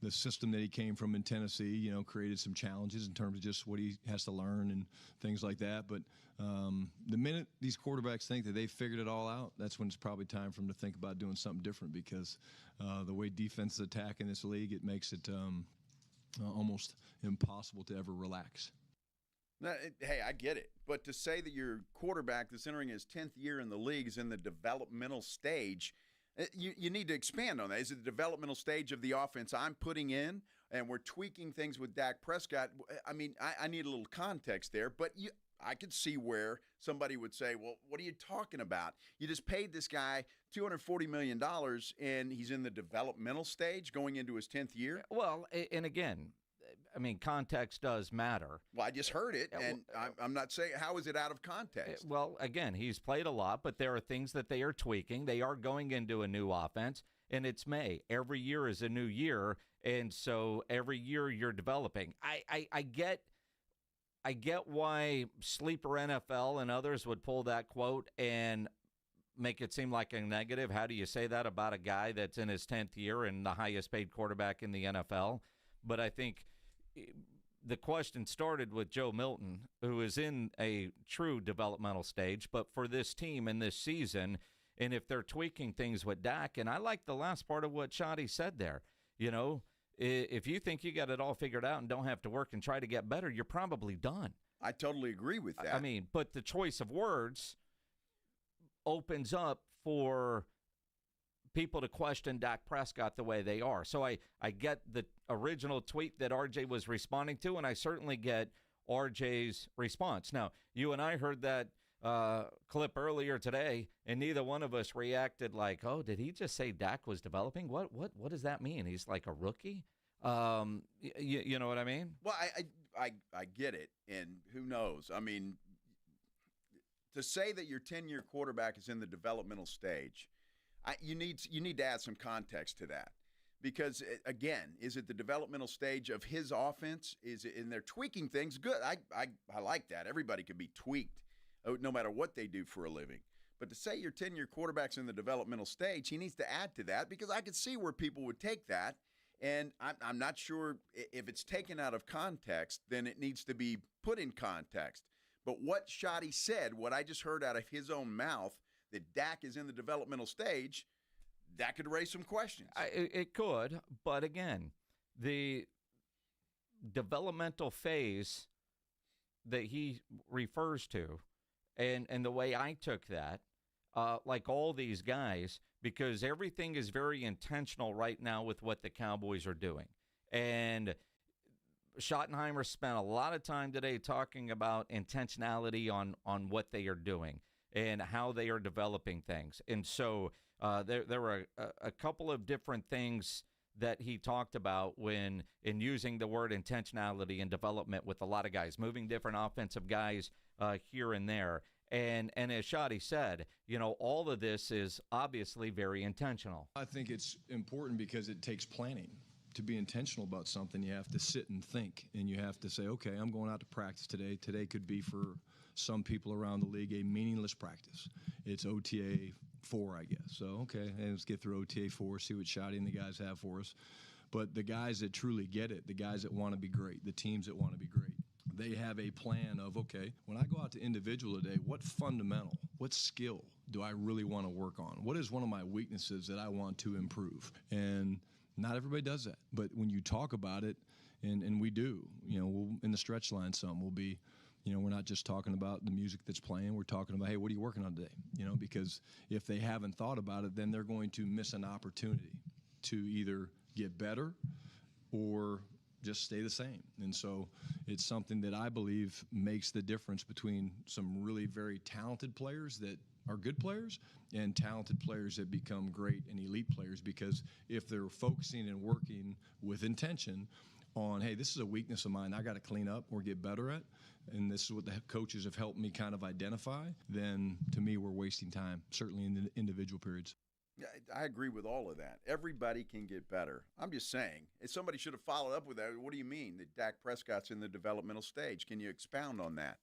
the system that he came from in Tennessee, created some challenges in terms of just what he has to learn and things like that. But the minute these quarterbacks think that they've figured it all out, that's when it's probably time for them to think about doing something different because the way defenses attack in this league, it makes it almost impossible to ever relax. Hey, I get it. But to say that your quarterback that's entering his 10th year in the league is in the developmental stage, you need to expand on that. Is it the developmental stage of the offense I'm putting in and we're tweaking things with Dak Prescott? I mean, I need a little context there, but I could see where somebody would say, well, what are you talking about? You just paid this guy $240 million and he's in the developmental stage going into his 10th year? Well, and again, I mean, context does matter. Well, I just heard it, and I'm not saying how is it out of context. Well, again, he's played a lot, but there are things that they are tweaking. They are going into a new offense, and it's May. Every year is a new year, and so every year you're developing. I get why Sleeper NFL and others would pull that quote and make it seem like a negative. How do you say that about a guy that's in his 10th year and the highest paid quarterback in the NFL? But I think the question started with Joe Milton, who is in a true developmental stage, but for this team in this season, and if they're tweaking things with Dak, and I like the last part of what Schotty said there, if you think you got it all figured out and don't have to work and try to get better, you're probably done. I totally agree with that. I mean, but the choice of words opens up for people to question Dak Prescott the way they are. So I get the original tweet that RJ was responding to, and I certainly get RJ's response. Now, you and I heard that clip earlier today, and neither one of us reacted like, oh, did he just say Dak was developing? What does that mean? He's like a rookie? You know what I mean? Well, I get it, and who knows? I mean, to say that your 10-year quarterback is in the developmental stage, you need to add some context to that because, again, is it the developmental stage of his offense? Is it, and they're tweaking things? Good. I like that. Everybody can be tweaked no matter what they do for a living. But to say your 10-year quarterback's in the developmental stage, he needs to add to that because I could see where people would take that, and I'm not sure if it's taken out of context, then it needs to be put in context. But what Schotty said, what I just heard out of his own mouth, that Dak is in the developmental stage, that could raise some questions. It could, but again, the developmental phase that he refers to, and the way I took that, like all these guys, because everything is very intentional right now with what the Cowboys are doing. And Schottenheimer spent a lot of time today talking about intentionality on what they are doing and how they are developing things. And so there were a couple of different things that he talked about when in using the word intentionality and development with a lot of guys, moving different offensive guys here and there. And as Schotty said, all of this is obviously very intentional. I think it's important because it takes planning. To be intentional about something, you have to sit and think, and you have to say, okay, I'm going out to practice today. Today could be for some people around the league a meaningless practice. It's OTA 4, I guess. So, okay, let's get through OTA 4, see what Schotty and the guys have for us. But the guys that truly get it, the guys that want to be great, the teams that want to be great, they have a plan of, okay, when I go out to individual today, what fundamental, what skill do I really want to work on? What is one of my weaknesses that I want to improve? And not everybody does that. But when you talk about it, and we do, we'll, in the stretch line we'll be we're not just talking about the music that's playing. We're talking about, hey, what are you working on today? Because if they haven't thought about it, then they're going to miss an opportunity to either get better or just stay the same. And so it's something that I believe makes the difference between some really very talented players that are good players and talented players that become great and elite players, because if they're focusing and working with intention on, hey, this is a weakness of mine I got to clean up or get better at, and this is what the coaches have helped me kind of identify, then to me we're wasting time, certainly in the individual periods. Yeah, I agree with all of that. Everybody can get better. I'm just saying, if somebody should have followed up with that, what do you mean that Dak Prescott's in the developmental stage? Can you expound on that?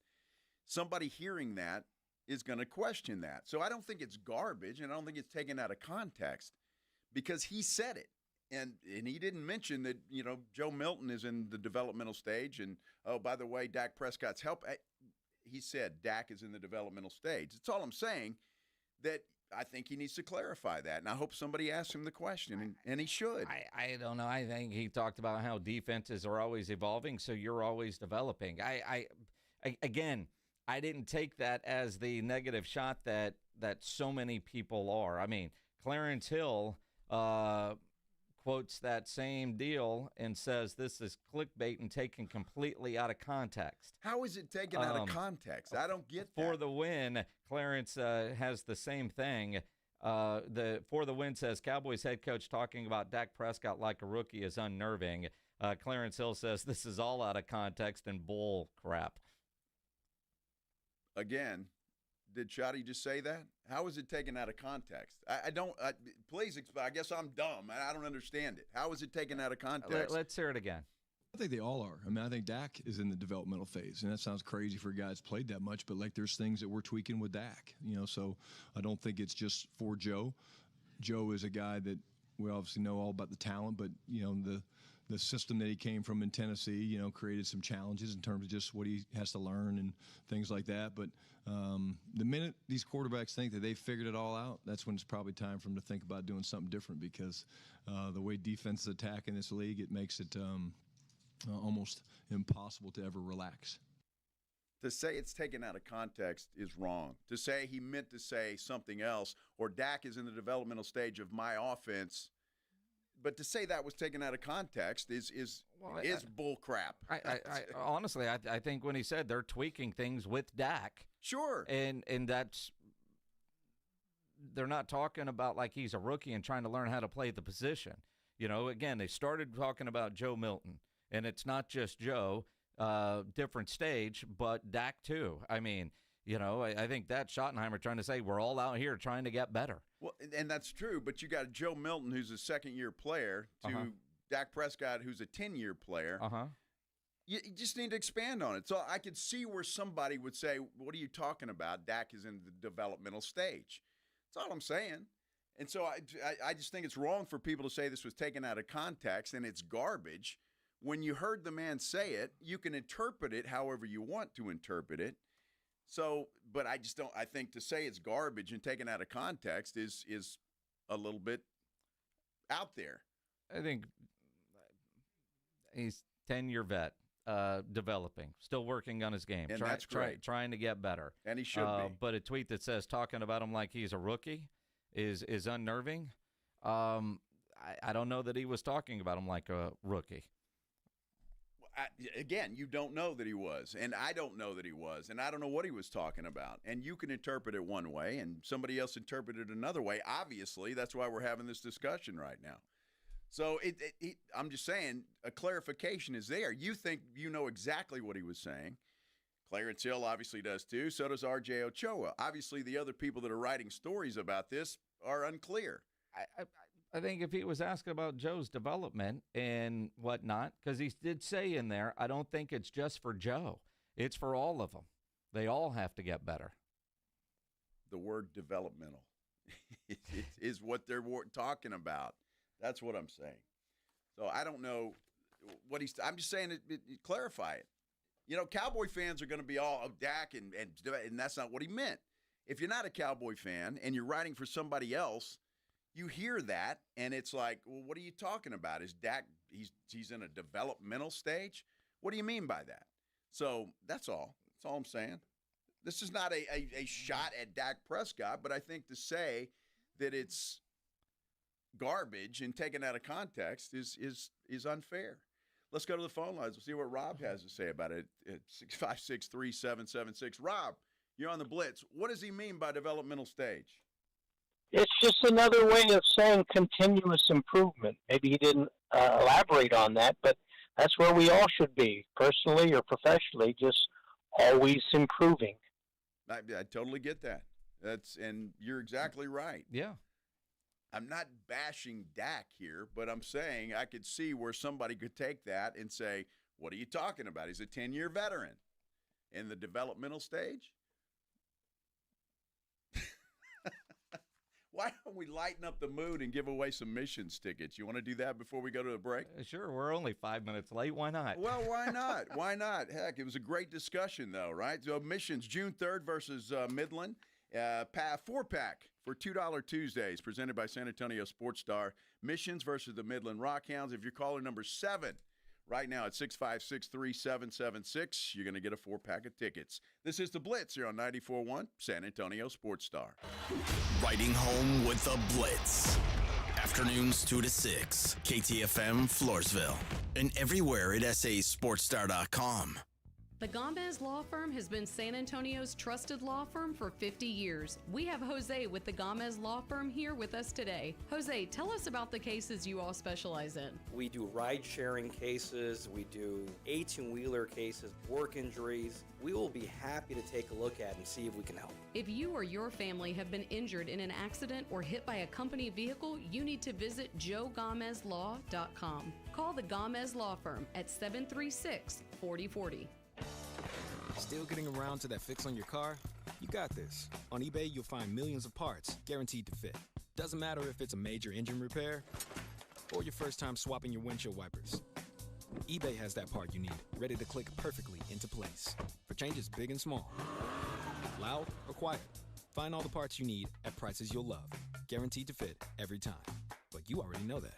Somebody hearing that is going to question that. So I don't think it's garbage, and I don't think it's taken out of context, because he said it. And he didn't mention that, Joe Milton is in the developmental stage, and, oh, by the way, Dak Prescott's help. He said Dak is in the developmental stage. That's all I'm saying, that I think he needs to clarify that, and I hope somebody asks him the question, and he should. I don't know. I think he talked about how defenses are always evolving, so you're always developing. Again, I didn't take that as the negative shot that so many people are. I mean, Clarence Hill quotes that same deal and says this is clickbait and taken completely out of context. How is it taken out of context? I don't get that. For the win, Clarence has the same thing. For the win says Cowboys head coach talking about Dak Prescott like a rookie is unnerving. Clarence Hill says this is all out of context and bull crap. Again, did Schotty just say that? How is it taken out of context? Please explain. I guess I'm dumb. I don't understand it. How is it taken out of context? Let's hear it again. I think they all are. I mean, I think Dak is in the developmental phase, and that sounds crazy for a guy that's played that much, but there's things that we're tweaking with Dak, so I don't think it's just for Joe. Joe is a guy that we obviously know all about the talent, but the system that he came from in Tennessee, created some challenges in terms of just what he has to learn and things like that. But the minute these quarterbacks think that they've figured it all out, that's when it's probably time for them to think about doing something different, because the way defenses attack in this league, it makes it almost impossible to ever relax. To say it's taken out of context is wrong. To say he meant to say something else, or Dak is in the developmental stage of my offense, but to say that was taken out of context is bull crap. Honestly, I think when he said they're tweaking things with Dak, sure, and that's, they're not talking about like he's a rookie and trying to learn how to play the position. Again, they started talking about Joe Milton, and it's not just Joe, different stage, but Dak too. I mean, I think that's Schottenheimer trying to say we're all out here trying to get better. Well, and that's true, but you got Joe Milton, who's a second-year player, to Dak Prescott, who's a 10-year player. You just need to expand on it. So I could see where somebody would say, what are you talking about? Dak is in the developmental stage. That's all I'm saying. And so I just think it's wrong for people to say this was taken out of context and it's garbage. When you heard the man say it, you can interpret it however you want to interpret it. So, but I just don't. I think to say it's garbage and taken out of context is a little bit out there. I think he's 10-year vet, developing, still working on his game, and that's great. Trying to get better, and he should be. But a tweet that says talking about him like he's a rookie is unnerving. I don't know that he was talking about him like a rookie. Again, you don't know that he was, and I don't know that he was, and I don't know what he was talking about. And you can interpret it one way, and somebody else interpreted it another way. Obviously, that's why we're having this discussion right now. So I'm just saying a clarification is there. You think you know exactly what he was saying. Clarence Hill obviously does too. So does R.J. Ochoa. Obviously, the other people that are writing stories about this are unclear. I think if he was asking about Joe's development and whatnot, because he did say in there, I don't think it's just for Joe. It's for all of them. They all have to get better. The word developmental is what they're talking about. That's what I'm saying. So I don't know what he's – I'm just saying clarify it. Cowboy fans are going to be all Dak, and that's not what he meant. If you're not a Cowboy fan and you're writing for somebody else – you hear that, and it's like, well, what are you talking about? Is Dak, he's in a developmental stage? What do you mean by that? So that's all. That's all I'm saying. This is not a shot at Dak Prescott, but I think to say that it's garbage and taken out of context is unfair. Let's go to the phone lines. We'll see what Rob has to say about it at 656-3776. Rob, you're on the Blitz. What does he mean by developmental stage? It's just another way of saying continuous improvement. Maybe he didn't elaborate on that, but that's where we all should be, personally or professionally, just always improving. I totally get that. And you're exactly right. Yeah. I'm not bashing Dak here, but I'm saying I could see where somebody could take that and say, what are you talking about? He's a 10-year veteran in the developmental stage. Why don't we lighten up the mood and give away some missions tickets? You want to do that before we go to a break? Sure. We're only 5 minutes late. Why not? Well, why not? Why not? Heck, it was a great discussion, though, right? So missions, June 3rd versus Midland. 4-pack for $2 Tuesdays, presented by San Antonio Sports Star. Missions versus the Midland Rockhounds. If you're caller number 7 right now at 656-3776, you're going to get a 4-pack of tickets. This is the Blitz here on 94.1 San Antonio Sports Star. Riding home with the Blitz. Afternoons 2 to 6, KTFM Floresville, and everywhere at sasportstar.com. The Gomez Law Firm has been San Antonio's trusted law firm for 50 years. We have Jose with the Gomez Law Firm here with us today. Jose, tell us about the cases you all specialize in. We do ride-sharing cases, we do 18-wheeler cases, work injuries. We will be happy to take a look at and see if we can help. If you or your family have been injured in an accident or hit by a company vehicle, you need to visit joegomezlaw.com. Call the Gomez Law Firm at 736-4040. Still getting around to that fix on your car? You got this. On eBay, you'll find millions of parts guaranteed to fit. Doesn't matter if it's a major engine repair or your first time swapping your windshield wipers. eBay has that part you need, ready to click perfectly into place for changes big and small. Loud or quiet, find all the parts you need at prices you'll love. Guaranteed to fit every time. But you already know that.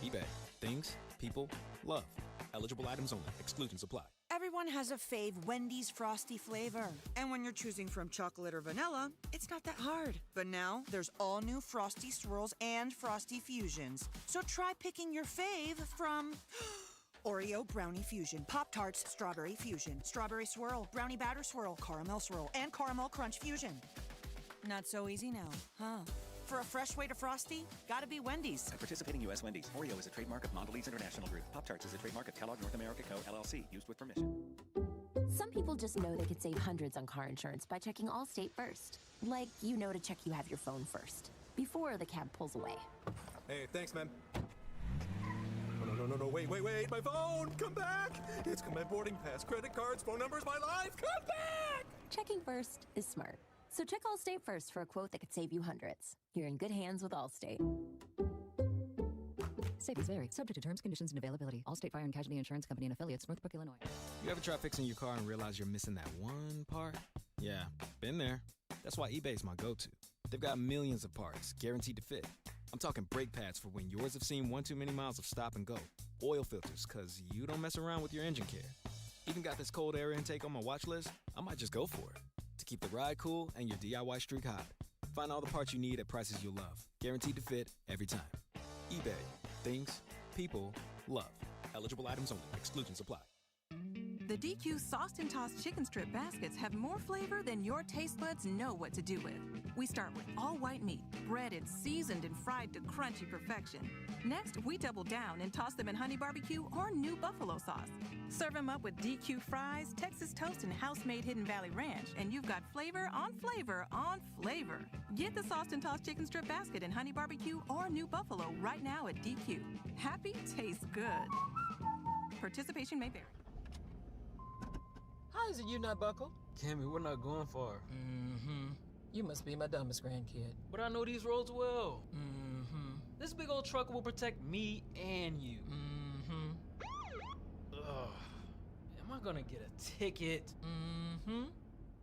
eBay. Things, people, love. Eligible items only. Exclusions apply. Everyone has a fave Wendy's Frosty flavor. And when you're choosing from chocolate or vanilla, it's not that hard. But now, there's all new Frosty Swirls and Frosty Fusions. So try picking your fave from Oreo Brownie Fusion, Pop-Tarts Strawberry Fusion, Strawberry Swirl, Brownie Batter Swirl, Caramel Swirl, and Caramel Crunch Fusion. Not so easy now, huh? For a fresh way to Frosty, gotta be Wendy's. At participating U.S. Wendy's, Oreo is a trademark of Mondelez International Group. Pop-Tarts is a trademark of Kellogg North America Co., LLC, used with permission. Some people just know they could save hundreds on car insurance by checking Allstate first. Like, you know to check you have your phone first, before the cab pulls away. Hey, thanks, man. No, wait, my phone! Come back! It's my boarding pass, credit cards, phone numbers, my life! Come back! Checking first is smart. So check Allstate first for a quote that could save you hundreds. You're in good hands with Allstate. Savings vary. Subject to terms, conditions, and availability. Allstate Fire and Casualty Insurance Company and Affiliates, Northbrook, Illinois. You ever try fixing your car and realize you're missing that one part? Yeah, been there. That's why eBay's my go-to. They've got millions of parts, guaranteed to fit. I'm talking brake pads for when yours have seen one too many miles of stop and go. Oil filters, because you don't mess around with your engine care. Even got this cold air intake on my watch list. I might just go for it. To keep the ride cool and your DIY streak hot. Find all the parts you need at prices you'll love. Guaranteed to fit every time. eBay. Things, people, love. Eligible items only. Exclusions apply. The DQ Sauced and Tossed Chicken Strip Baskets have more flavor than your taste buds know what to do with. We start with all white meat, breaded, seasoned, and fried to crunchy perfection. Next, we double down and toss them in honey barbecue or new buffalo sauce. Serve them up with DQ fries, Texas toast, and house-made Hidden Valley Ranch, and you've got flavor on flavor on flavor. Get the Sauced and Tossed Chicken Strip Basket in honey barbecue or new buffalo right now at DQ. Happy tastes good. Participation may vary. How is it you not buckle? Cammy, we're not going far. Mm-hmm. You must be my dumbest grandkid. But I know these roads well. Mm-hmm. This big old truck will protect me and you. Mm-hmm. Ugh. Am I gonna get a ticket? Mm-hmm.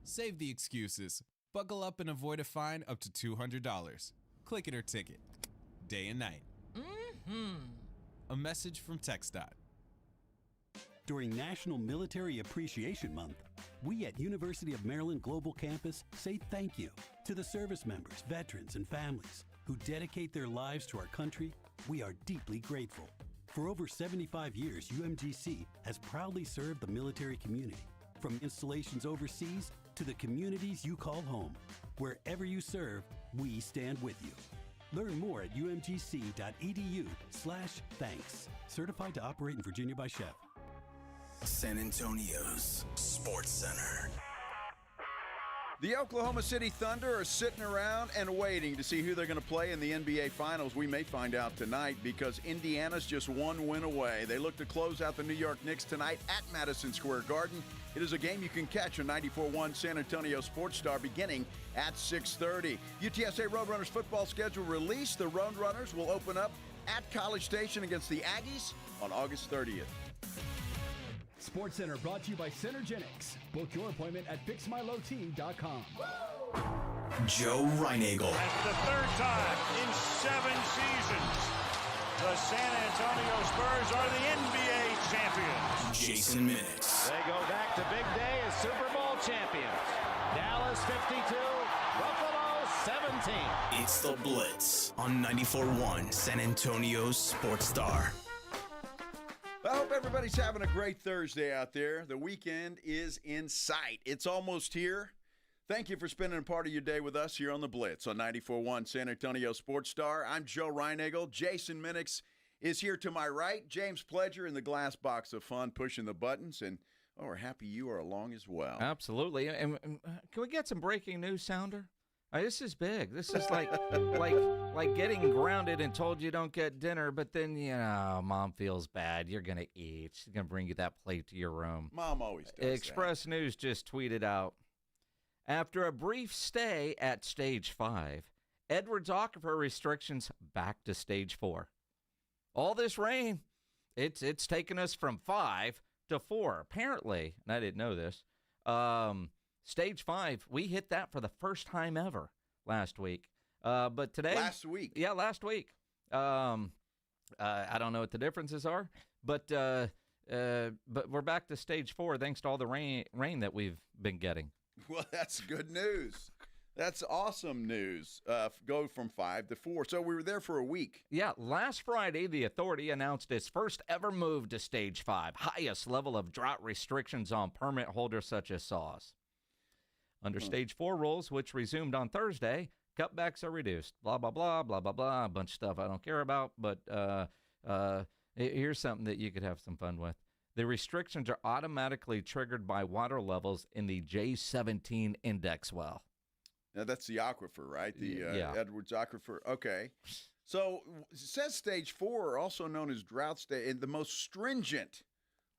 Save the excuses. Buckle up and avoid a fine up to $200. Click it or ticket. Day and night. Mm-hmm. A message from TxDOT. During National Military Appreciation Month, we at University of Maryland Global Campus say thank you to the service members, veterans, and families who dedicate their lives to our country. We are deeply grateful. For over 75 years, UMGC has proudly served the military community, from installations overseas to the communities you call home. Wherever you serve, we stand with you. Learn more at umgc.edu/thanks. Certified to operate in Virginia by Chef. San Antonio's Sports Center. The Oklahoma City Thunder are sitting around and waiting to see who they're going to play in the NBA Finals. We may find out tonight because Indiana's just one win away. They look to close out the New York Knicks tonight at Madison Square Garden. It is a game you can catch on 94.1 San Antonio Sports Star beginning at 6:30. UTSA Roadrunners football schedule released. The Roadrunners will open up at College Station against the Aggies on August 30th. Sports Center brought to you by Centergenics. Book your appointment at fixmylowt.com. Joe Reinagel. That's the third time in 7 seasons the San Antonio Spurs are the NBA champions. Jason Minix. They go back to big day as Super Bowl champions. Dallas 52, Buffalo 17. It's the Blitz on 94.1 San Antonio's Sports Star. I hope everybody's having a great Thursday out there. The weekend is in sight. It's almost here. Thank you for spending a part of your day with us here on the Blitz on 94.1 San Antonio Sports Star. I'm Joe Reinagel. Jason Minix is here to my right. James Pledger in the glass box of fun pushing the buttons. And we're happy you are along as well. Absolutely. And can we get some breaking news, Sounder? This is big. This is like getting grounded and told you don't get dinner, but then, Mom feels bad. You're going to eat. She's going to bring you that plate to your room. Mom always does Express News just tweeted out, after a brief stay at Stage 5, Edwards Aquifer restrictions back to Stage 4. All this rain, it's taken us from 5 to 4, apparently, and I didn't know this. Stage 5, we hit that for the first time ever last week. But today... Last week? Yeah, last week. I don't know what the differences are, but we're back to Stage 4 thanks to all the rain that we've been getting. Well, that's good news. That's awesome news. Go from 5 to 4. So we were there for a week. Yeah, last Friday, the authority announced its first ever move to Stage 5, highest level of drought restrictions on permit holders such as saws. Under Stage 4 rules, which resumed on Thursday, cutbacks are reduced. Blah, blah, blah, blah, blah, blah, a bunch of stuff I don't care about, but here's something that you could have some fun with. The restrictions are automatically triggered by water levels in the J17 index well. Now, that's the aquifer, right? The yeah. Edwards Aquifer. Okay. So it says Stage 4, also known as drought stage, the most stringent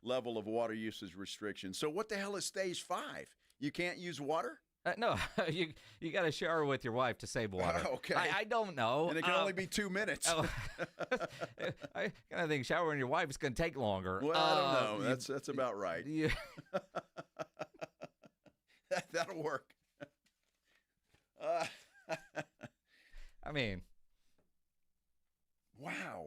level of water usage restrictions. So what the hell is Stage 5? You can't use water? No, you got to shower with your wife to save water. Okay. I don't know. And it can only be 2 minutes. I kind of think showering your wife is going to take longer. Well, I don't know. That's about right. Yeah. That'll work. I mean, wow.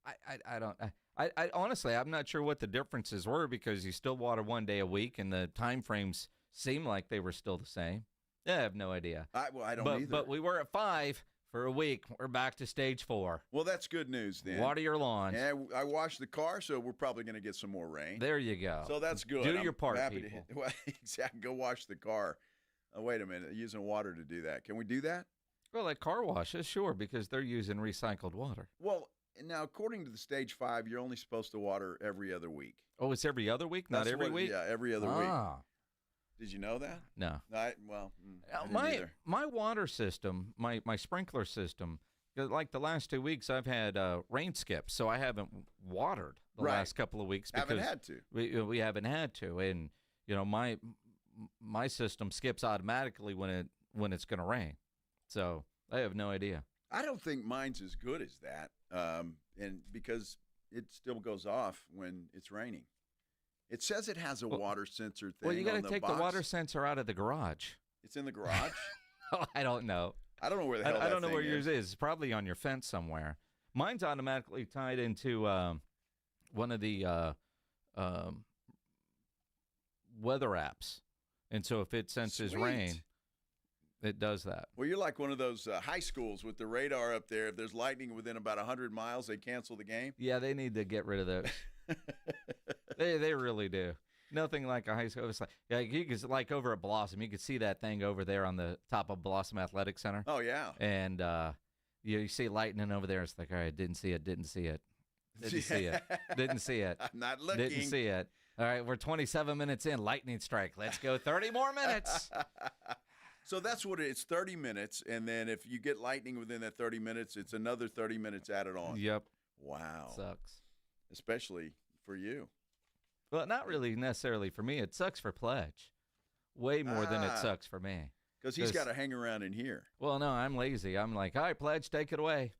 I don't. I honestly, I'm not sure what the differences were because you still water 1 day a week, and the time frames seem like they were still the same. I have no idea. I don't either. But we were at 5 for a week. We're back to Stage 4. Well, that's good news then. Water your lawns. Yeah, I washed the car, so we're probably going to get some more rain. There you go. So that's good. Do your part, people. Well, exactly. Go wash the car. Wait a minute. Using water to do that. Can we do that? Well, like car washes, sure, because they're using recycled water. Well, now, according to the Stage 5, you're only supposed to water every other week. Oh, it's every other week, not every week? Yeah, every other week. Did you know that? No. I didn't my water system, my sprinkler system, like the last 2 weeks, I've had rain skips, so I haven't watered the last couple of weeks because haven't had to. We haven't had to, and my system skips automatically when it's going to rain, so I have no idea. I don't think mine's as good as that, and because it still goes off when it's raining. It says it has a water sensor thing. Well, you got to take box. the water sensor out of the garage. It's in the garage? Oh, I don't know. I don't know where the hell I don't know where yours is. It's probably on your fence somewhere. Mine's automatically tied into one of the weather apps. And so if it senses rain, it does that. Well, you're like one of those high schools with the radar up there. If there's lightning within about 100 miles, they cancel the game. Yeah, they need to get rid of those. They really do. Nothing like a high school. It's like, yeah, you could, like over at Blossom, you could see that thing over there on the top of Blossom Athletic Center. Oh, yeah. And you see lightning over there. It's like, all right, didn't see it. Didn't see it. I'm not looking. Didn't see it. All right, we're 27 minutes in. Lightning strike. Let's go 30 more minutes. So that's what it's 30 minutes. And then if you get lightning within that 30 minutes, it's another 30 minutes added on. Yep. Wow. Sucks. Especially for you. Well, not really necessarily for me. It sucks for Pledge. Way more than it sucks for me. Because he's got to hang around in here. Well, no, I'm lazy. I'm like, all right, Pledge, take it away.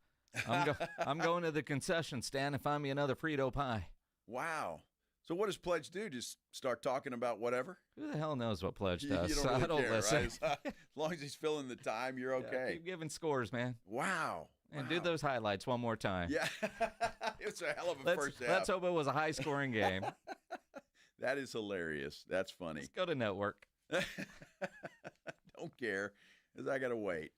I'm going to the concession stand and find me another Frito pie. Wow. So what does Pledge do? Just start talking about whatever? Who the hell knows what Pledge does? You don't really I don't care, listen. right? As long as he's filling the time, you're okay. Yeah, keep giving scores, man. Wow. And do those highlights one more time. Yeah. It's a hell of a first half. Let's hope it was a high-scoring game. That is hilarious. That's funny. Let's go to network. Don't care, because I got to wait.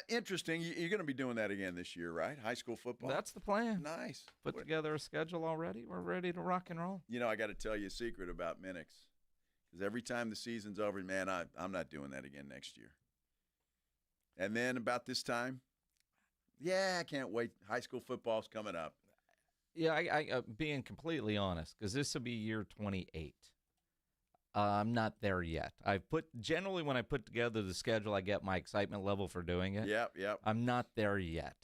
Interesting. You're going to be doing that again this year, right? High school football? That's the plan. Nice. Put together a schedule already. We're ready to rock and roll. You know, I got to tell you a secret about Minix. Because every time the season's over, man, I'm not doing that again next year. And then about this time, yeah, I can't wait. High school football's coming up. Yeah, I being completely honest, because this will be year 28. I'm not there yet. Generally when I put together the schedule, I get my excitement level for doing it. Yep. I'm not there yet.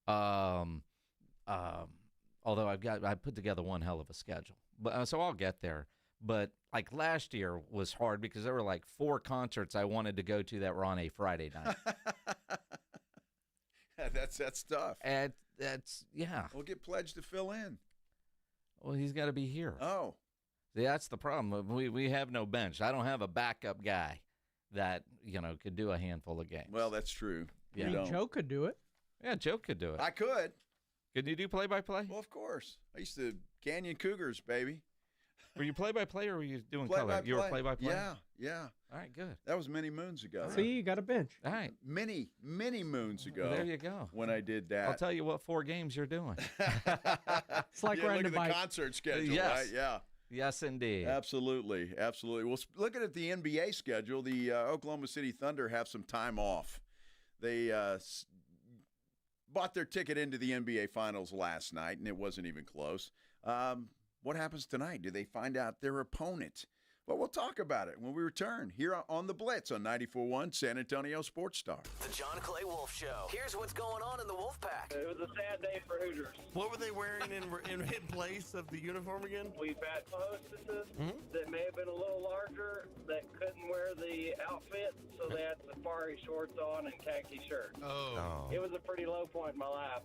Although I put together one hell of a schedule, but so I'll get there. But like last year was hard because there were like 4 concerts I wanted to go to that were on a Friday night. That's tough. And that's We'll get Pledge to fill in. Well, he's got to be here. Oh. See, that's the problem. We have no bench. I don't have a backup guy that, could do a handful of games. Well, that's true. Yeah. Joe could do it. Yeah, Joe could do it. I could. Could you do play-by-play? Well, of course. I used to Canyon Cougars, baby. Were you play-by-play or were you doing color? You were play-by-play? Yeah. All right, good. That was many moons ago. See, you got a bench. All right. Many moons ago. There you go. When I did that. I'll tell you what 4 games you're doing. It's like riding the bike. Concert schedule, yes. Right? Yeah. Yes, indeed. Absolutely. Well, looking at the NBA schedule, the Oklahoma City Thunder have some time off. They bought their ticket into the NBA Finals last night, and it wasn't even close. What happens tonight? Do they find out their opponent? Well, we'll talk about it when we return here on the Blitz on 94.1 San Antonio Sports Star. The John Clay Wolf Show. Here's what's going on in the Wolf Pack. It was a sad day for Hooters. What were they wearing in place of the uniform again? We've had hostesses that may have been a little larger that couldn't wear the outfit, so they had safari shorts on and khaki shirts. Oh. It was a pretty low point in my life.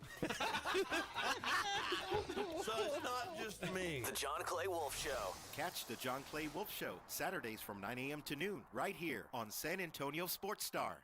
So it's not just me. The John Clay Wolf Show. Catch the John Clay Wolf Show Saturdays from 9 a.m. to noon right here on San Antonio Sports Star.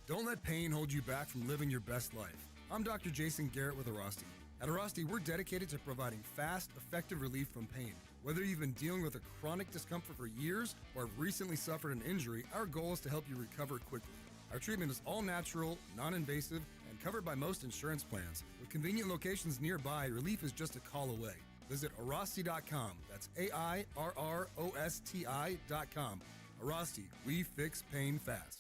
Don't let pain hold you back from living your best life. I'm Dr. Jason Garrett with Arasti. At Arasti, we're dedicated to providing fast, effective relief from pain. Whether you've been dealing with a chronic discomfort for years or have recently suffered an injury, our goal is to help you recover quickly. Our treatment is all natural, non-invasive, and covered by most insurance plans. With convenient locations nearby, relief is just a call away. Visit Arasti.com. That's AIRROSTI.com. Arasti, we fix pain fast.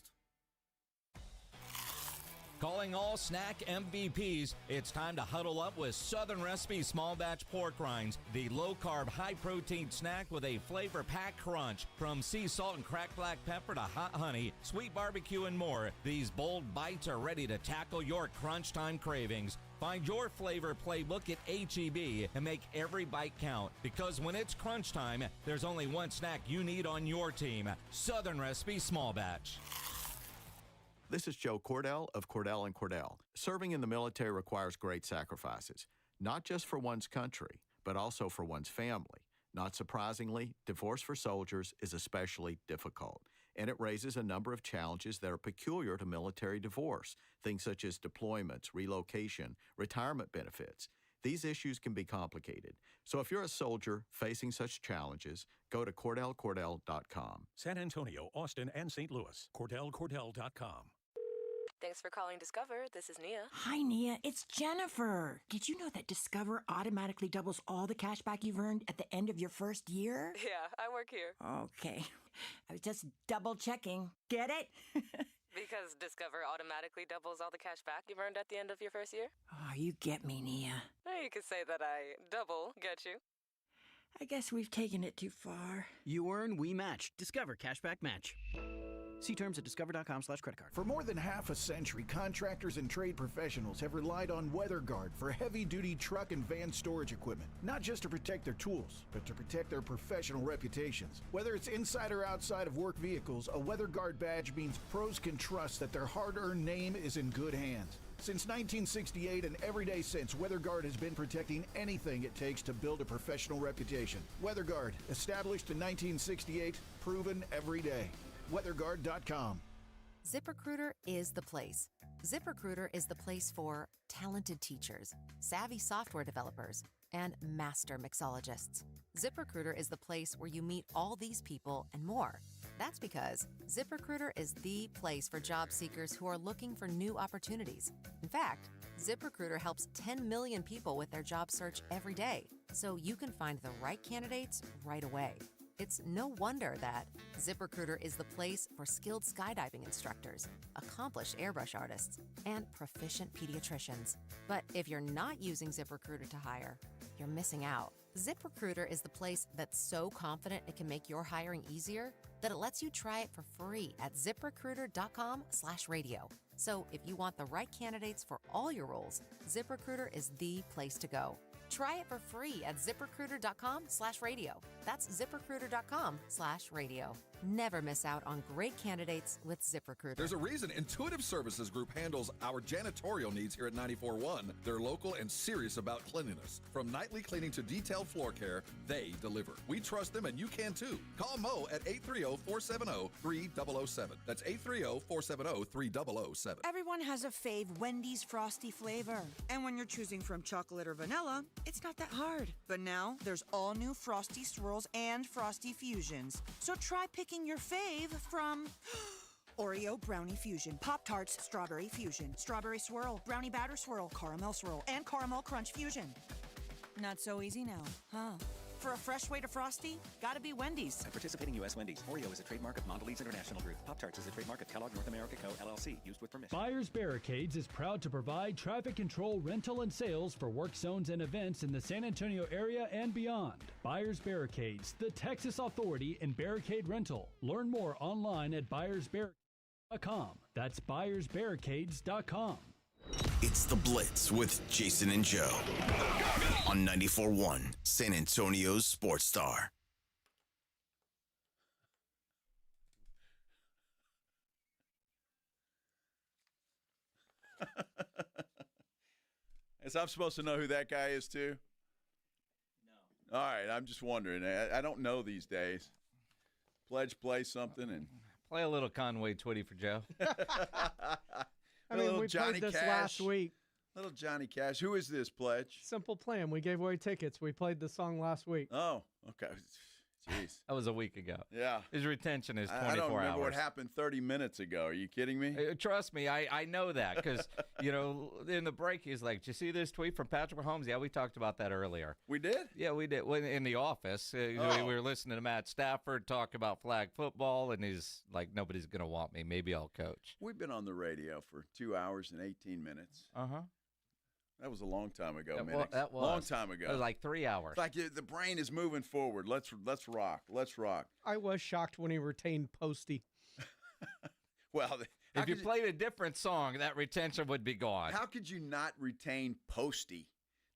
Calling all snack MVPs, it's time to huddle up with Southern Recipe Small Batch Pork Rinds, the low-carb, high-protein snack with a flavor-packed crunch. From sea salt and cracked black pepper to hot honey, sweet barbecue, and more, these bold bites are ready to tackle your crunch time cravings. Find your flavor playbook at H-E-B and make every bite count. Because when it's crunch time, there's only one snack you need on your team. Southern Recipe Small Batch. This is Joe Cordell of Cordell & Cordell. Serving in the military requires great sacrifices, not just for one's country, but also for one's family. Not surprisingly, divorce for soldiers is especially difficult, and it raises a number of challenges that are peculiar to military divorce, things such as deployments, relocation, retirement benefits. These issues can be complicated. So if you're a soldier facing such challenges, go to CordellCordell.com. San Antonio, Austin, and St. Louis. CordellCordell.com. Thanks for calling Discover. This is Nia. Hi, Nia. It's Jennifer. Did you know that Discover automatically doubles all the cash back you've earned at the end of your first year? Yeah, I work here. Okay. I was just double checking. Get it? Because Discover automatically doubles all the cash back you've earned at the end of your first year? Oh, you get me, Nia. You could say that I double get you. I guess we've taken it too far. You earn, we match. Discover Cashback Match. See terms at discover.com/creditcard. For more than half a century, contractors and trade professionals have relied on WeatherGuard for heavy-duty truck and van storage equipment, not just to protect their tools, but to protect their professional reputations. Whether it's inside or outside of work vehicles, a WeatherGuard badge means pros can trust that their hard-earned name is in good hands. Since 1968 and every day since, WeatherGuard has been protecting anything it takes to build a professional reputation. WeatherGuard, established in 1968, proven every day. WeatherGuard.com. ZipRecruiter is the place. ZipRecruiter is the place for talented teachers, savvy software developers, and master mixologists. ZipRecruiter is the place where you meet all these people and more. That's because ZipRecruiter is the place for job seekers who are looking for new opportunities. In fact, ZipRecruiter helps 10 million people with their job search every day, so you can find the right candidates right away. It's no wonder that ZipRecruiter is the place for skilled skydiving instructors, accomplished airbrush artists, and proficient pediatricians. But if you're not using ZipRecruiter to hire, you're missing out. ZipRecruiter is the place that's so confident it can make your hiring easier that it lets you try it for free at ZipRecruiter.com/radio. So if you want the right candidates for all your roles, ZipRecruiter is the place to go. Try it for free at ZipRecruiter.com/radio. That's ZipRecruiter.com/radio. Never miss out on great candidates with ZipRecruiter. There's a reason Intuitive Services Group handles our janitorial needs here at 94.1. They're local and serious about cleanliness. From nightly cleaning to detailed floor care, they deliver. We trust them and you can too. Call Mo at 830-470-3007. That's 830-470-3007. Everyone has a fave Wendy's Frosty flavor. And when you're choosing from chocolate or vanilla, it's not that hard. But now there's all new Frosty Swirls and Frosty Fusions. So try picking your fave from Oreo Brownie Fusion, Pop-Tarts Strawberry Fusion, Strawberry Swirl, Brownie Batter Swirl, Caramel Swirl, and Caramel Crunch Fusion. Not so easy now, huh? For a fresh way to Frosty, gotta be Wendy's. At participating U.S. Wendy's. Oreo is a trademark of Mondelez International Group. Pop-Tarts is a trademark of Kellogg North America Co., LLC. Used with permission. Buyers Barricades is proud to provide traffic control, rental, and sales for work zones and events in the San Antonio area and beyond. Buyers Barricades, the Texas authority in barricade rental. Learn more online at buyersbarricades.com. That's buyersbarricades.com. It's The Blitz with Jason and Joe on 94.1 San Antonio's Sports Star. As I'm supposed to know who that guy is too? No. All right, I'm just wondering. I don't know these days. Pledge play something and play a little Conway Twitty for Joe. I mean, we Johnny played this Cash. last week. Little Johnny Cash. Who is this, Pledge? Simple plan. We gave away tickets. We played the song last week. Oh, okay. Jeez. That was a week ago. Yeah. His retention is 24 I don't remember hours. what happened 30 minutes ago. Are you kidding me? Trust me, I know that because, in the break, he's like, did you see this tweet from Patrick Mahomes? Yeah, we talked about that earlier. We did? Yeah, we did. In the office, we were listening to Matt Stafford talk about flag football, and he's like, nobody's going to want me. Maybe I'll coach. We've been on the radio for 2 hours and 18 minutes. Uh-huh. That was a long time ago, man. Well, that was. Long time ago. It was like 3 hours. It's like the brain is moving forward. Let's rock. Let's rock. I was shocked when he retained Posty. Well, if you played a different song, that retention would be gone. How could you not retain Posty?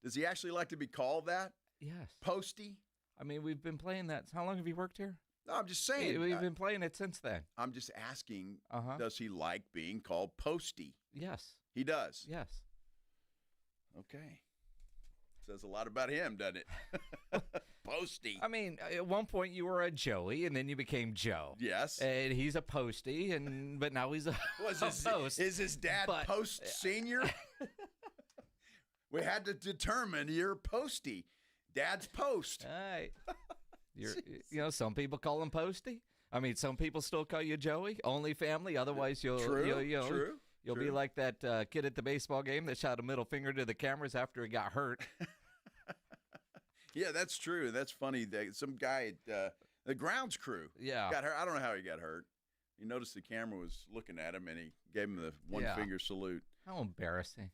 Does he actually like to be called that? Yes. Posty? I mean, we've been playing that. How long have you worked here? No, I'm just saying. We've been playing it since then. I'm just asking, does he like being called Posty? Yes. He does? Yes. Okay. Says a lot about him, doesn't it? Posty. I mean, at one point you were a Joey, and then you became Joe. Yes. And he's a Posty, but now he's a Post. Is his dad Post Senior? We had to determine your postie. Dad's post. All right. Some people call him Posty. I mean, some people still call you Joey. Only family. Otherwise, you'll be like that kid at the baseball game that shot a middle finger to the cameras after he got hurt. Yeah, that's true. That's funny. Some guy at the grounds crew got hurt. I don't know how he got hurt. He noticed the camera was looking at him, and he gave him the one-finger salute. How embarrassing.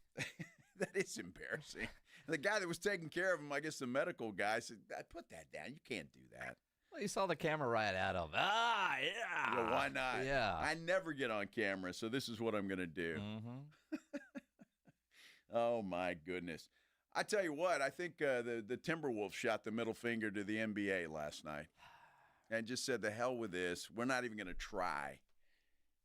That is embarrassing. The guy that was taking care of him, I guess the medical guy, said, put that down. You can't do that. Well, you saw the camera right at him. Yeah. Why not? Yeah. I never get on camera, so this is what I'm going to do. Mm-hmm. Oh, my goodness. I tell you what, I think the Timberwolves shot the middle finger to the NBA last night and just said, the hell with this. We're not even going to try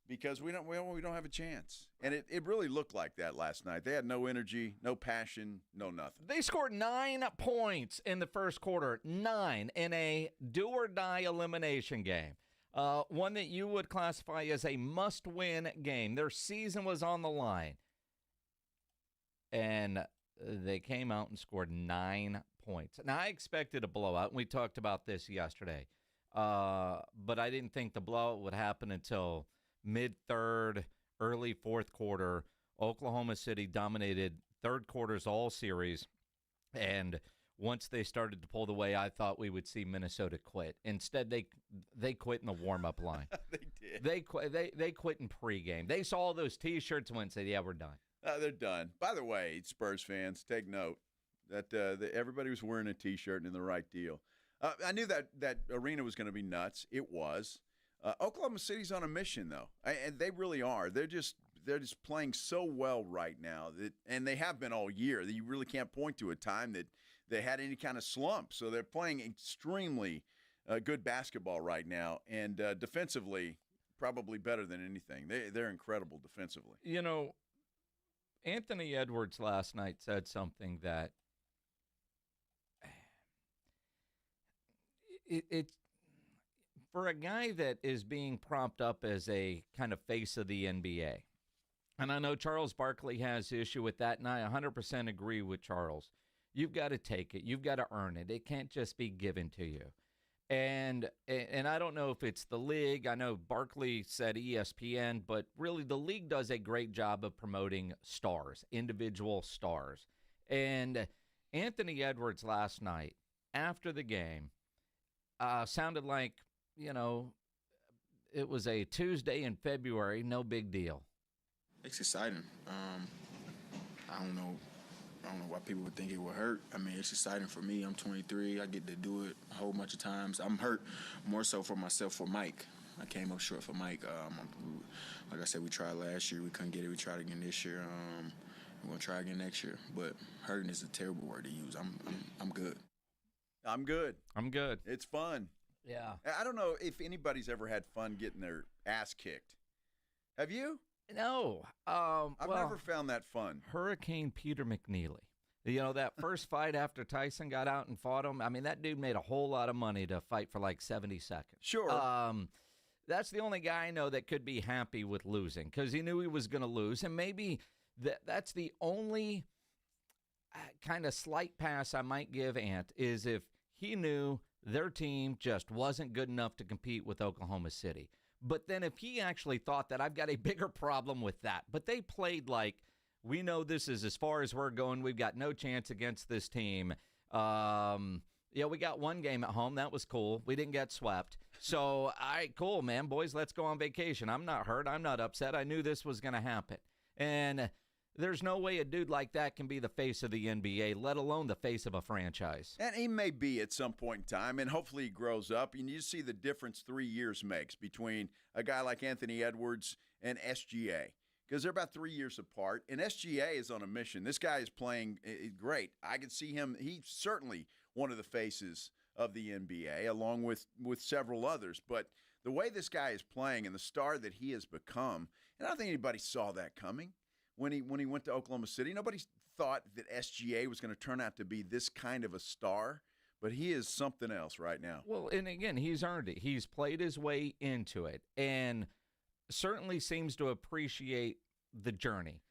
because we don't have a chance. And it really looked like that last night. They had no energy, no passion, no nothing. They scored 9 points in the first quarter, 9 in a do-or-die elimination game, one that you would classify as a must-win game. Their season was on the line. And they came out and scored 9 points. Now, I expected a blowout, and we talked about this yesterday. But I didn't think the blowout would happen until mid-third, early fourth quarter. Oklahoma City dominated third quarters all series. And once they started to pull the way, I thought we would see Minnesota quit. Instead, they quit in the warm-up line. They did. They quit in pregame. They saw those T-shirts and went and said, yeah, we're done. They're done. By the way, Spurs fans, take note that everybody was wearing a T-shirt and in the right deal. I knew that arena was going to be nuts. It was. Oklahoma City's on a mission, though, and they really are. They're just playing so well right now, and they have been all year. That you really can't point to a time that they had any kind of slump. So they're playing extremely good basketball right now, and defensively, probably better than anything. They're incredible defensively. You know, Anthony Edwards last night said something that it for a guy that is being propped up as a kind of face of the NBA, and I know Charles Barkley has issue with that, and I 100% agree with Charles. You've got to take it. You've got to earn it. It can't just be given to you. And I don't know if it's the league. I know Barkley said ESPN, but really the league does a great job of promoting stars, individual stars. And Anthony Edwards last night after the game sounded like, it was a Tuesday in February, no big deal. It's exciting. I don't know why people would think it would hurt. I mean, it's exciting for me. I'm 23. I get to do it a whole bunch of times. I'm hurt more so for myself, for Mike. I came up short for Mike. Like I said, we tried last year. We couldn't get it. We tried again this year. We're going to try again next year. But hurting is a terrible word to use. I'm good. I'm good. I'm good. It's fun. Yeah. I don't know if anybody's ever had fun getting their ass kicked. Have you? No. I've never found that fun. Hurricane Peter McNeely. That first fight after Tyson got out and fought him, I mean, that dude made a whole lot of money to fight for like 70 seconds. Sure. That's the only guy I know that could be happy with losing because he knew he was going to lose. And maybe that's the only kind of slight pass I might give Ant is if he knew their team just wasn't good enough to compete with Oklahoma City. But then if he actually thought that, I've got a bigger problem with that. But they played like, we know this is as far as we're going. We've got no chance against this team. We got one game at home. That was cool. We didn't get swept. So, all right, cool, man. Boys, let's go on vacation. I'm not hurt. I'm not upset. I knew this was going to happen. And there's no way a dude like that can be the face of the NBA, let alone the face of a franchise. And he may be at some point in time, and hopefully he grows up. And you see the difference 3 years makes between a guy like Anthony Edwards and SGA, because they're about 3 years apart. And SGA is on a mission. This guy is playing great. I can see him. He's certainly one of the faces of the NBA, along with several others. But the way this guy is playing and the star that he has become, and I don't think anybody saw that coming. When he went to Oklahoma City, nobody thought that SGA was going to turn out to be this kind of a star, but he is something else right now. Well, and again, he's earned it. He's played his way into it and certainly seems to appreciate the journey.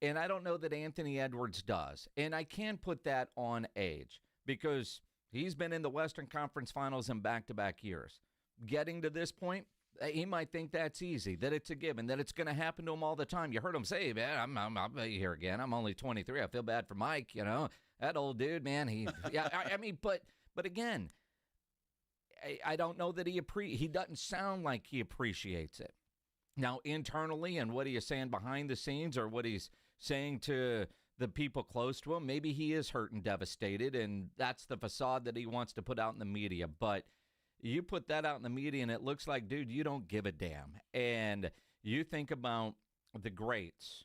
And I don't know that Anthony Edwards does. And I can put that on age because he's been in the Western Conference Finals in back-to-back years. Getting to this point, he might think that's easy, that it's a given, that it's going to happen to him all the time. You heard him say, man, I'll be here again. I'm only 23. I feel bad for Mike, That old dude, man, but again, I don't know that he doesn't sound like he appreciates it. Now, internally and what he is saying behind the scenes or what he's saying to the people close to him, maybe he is hurt and devastated, and that's the facade that he wants to put out in the media. But you put that out in the media, and it looks like, dude, you don't give a damn. And you think about the greats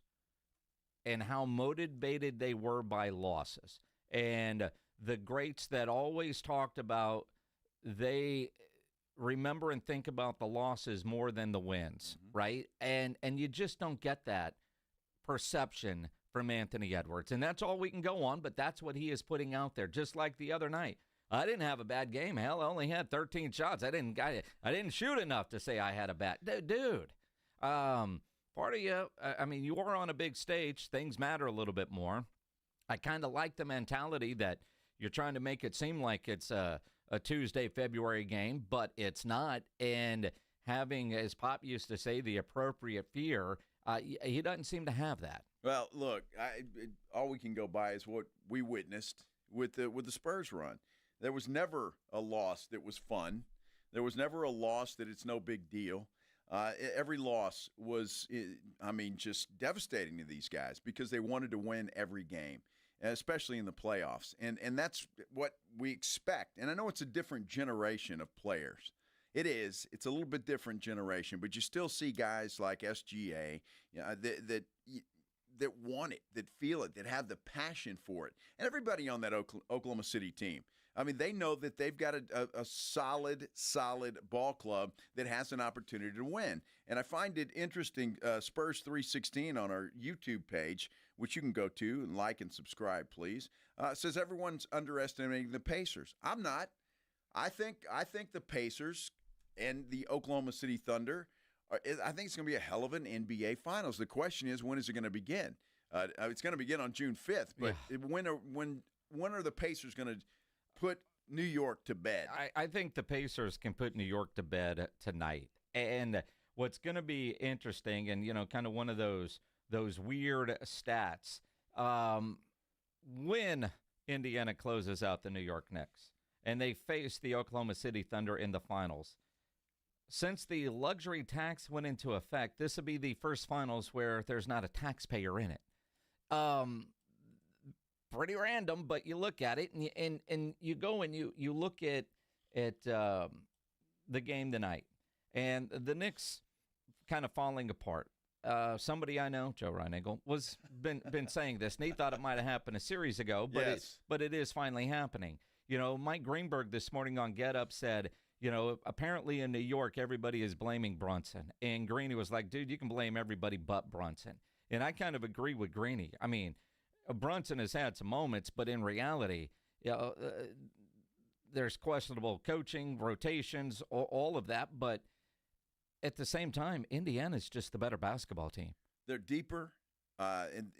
and how motivated they were by losses. And the greats that always talked about they remember and think about the losses more than the wins, right? And you just don't get that perception from Anthony Edwards. And that's all we can go on, but that's what he is putting out there, just like the other night. I didn't have a bad game. Hell, I only had 13 shots. I didn't shoot enough to say I had a bad dude. Part of you, you are on a big stage. Things matter a little bit more. I kind of like the mentality that you're trying to make it seem like it's a Tuesday, February game, but it's not. And having, as Pop used to say, the appropriate fear, he doesn't seem to have that. Well, look, all we can go by is what we witnessed with the Spurs run. There was never a loss that was fun. There was never a loss that it's no big deal. Every loss was, just devastating to these guys because they wanted to win every game, especially in the playoffs. And that's what we expect. And I know it's a different generation of players. It is. It's a little bit different generation, but you still see guys like SGA that want it, that feel it, that have the passion for it. And everybody on that Oklahoma City team, they know that they've got a solid ball club that has an opportunity to win. And I find it interesting, Spurs 316 on our YouTube page, which you can go to and like and subscribe, please, says everyone's underestimating the Pacers. I'm not. I think the Pacers and the Oklahoma City Thunder, I think it's going to be a hell of an NBA Finals. The question is, when is it going to begin? It's going to begin on June 5th, but when are the Pacers going to put New York to bed? I think the Pacers can put New York to bed tonight. And what's going to be interesting and, kind of one of those weird stats, when Indiana closes out the New York Knicks and they face the Oklahoma City Thunder in the finals, since the luxury tax went into effect, this will be the first finals where there's not a taxpayer in it. Pretty random, but you look at it and you go and you look at the game tonight, and the Knicks kind of falling apart. Somebody I know, Joe Reinagle, was been saying this, and he thought it might have happened a series ago, but it is finally happening. Mike Greenberg this morning on Get Up said, apparently in New York everybody is blaming Brunson, and Greeny was like, dude, you can blame everybody but Brunson. And I kind of agree with Greeny. Brunson has had some moments, but in reality, there's questionable coaching, rotations, all of that. But at the same time, Indiana's just the better basketball team. They're deeper, and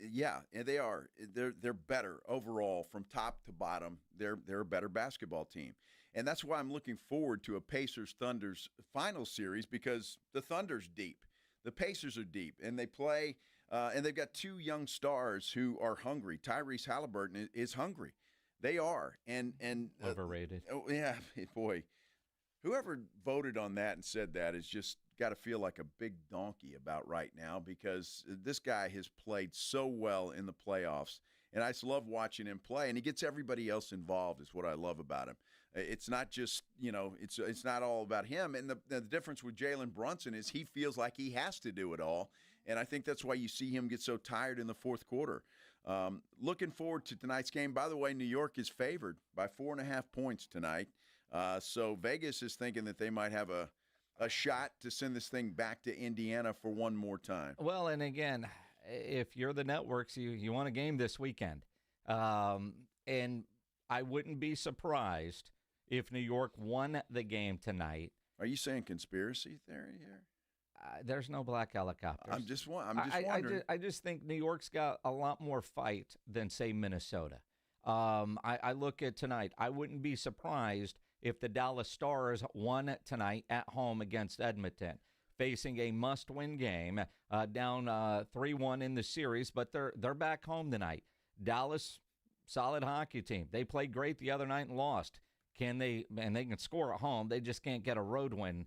they are. They're better overall from top to bottom. They're a better basketball team, and that's why I'm looking forward to a Pacers-Thunders final series, because the Thunder's deep, the Pacers are deep, and they play. And they've got two young stars who are hungry. Tyrese Halliburton is hungry. They are. And overrated. Oh, yeah, boy. Whoever voted on that and said that has just got to feel like a big donkey about right now, because this guy has played so well in the playoffs. And I just love watching him play. And he gets everybody else involved is what I love about him. It's not just, it's not all about him. And the difference with Jalen Brunson is he feels like he has to do it all. And I think that's why you see him get so tired in the fourth quarter. Looking forward to tonight's game. By the way, New York is favored by 4.5 points tonight. So Vegas is thinking that they might have a shot to send this thing back to Indiana for one more time. Well, and again, if you're the networks, you want a game this weekend. And I wouldn't be surprised if New York won the game tonight. Are you saying conspiracy theory here? There's no black helicopters. I'm just wondering. I just think New York's got a lot more fight than, say, Minnesota. I look at tonight. I wouldn't be surprised if the Dallas Stars won tonight at home against Edmonton, facing a must-win game, down 3-1 in the series, but they're back home tonight. Dallas, solid hockey team. They played great the other night and lost. And they can score at home. They just can't get a road win.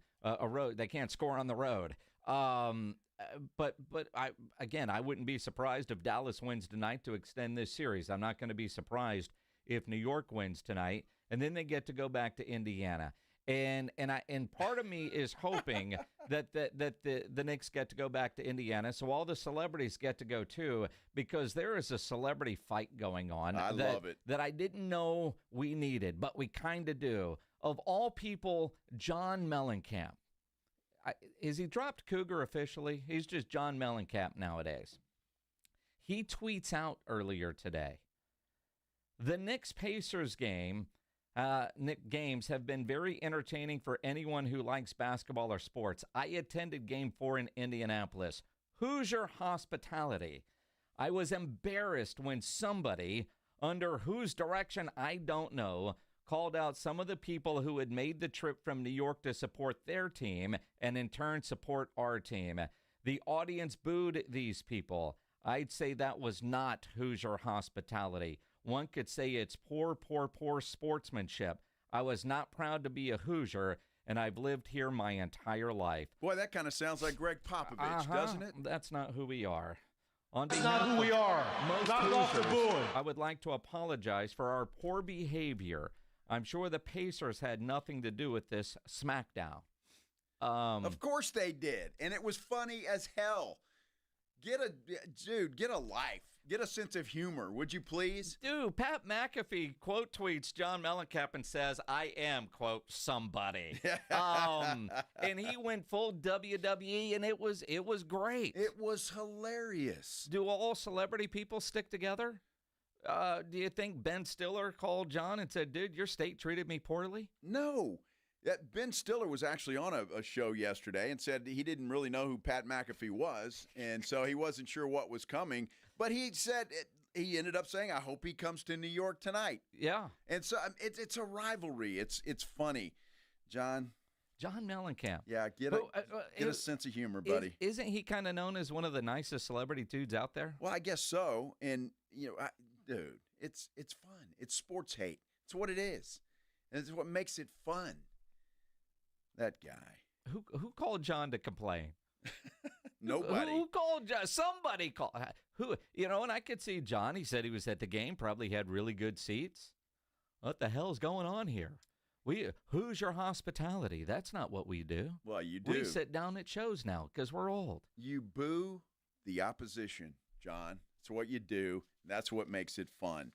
They can't score on the road. But I wouldn't be surprised if Dallas wins tonight to extend this series. I'm not going to be surprised if New York wins tonight, and then they get to go back to Indiana. And part of me is hoping that the Knicks get to go back to Indiana, so all the celebrities get to go too, because there is a celebrity fight going on. Love it. That I didn't know we needed, but we kind of do. Of all people, John Mellencamp. Is he dropped Cougar officially? He's just John Mellencamp nowadays. He tweets out earlier today, the Knicks-Pacers games have been very entertaining for anyone who likes basketball or sports. I attended Game 4 in Indianapolis. Hoosier hospitality. I was embarrassed when somebody, under whose direction I don't know, called out some of the people who had made the trip from New York to support their team and in turn support our team. The audience booed these people. I'd say that was not Hoosier hospitality. One could say it's poor sportsmanship. I was not proud to be a Hoosier, and I've lived here my entire life. Boy, that kind of sounds like Greg Popovich, doesn't it? That's not who we are. That's not who we are. Knock off the booing. I would like to apologize for our poor behavior. I'm sure the Pacers had nothing to do with this smackdown. Of course they did, and it was funny as hell. Get a life. Get a sense of humor, would you please? Dude, Pat McAfee quote tweets John Mellencamp and says, I am, quote, somebody. And he went full WWE, and it was great. It was hilarious. Do all celebrity people stick together? Do you think Ben Stiller called John and said, dude, your state treated me poorly? No. Ben Stiller was actually on a show yesterday and said he didn't really know who Pat McAfee was, and so he wasn't sure what was coming. But he said he ended up saying, I hope he comes to New York tonight. Yeah. And so it's a rivalry. It's funny. John Mellencamp. Yeah, get a sense of humor, buddy. Isn't he kind of known as one of the nicest celebrity dudes out there? Well, I guess so. And, dude, it's fun. It's sports hate. It's what it is. And it's what makes it fun. That guy. Who called John to complain? Nobody. Who called John? Somebody called. Who? And I could see John. He said he was at the game, probably had really good seats. What the hell's going on here? Who's your hospitality? That's not what we do. Well, you do. We sit down at shows now because we're old. You boo the opposition, John. It's what you do. That's what makes it fun.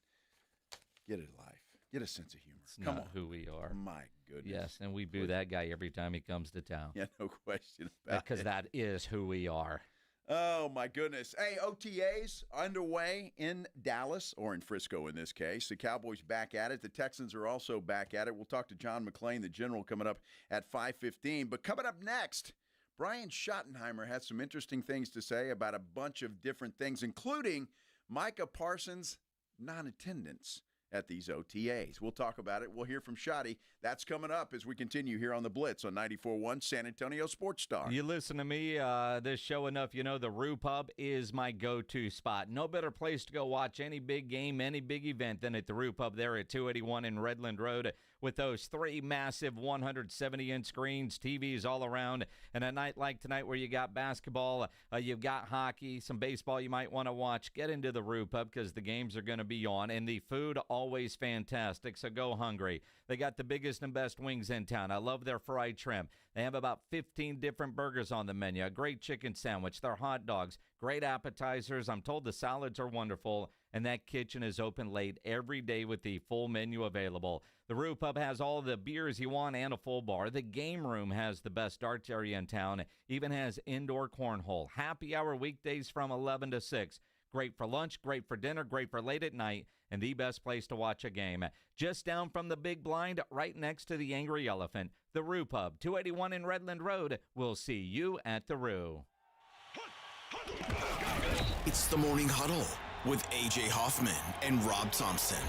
Get a life. Get a sense of humor. It's not who we are. My goodness. Yes, and we boo that guy every time he comes to town. Yeah, no question about it. Because that is who we are. Oh, my goodness. Hey, OTAs underway in Dallas, or in Frisco in this case. The Cowboys back at it. The Texans are also back at it. We'll talk to John McClain, the general, coming up at 5:15. But coming up next, Brian Schottenheimer has some interesting things to say about a bunch of different things, including Micah Parsons' non-attendance at these OTAs. We'll talk about it. We'll hear from Shotty. That's coming up as we continue here on the Blitz on 94.1 San Antonio Sports Star. You listen to me, this show enough, you know the Rue Pub is my go-to spot. No better place to go watch any big game, any big event than at the Rue Pub there at 281 in Redland Road with those three massive 170-inch screens, TVs all around, and a night like tonight where you got basketball, you've got hockey, some baseball you might want to watch. Get into the Rue Pub because the games are going to be on, and the food always fantastic, so go hungry. They got the biggest and best wings in town. I love their fried shrimp. They have about 15 different burgers on the menu, a great chicken sandwich, their hot dogs, great appetizers. I'm told the salads are wonderful, and that kitchen is open late every day with the full menu available. The Rue Pub has all the beers you want and a full bar. The game room has the best darts area in town, even has indoor cornhole. Happy hour weekdays from 11 to 6. Great for lunch, great for dinner, great for late at night, and the best place to watch a game. Just down from the big blind, right next to the Angry Elephant, the Roo Pub, 281 in Redland Road. We'll see you at the Roo. It's the Morning Huddle with A.J. Hoffman and Rob Thompson.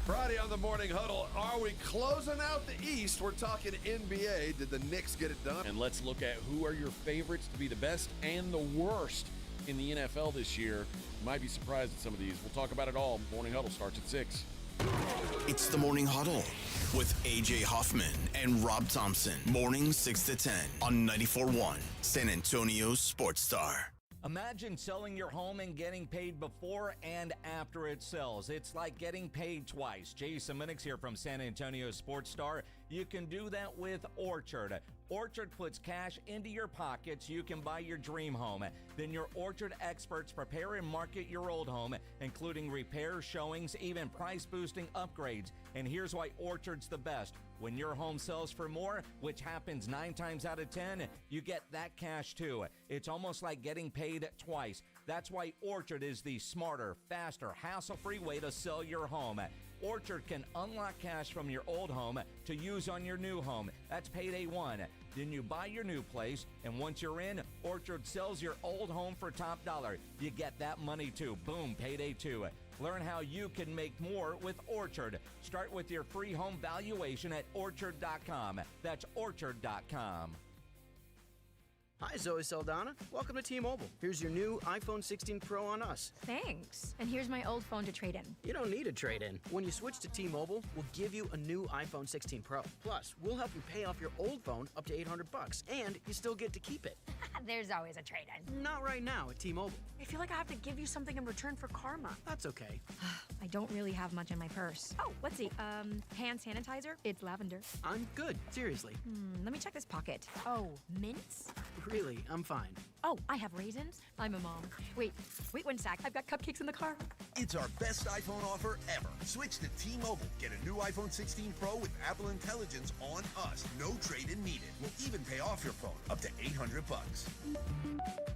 Friday on the Morning Huddle, are we closing out the East? We're talking NBA. Did the Knicks get it done? And let's look at who are your favorites to be the best and the worst in the NFL this year. You might be surprised at some of these. We'll talk about it all. Morning Huddle starts at 6. It's the Morning Huddle with A.J. Hoffman and Rob Thompson. Mornings 6 to 10 on 94.1 San Antonio Sports Star. Imagine selling your home and getting paid before and after it sells. It's like getting paid twice. Jason Minix here from San Antonio Sports Star. You can do that with Orchard. Orchard puts cash into your pockets. You can buy your dream home. Then your Orchard experts prepare and market your old home, including repairs, showings, even price-boosting upgrades. And here's why Orchard's the best. When your home sells for more, which happens 9 times out of 10, you get that cash too. It's almost like getting paid twice. That's why Orchard is the smarter, faster, hassle-free way to sell your home. Orchard can unlock cash from your old home to use on your new home. That's payday 1. Then you buy your new place, and once you're in, Orchard sells your old home for top dollar. You get that money too. Boom, payday 2. Learn how you can make more with Orchard. Start with your free home valuation at Orchard.com. That's Orchard.com. Hi, Zoe Saldana. Welcome to T-Mobile. Here's your new iPhone 16 Pro on us. Thanks. And here's my old phone to trade in. You don't need a trade-in. When you switch to T-Mobile, we'll give you a new iPhone 16 Pro. Plus, we'll help you pay off your old phone up to $800, and you still get to keep it. There's always a trade-in. Not right now at T-Mobile. I feel like I have to give you something in return for karma. That's okay. I don't really have much in my purse. Oh, let's see. Hand sanitizer. It's lavender. I'm good. Seriously. Let me check this pocket. Oh, mints? Really, I'm fine. Oh, I have raisins. I'm a mom. Wait 1 sec. I've got cupcakes in the car. It's our best iPhone offer ever. Switch to T-Mobile. Get a new iPhone 16 Pro with Apple Intelligence on us. No trade-in needed. We'll even pay off your phone up to $800.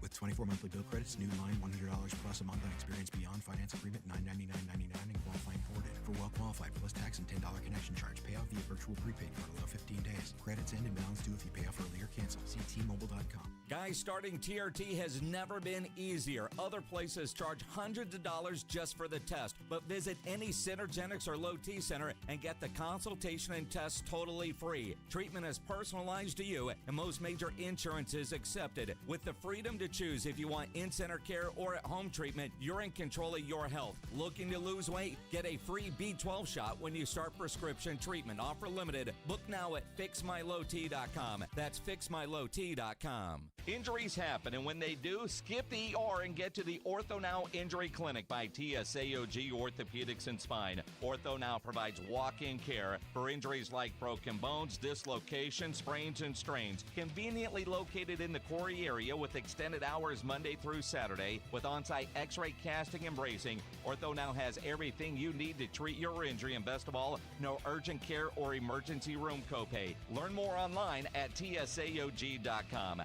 With 24 monthly bill credits, new line $100 plus a month on experience beyond finance agreement $999.99 and qualifying forwarded. For well qualified plus tax and $10 connection charge. Pay off via virtual prepaid card allow 15 days. Credits end and balance due if you pay off early or cancel. See T-Mobile.com. Guys, starting TRT has never been easier. Other places charge hundreds of dollars just for the test. But visit any Synergenics or Low T center and get the consultation and test totally free. Treatment is personalized to you, and most major insurance is accepted. With the freedom to choose if you want in-center care or at-home treatment, you're in control of your health. Looking to lose weight? Get a free B12 shot when you start prescription treatment. Offer limited. Book now at FixMyLowT.com. That's FixMyLowT.com. Injuries happen, and when they do, skip the ER and get to the Ortho Now Injury Clinic by TSAOG Orthopedics and Spine. Ortho Now provides walk-in care for injuries like broken bones, dislocations, sprains, and strains. Conveniently located in the Quarry area with extended hours Monday through Saturday with on-site x-ray casting and bracing, Ortho Now has everything you need to treat your injury, and best of all, no urgent care or emergency room copay. Learn more online at TSAOG.com.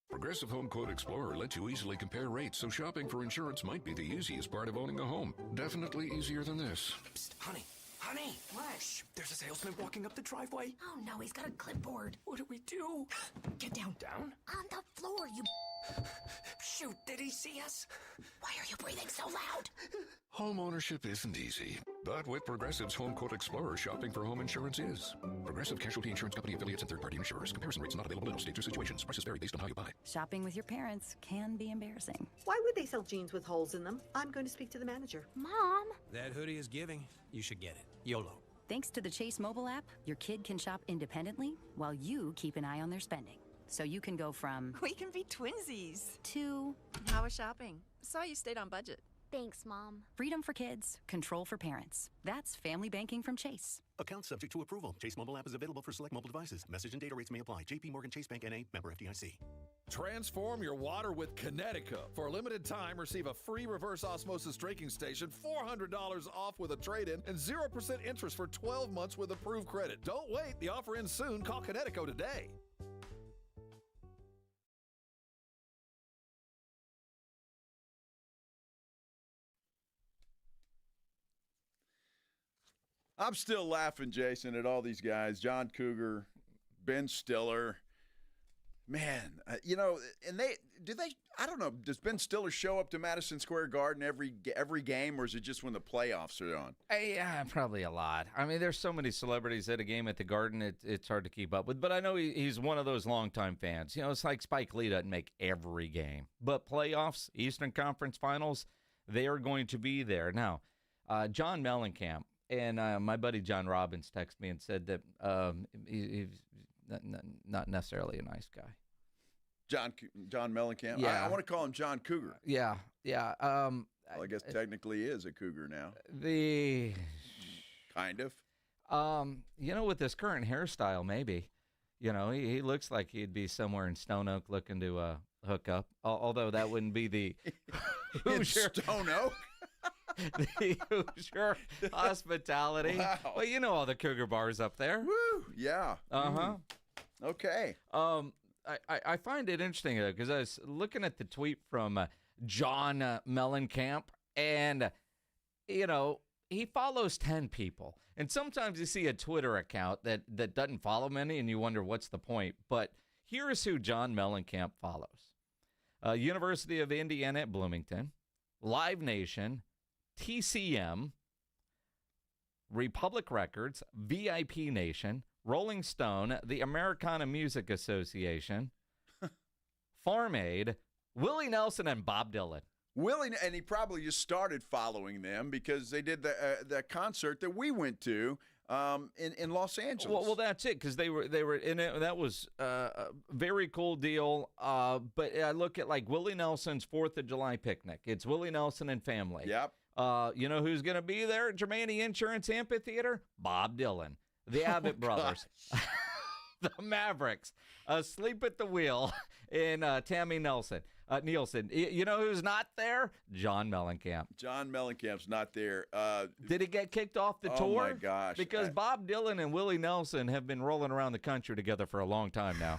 Progressive Home Quote Explorer lets you easily compare rates, so shopping for insurance might be the easiest part of owning a home. Definitely easier than this. Psst, honey. What? Shh, there's a salesman walking up the driveway. Oh no, he's got a clipboard. What do we do? Get down. Down? On the floor, you... Shoot, did he see us? Why are you breathing so loud? Home ownership isn't easy, but with Progressive's Home Quote Explorer, shopping for home insurance is. Progressive Casualty Insurance Company affiliates and third-party insurers. Comparison rates not available in all states or situations. Prices vary based on how you buy. Shopping with your parents can be embarrassing. Why would they sell jeans with holes in them? I'm going to speak to the manager. Mom! That hoodie is giving. You should get it. YOLO. Thanks to the Chase mobile app, your kid can shop independently while you keep an eye on their spending. So you can go from... We can be twinsies. ...to... How was shopping? Saw you stayed on budget. Thanks, Mom. Freedom for kids, control for parents. That's family banking from Chase. Account subject to approval. Chase mobile app is available for select mobile devices. Message and data rates may apply. JP Morgan Chase Bank N.A. Member FDIC. Transform your water with Connecticut. For a limited time, receive a free reverse osmosis drinking station, $400 off with a trade-in, and 0% interest for 12 months with approved credit. Don't wait. The offer ends soon. Call Connecticut today. I'm still laughing, Jason, at all these guys. John Cougar, Ben Stiller. Man, and I don't know, does Ben Stiller show up to Madison Square Garden every game, or is it just when the playoffs are on? Yeah, probably a lot. I mean, there's so many celebrities at a game at the Garden, it's hard to keep up with. But I know he's one of those longtime fans. It's like Spike Lee doesn't make every game. But playoffs, Eastern Conference Finals, they are going to be there. Now, John Mellencamp and my buddy John Robbins texted me and said that he's not necessarily a nice guy. John Mellencamp? Yeah. I want to call him John Cougar. Yeah. Well, I guess technically he is a Cougar now. Kind of. With this current hairstyle, maybe. He looks like he'd be somewhere in Stone Oak looking to hook up. Although that wouldn't be the Hoosier. Stone Oak? The Hoosier hospitality. Wow. Well, you know all the Cougar bars up there. Woo! Yeah. Uh-huh. Okay. I find it interesting, though, because I was looking at the tweet from John Mellencamp, and, he follows 10 people. And sometimes you see a Twitter account that doesn't follow many, and you wonder what's the point. But here's who John Mellencamp follows. University of Indiana at Bloomington, Live Nation, TCM, Republic Records, VIP Nation, Rolling Stone, the Americana Music Association, Farm Aid, Willie Nelson, and Bob Dylan. And he probably just started following them because they did the concert that we went to in Los Angeles. Well, that's it, because they were in it. That was a very cool deal. But I look at like Willie Nelson's 4th of July picnic. It's Willie Nelson and family. Yep. You know who's going to be there at Germany Insurance Amphitheater? Bob Dylan. The Abbott brothers. The Mavericks. Asleep at the Wheel in Tammy Nielsen. You know who's not there? John Mellencamp. John Mellencamp's not there. Did he get kicked off the tour? Oh, my gosh. Because Bob Dylan and Willie Nelson have been rolling around the country together for a long time now.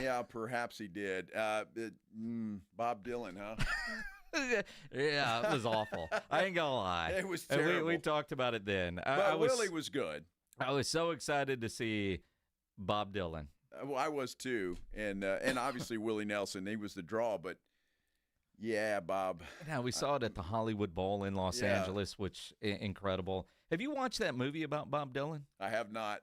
Yeah, perhaps he did. Bob Dylan, huh? Yeah, it was awful. I ain't gonna lie. It was terrible. We talked about it then. Willie was good. I was so excited to see Bob Dylan. Well, I was too, and obviously Willie Nelson, he was the draw. But yeah, Bob. Now we saw it at the Hollywood Bowl in Los Angeles, which incredible. Have you watched that movie about Bob Dylan? I have not.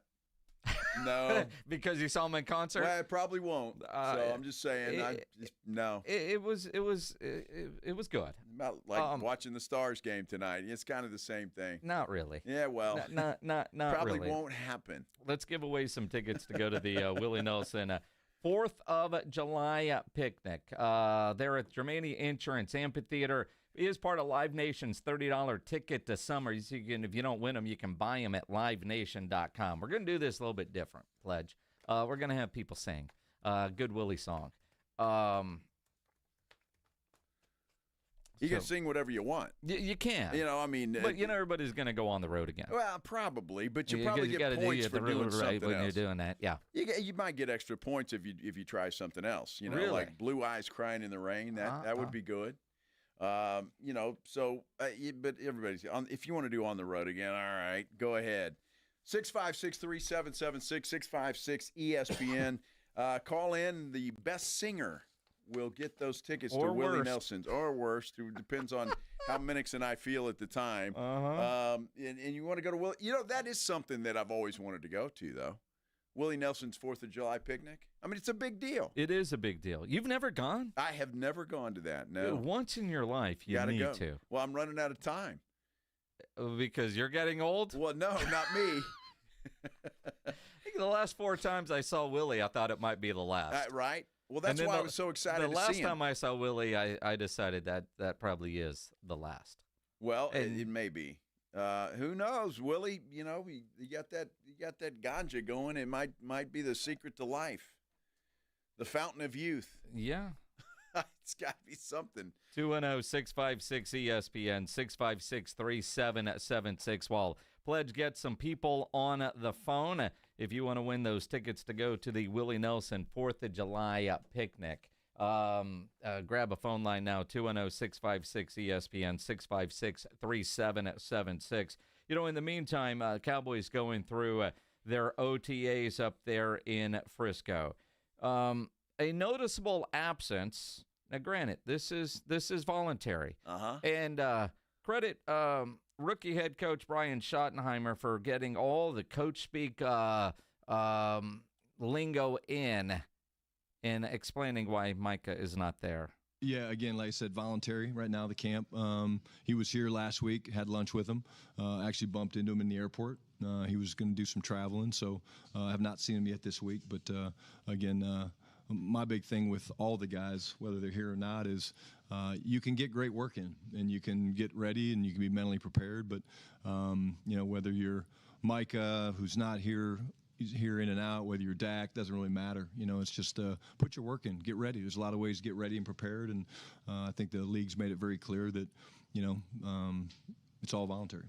No, because you saw him in concert. Well, I probably won't. So I'm just saying, no. It was good. About like watching the Stars game tonight. It's kind of the same thing. Not really. Yeah, well, not probably really. Won't happen. Let's give away some tickets to go to the Willie Nelson 4th of July picnic. There at Germany Insurance Amphitheater. It is part of Live Nation's $30 ticket to summer. So if you don't win them, you can buy them at livenation.com. We're going to do this a little bit different, Pledge. We're going to have people sing Good Willie song. You can sing whatever you want. You can. But everybody's going to go on the road again. Well, probably, but you probably get points for doing something when else. You're doing that. Yeah. You might get extra points if you try something else. Really? Like Blue Eyes Crying in the Rain. That would be good. But everybody's on. If you want to do on the road again, all right, go ahead. 656-3776, 656 ESPN. Call in. The best singer will get those tickets to Willie Nelson's, or worse. It depends on how Minix and I feel at the time. And you want to go to Willie? That is something that I've always wanted to go to, though. Willie Nelson's 4th of July picnic. I mean, it's a big deal. It is a big deal. You've never gone? I have never gone to that, no. Once in your life, you need go. to. Well, I'm running out of time. Because you're getting old? Well, no, not me. I think the last 4 times I saw Willie, I thought it might be the last. Right? Well, that's why I was so excited to see him. The last time I saw Willie, I decided that probably is the last. Well, it may be. Who knows? Willie, you got that ganja going. It might be the secret to life. The fountain of youth. Yeah. It's got to be something. 210-656-ESPN, 656-3776. While Pledge gets some people on the phone, if you want to win those tickets to go to the Willie Nelson 4th of July picnic. Grab a phone line now, 210-656-ESPN, 656-3776. in the meantime, Cowboys going through their OTAs up there in Frisco. A noticeable absence. Now, granted, this is voluntary. And credit rookie head coach Brian Schottenheimer for getting all the coach speak lingo in and explaining why Micah is not there. Yeah, again, like I said, voluntary right now, the camp. He was here last week, had lunch with him, actually bumped into him in the airport. He was going to do some traveling, so I have not seen him yet this week. But, again, my big thing with all the guys, whether they're here or not, is you can get great work in, and you can get ready, and you can be mentally prepared. But, whether you're Micah, who's not here, he's here in and out, whether you're Dak, doesn't really matter. It's just put your work in, get ready. There's a lot of ways to get ready and prepared, and I think the league's made it very clear that, it's all voluntary.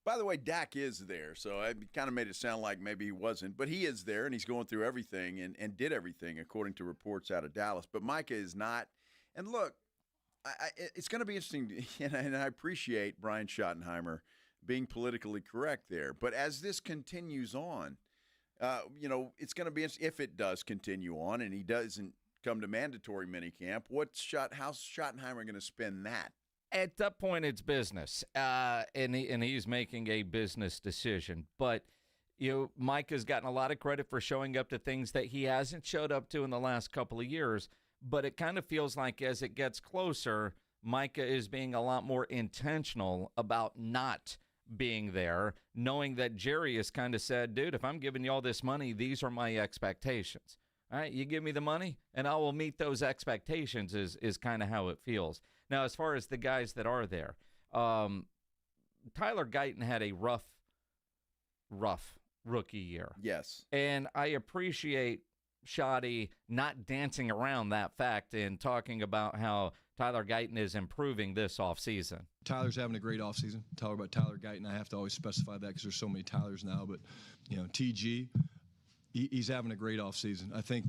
By the way, Dak is there, so I kind of made it sound like maybe he wasn't. But he is there, and he's going through everything and did everything, according to reports out of Dallas. But Micah is not. And look, it's going to be interesting, and I appreciate Brian Schottenheimer being politically correct there. But as this continues on, it's going to be if it does continue on and he doesn't come to mandatory minicamp, how's Schottenheimer going to spend that? At that point, it's business, and he's making a business decision. But Mike has gotten a lot of credit for showing up to things that he hasn't showed up to in the last couple of years. But it kind of feels like as it gets closer, Micah is being a lot more intentional about not being there, knowing that Jerry has kind of said, dude, if I'm giving you all this money, these are my expectations. All right, you give me the money, and I will meet those expectations is kind of how it feels. Now, as far as the guys that are there, Tyler Guyton had a rough rookie year. Yes. And I appreciate Shotty not dancing around that fact and talking about how Tyler Guyton is improving this offseason. Tyler's having a great offseason. Talk about Tyler Guyton. I have to always specify that because there's so many Tylers now. But, TG, he's having a great offseason. I think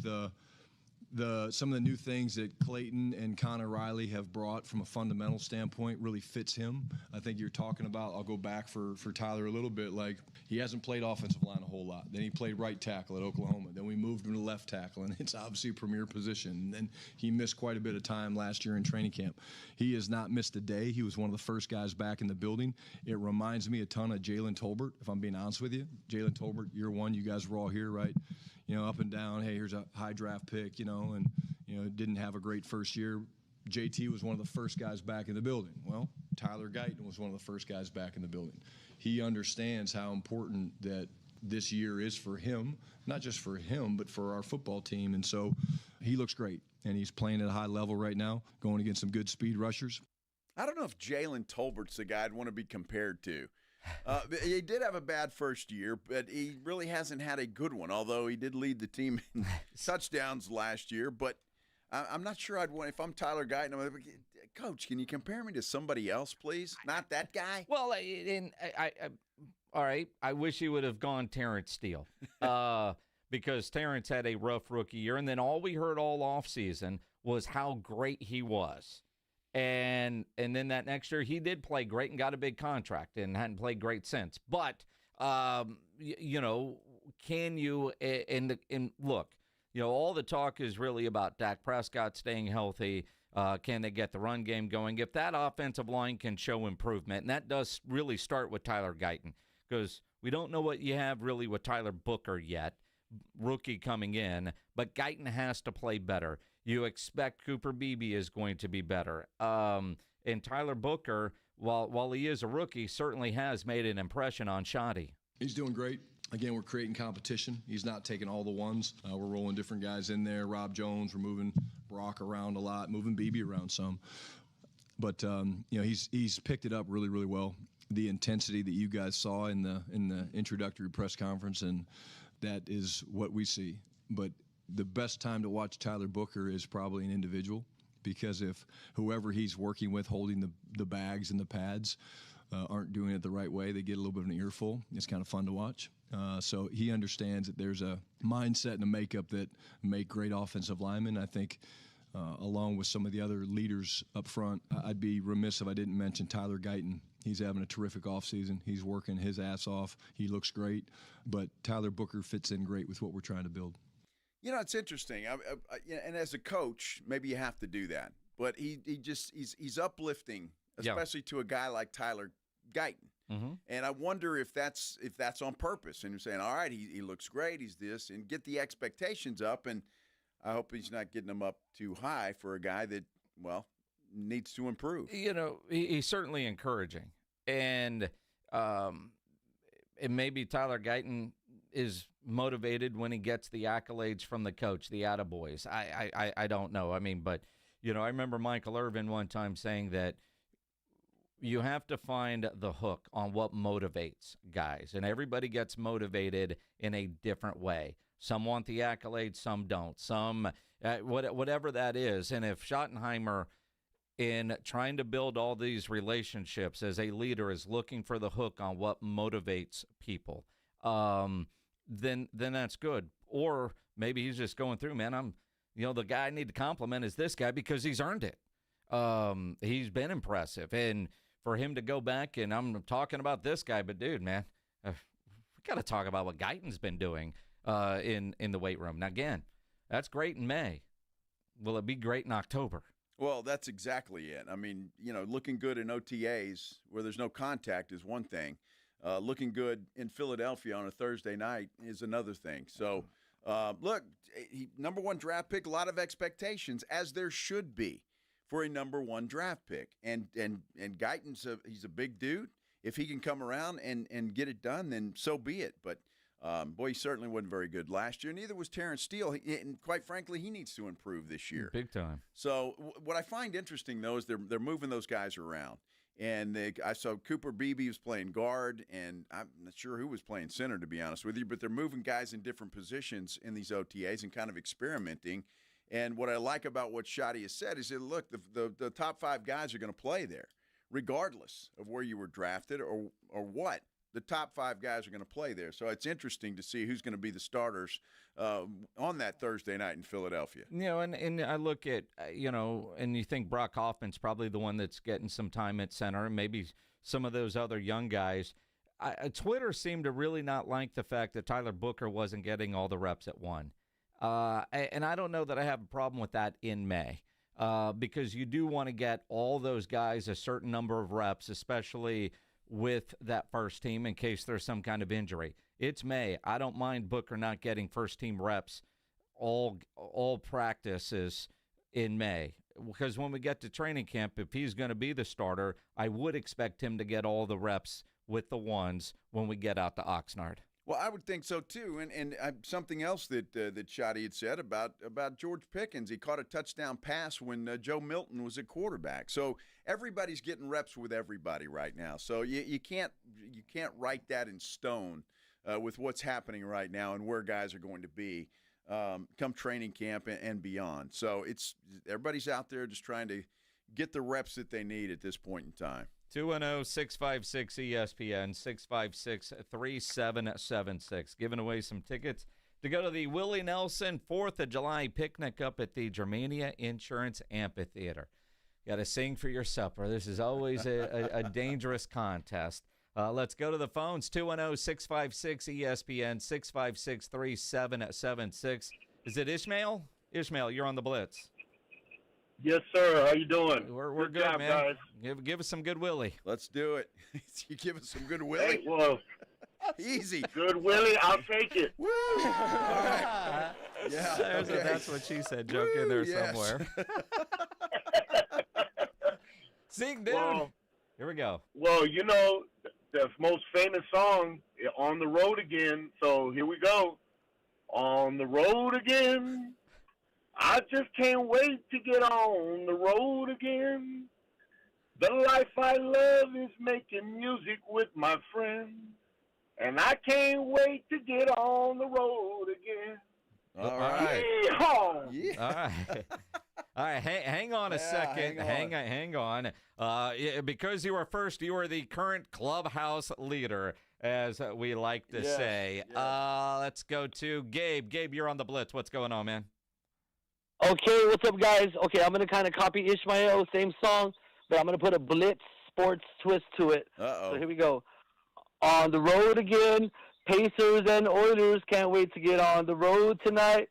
some of the new things that Clayton and Connor Riley have brought from a fundamental standpoint really fits him. I think you're talking about, I'll go back for Tyler a little bit, like he hasn't played offensive line a whole lot. Then he played right tackle at Oklahoma. Then we moved him to left tackle, and it's obviously a premier position. And then he missed quite a bit of time last year in training camp. He has not missed a day. He was one of the first guys back in the building. It reminds me a ton of Jalen Tolbert, if I'm being honest with you. Jalen Tolbert, year one, you guys were all here, right? Up and down, hey, here's a high draft pick, and, didn't have a great first year. JT was one of the first guys back in the building. Well, Tyler Guyton was one of the first guys back in the building. He understands how important that this year is for him, not just for him, but for our football team. And so he looks great, and he's playing at a high level right now, going against some good speed rushers. I don't know if Jalen Tolbert's the guy I'd want to be compared to. He did have a bad first year, but he really hasn't had a good one, although he did lead the team in touchdowns last year. But I'm not sure I'd want, if I'm Tyler Guyton, I'm like, Coach, can you compare me to somebody else, please? Not that guy? Well, all right, I wish he would have gone Terrence Steele because Terrence had a rough rookie year, and then all we heard all offseason was how great he was. And then that next year, he did play great and got a big contract and hadn't played great since. But, can you – and look, all the talk is really about Dak Prescott staying healthy. Can they get the run game going? If that offensive line can show improvement, and that does really start with Tyler Guyton, because we don't know what you have really with Tyler Booker yet, rookie coming in, but Guyton has to play better. You expect Cooper Beebe is going to be better. And Tyler Booker, while he is a rookie, certainly has made an impression on Shotty. He's doing great. Again, we're creating competition. He's not taking all the ones. We're rolling different guys in there. Rob Jones, we're moving Brock around a lot, moving Beebe around some. But, he's picked it up really, really well. The intensity that you guys saw in the introductory press conference, and that is what we see. But the best time to watch Tyler Booker is probably an individual, because if whoever he's working with holding the bags and the pads aren't doing it the right way, they get a little bit of an earful. It's kind of fun to watch. So he understands that there's a mindset and a makeup that make great offensive linemen. I think along with some of the other leaders up front. I'd be remiss if I didn't mention Tyler Guyton. He's having a terrific offseason. He's working his ass off. He looks great. But Tyler Booker fits in great with what we're trying to build. You know, it's interesting. And as a coach, maybe you have to do that. But he's uplifting, especially to a guy like Tyler Guyton. Mm-hmm. And I wonder if that's on purpose. And you're saying, all right, he looks great, he's this, and get the expectations up. And I hope he's not getting them up too high for a guy that, well, needs to improve. You know, he's certainly encouraging. And maybe Tyler Guyton is motivated when he gets the accolades from the coach, the attaboys. I don't know. I mean, but, you know, I remember Michael Irvin one time saying that you have to find the hook on what motivates guys, and everybody gets motivated in a different way. Some want the accolades, some don't. Some, whatever that is. And if Schottenheimer, in trying to build all these relationships as a leader, is looking for the hook on what motivates people, then that's good. Or maybe he's just going through, man, the guy I need to compliment is this guy because he's earned it. He's been impressive. And for him to go back, and I'm talking about this guy, but dude, man, we got to talk about what Guyton's been doing in the weight room. Now, again, that's great in May. Will it be great in October? Well, that's exactly it. I mean, you know, looking good in OTAs where there's no contact is one thing. Looking good in Philadelphia on a Thursday night is another thing. So, look, number one draft pick, a lot of expectations, as there should be for a number one draft pick. And Guyton's he's a big dude. If he can come around and get it done, then so be it. But, boy, he certainly wasn't very good last year. Neither was Terrence Steele. And quite frankly, he needs to improve this year. Big time. So what I find interesting, though, is they're moving those guys around. And I saw Cooper Beebe was playing guard, and I'm not sure who was playing center, to be honest with you. But they're moving guys in different positions in these OTAs and kind of experimenting. And what I like about what Schotty has said is that, look, the top five guys are going to play there, regardless of where you were drafted or what. The top five guys are going to play there. So it's interesting to see who's going to be the starters on that Thursday night in Philadelphia. You know, and I look at, and you think Brock Hoffman's probably the one that's getting some time at center, and maybe some of those other young guys. Twitter seemed to really not like the fact that Tyler Booker wasn't getting all the reps at one. And I don't know that I have a problem with that in May because you do want to get all those guys a certain number of reps, especially with that first team in case there's some kind of injury. It's May. I don't mind Booker not getting first-team reps all practices in May because when we get to training camp, if he's going to be the starter, I would expect him to get all the reps with the ones when we get out to Oxnard. Well, I would think so, too. And something else that Schotty had said about George Pickens. He caught a touchdown pass when Joe Milton was at quarterback. So everybody's getting reps with everybody right now. So you can't write that in stone with what's happening right now and where guys are going to be come training camp and beyond. So everybody's out there just trying to get the reps that they need at this point in time. 210-656-ESPN, 656-3776. Giving away some tickets to go to the Willie Nelson 4th of July picnic up at the Germania Insurance Amphitheater. Got to sing for your supper. This is always a dangerous contest. Let's go to the phones, 210-656-ESPN, 656-3776. Is it Ishmael? Ishmael, you're on the Blitz. Yes, sir. How you doing? We're good, job, man. Guys. Give us some good Willie. Let's do it. You give us some good Willie? Hey, well, easy. Good Willie, I'll take it. Woo! All right. Yeah, There's a that's what she said joke in there somewhere. Sing, dude. Well, here we go. Well, you know, the most famous song, On the Road Again. So here we go. On the road again. I just can't wait to get on the road again. The life I love is making music with my friends. And I can't wait to get on the road again. All right. Yeah. All right. All right. Hang on a second. Hang on. Because you were first, you are the current clubhouse leader, as we like to say. Yes. Let's go to Gabe. Gabe, you're on the Blitz. What's going on, man? Okay, what's up, guys? Okay, I'm going to kind of copy Ishmael, same song, but I'm going to put a Blitz sports twist to it. Uh-oh. So here we go. On the road again, Pacers and Oilers can't wait to get on the road tonight.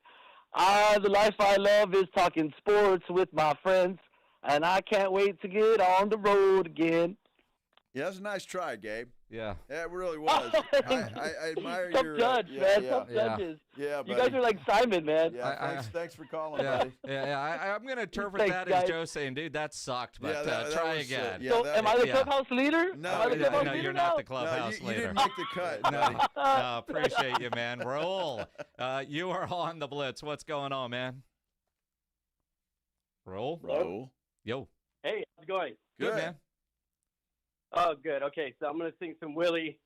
The life I love is talking sports with my friends, and I can't wait to get on the road again. Yeah, that's a nice try, Gabe. Yeah. Yeah, it really was. I admire Tough your judge, man. Yeah. Tough judges. Yeah, you guys are like Simon, man. Yeah, thanks for calling, buddy. I'm going to interpret Thanks, that guys. as Joe saying, dude, that sucked, but that try was, again. So, am I the clubhouse leader? No, am I the clubhouse leader you're now? not the clubhouse you leader. didn't make the cut. No, appreciate you, man. Roll. You are on the Blitz. What's going on, man? Roll. Yo. Hey, how's it going? Good, man. Oh, good. Okay, so I'm going to sing some Willie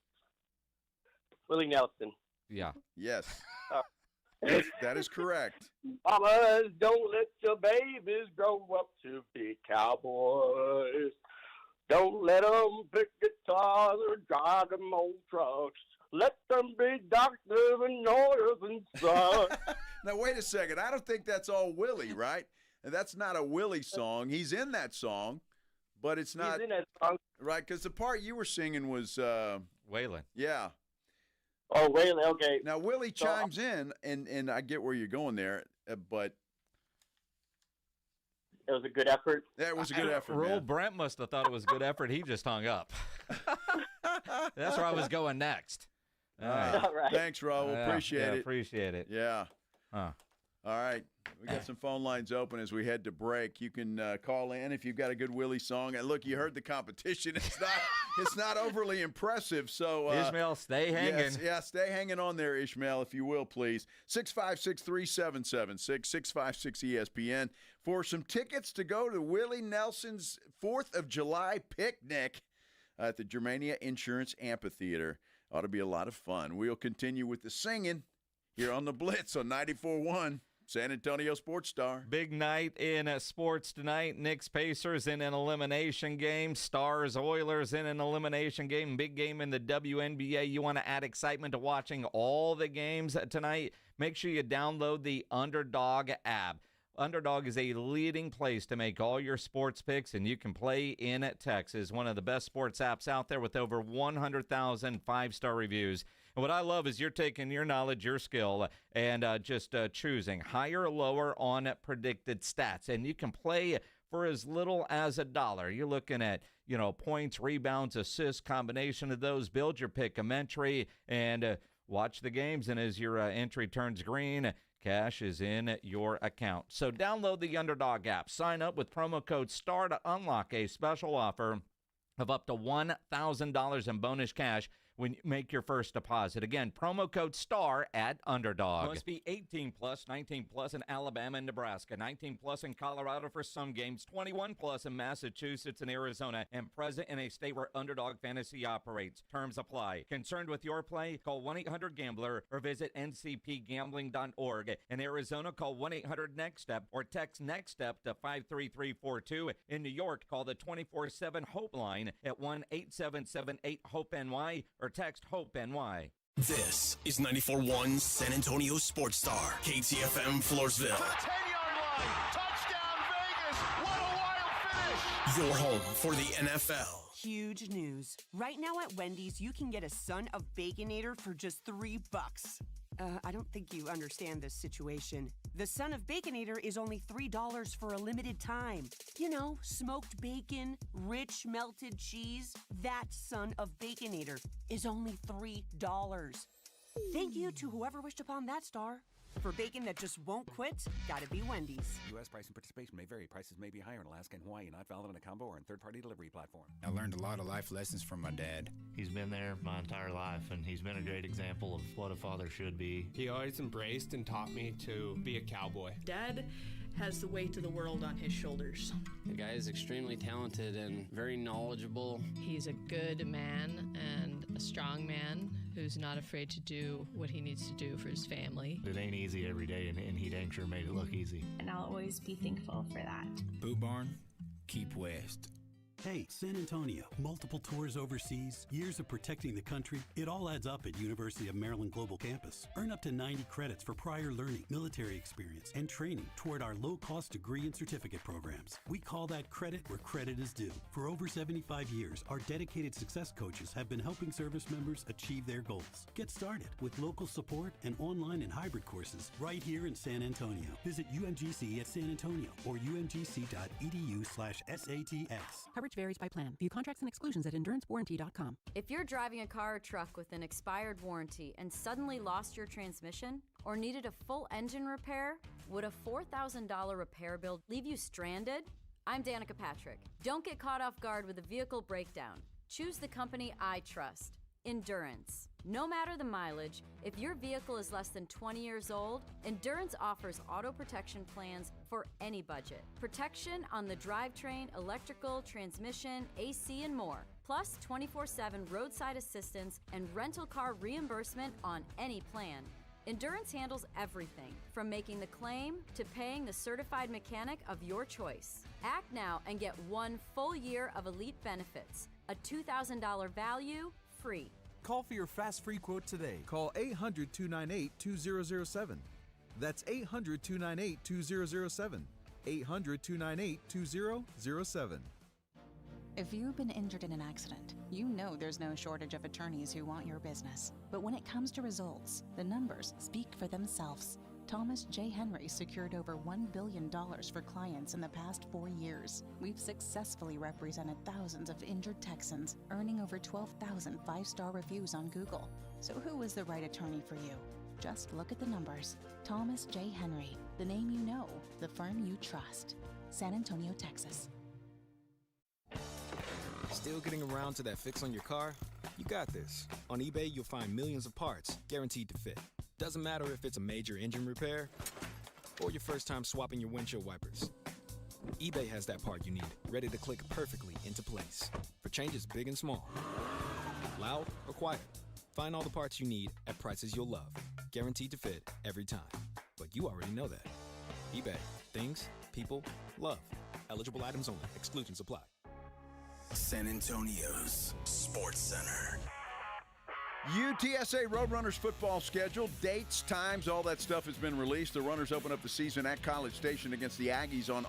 Nelson. Yeah. Yes. That is correct. Mamas, don't let your babies grow up to be cowboys. Don't let them pick guitars or drive them old trucks. Let them be doctors and lawyers and such. Now, wait a second. I don't think that's all Willie, right? That's not a Willie song. He's in that song, but it's not. He's in that song. Right, because the part you were singing was Waylon. Yeah. Oh, Waylon, okay. Now, Willie chimes in, and I get where you're going there, but it was a good effort. Yeah, it was a good effort, Roll man. Brent must have thought it was good effort. He just hung up. That's where I was going next. All right. Thanks, Raul. Appreciate it. Appreciate it. Yeah. Huh. All right. We got some phone lines open as we head to break. You can call in if you've got a good Willie song. And look, you heard the competition. It's not overly impressive. So Ishmael, stay hanging. Yes, stay hanging on there, Ishmael, if you will, please. 656-3776, 656-ESPN for some tickets to go to Willie Nelson's 4th of July picnic at the Germania Insurance Amphitheater. Ought to be a lot of fun. We'll continue with the singing here on the Blitz on 94.1. San Antonio Sports Star. Big night in sports tonight. Knicks Pacers in an elimination game. Stars Oilers in an elimination game. Big game in the WNBA. You want to add excitement to watching all the games tonight? Make sure you download the Underdog app. Underdog is a leading place to make all your sports picks, and you can play in Texas. One of the best sports apps out there with over 100,000 five-star reviews. And what I love is you're taking your knowledge, your skill, and just choosing higher or lower on predicted stats. And you can play for as little as $1. You're looking at, points, rebounds, assists, combination of those. Build your pick-em entry and watch the games. And as your entry turns green, cash is in your account. So download the Underdog app. Sign up with promo code STAR to unlock a special offer of up to $1,000 in bonus cash when you make your first deposit. Again, promo code STAR at Underdog. Must be 18 plus, 19 plus in Alabama and Nebraska, 19 plus in Colorado for some games, 21 plus in Massachusetts and Arizona, and present in a state where Underdog Fantasy operates. Terms apply. Concerned with your play? Call 1-800-GAMBLER or visit ncpgambling.org. In Arizona, call 1-800-NEXT-STEP or text NEXT STEP to 53342. In New York, call the 24/7 Hope line at 1-877-8-HOPE-NY or text HOPE-NY. This is 94.1 San Antonio Sports Star, KTFM Floresville. Touchdown Vegas! What a wild finish! Your home for the NFL. Huge news. Right now at Wendy's, you can get a Son of Baconator for just $3. I don't think you understand this situation. The Son of Baconator is only $3 for a limited time. Smoked bacon, rich melted cheese. That Son of Baconator is only $3. Thank you to whoever wished upon that star. For bacon that just won't quit, gotta be Wendy's. U.S. price and participation may vary. Prices may be higher in Alaska and Hawaii, not valid on a combo or in third-party delivery platform. I learned a lot of life lessons from my dad. He's been there my entire life, and he's been a great example of what a father should be. He always embraced and taught me to be a cowboy. Dad has the weight of the world on his shoulders. The guy is extremely talented and very knowledgeable. He's a good man and a strong man who's not afraid to do what he needs to do for his family. It ain't easy every day, and he dang sure made it look easy. And I'll always be thankful for that. Boot Barn, keep west. Hey, San Antonio, multiple tours overseas, years of protecting the country, it all adds up at University of Maryland Global Campus. Earn up to 90 credits for prior learning, military experience, and training toward our low-cost degree and certificate programs. We call that credit where credit is due. For over 75 years, our dedicated success coaches have been helping service members achieve their goals. Get started with local support and online and hybrid courses right here in San Antonio. Visit UMGC at San Antonio or umgc.edu/SATX. Coverage varies by plan. View contracts and exclusions at endurancewarranty.com. If you're driving a car or truck with an expired warranty and suddenly lost your transmission or needed a full engine repair, would a $4,000 repair bill leave you stranded? I'm Danica Patrick. Don't get caught off guard with a vehicle breakdown. Choose the company I trust, Endurance. No matter the mileage, if your vehicle is less than 20 years old, Endurance offers auto protection plans for any budget. Protection on the drivetrain, electrical, transmission, AC, and more. Plus 24/7 roadside assistance and rental car reimbursement on any plan. Endurance handles everything, from making the claim to paying the certified mechanic of your choice. Act now and get 1 full year of elite benefits. A $2,000 value, free. Call for your fast free quote today. Call 800-298-2007. That's 800-298-2007. 800-298-2007. If you've been injured in an accident, you know there's no shortage of attorneys who want your business. But when it comes to results, the numbers speak for themselves. Thomas J. Henry secured over $1 billion for clients in the past 4 years. We've successfully represented thousands of injured Texans, earning over 12,000 5-star reviews on Google. So who is the right attorney for you? Just look at the numbers. Thomas J. Henry, the name you know, the firm you trust. San Antonio, Texas. Still getting around to that fix on your car? You got this. On eBay, you'll find millions of parts guaranteed to fit. Doesn't matter if it's a major engine repair or your first time swapping your windshield wipers. eBay has that part you need, ready to click perfectly into place for changes big and small. Loud or quiet, find all the parts you need at prices you'll love. Guaranteed to fit every time. But you already know that. eBay. Things, people, love. Eligible items only. Exclusions apply. San Antonio's Sports Center. UTSA Roadrunners football schedule, dates, times, all that stuff has been released. The Runners open up the season at College Station against the Aggies on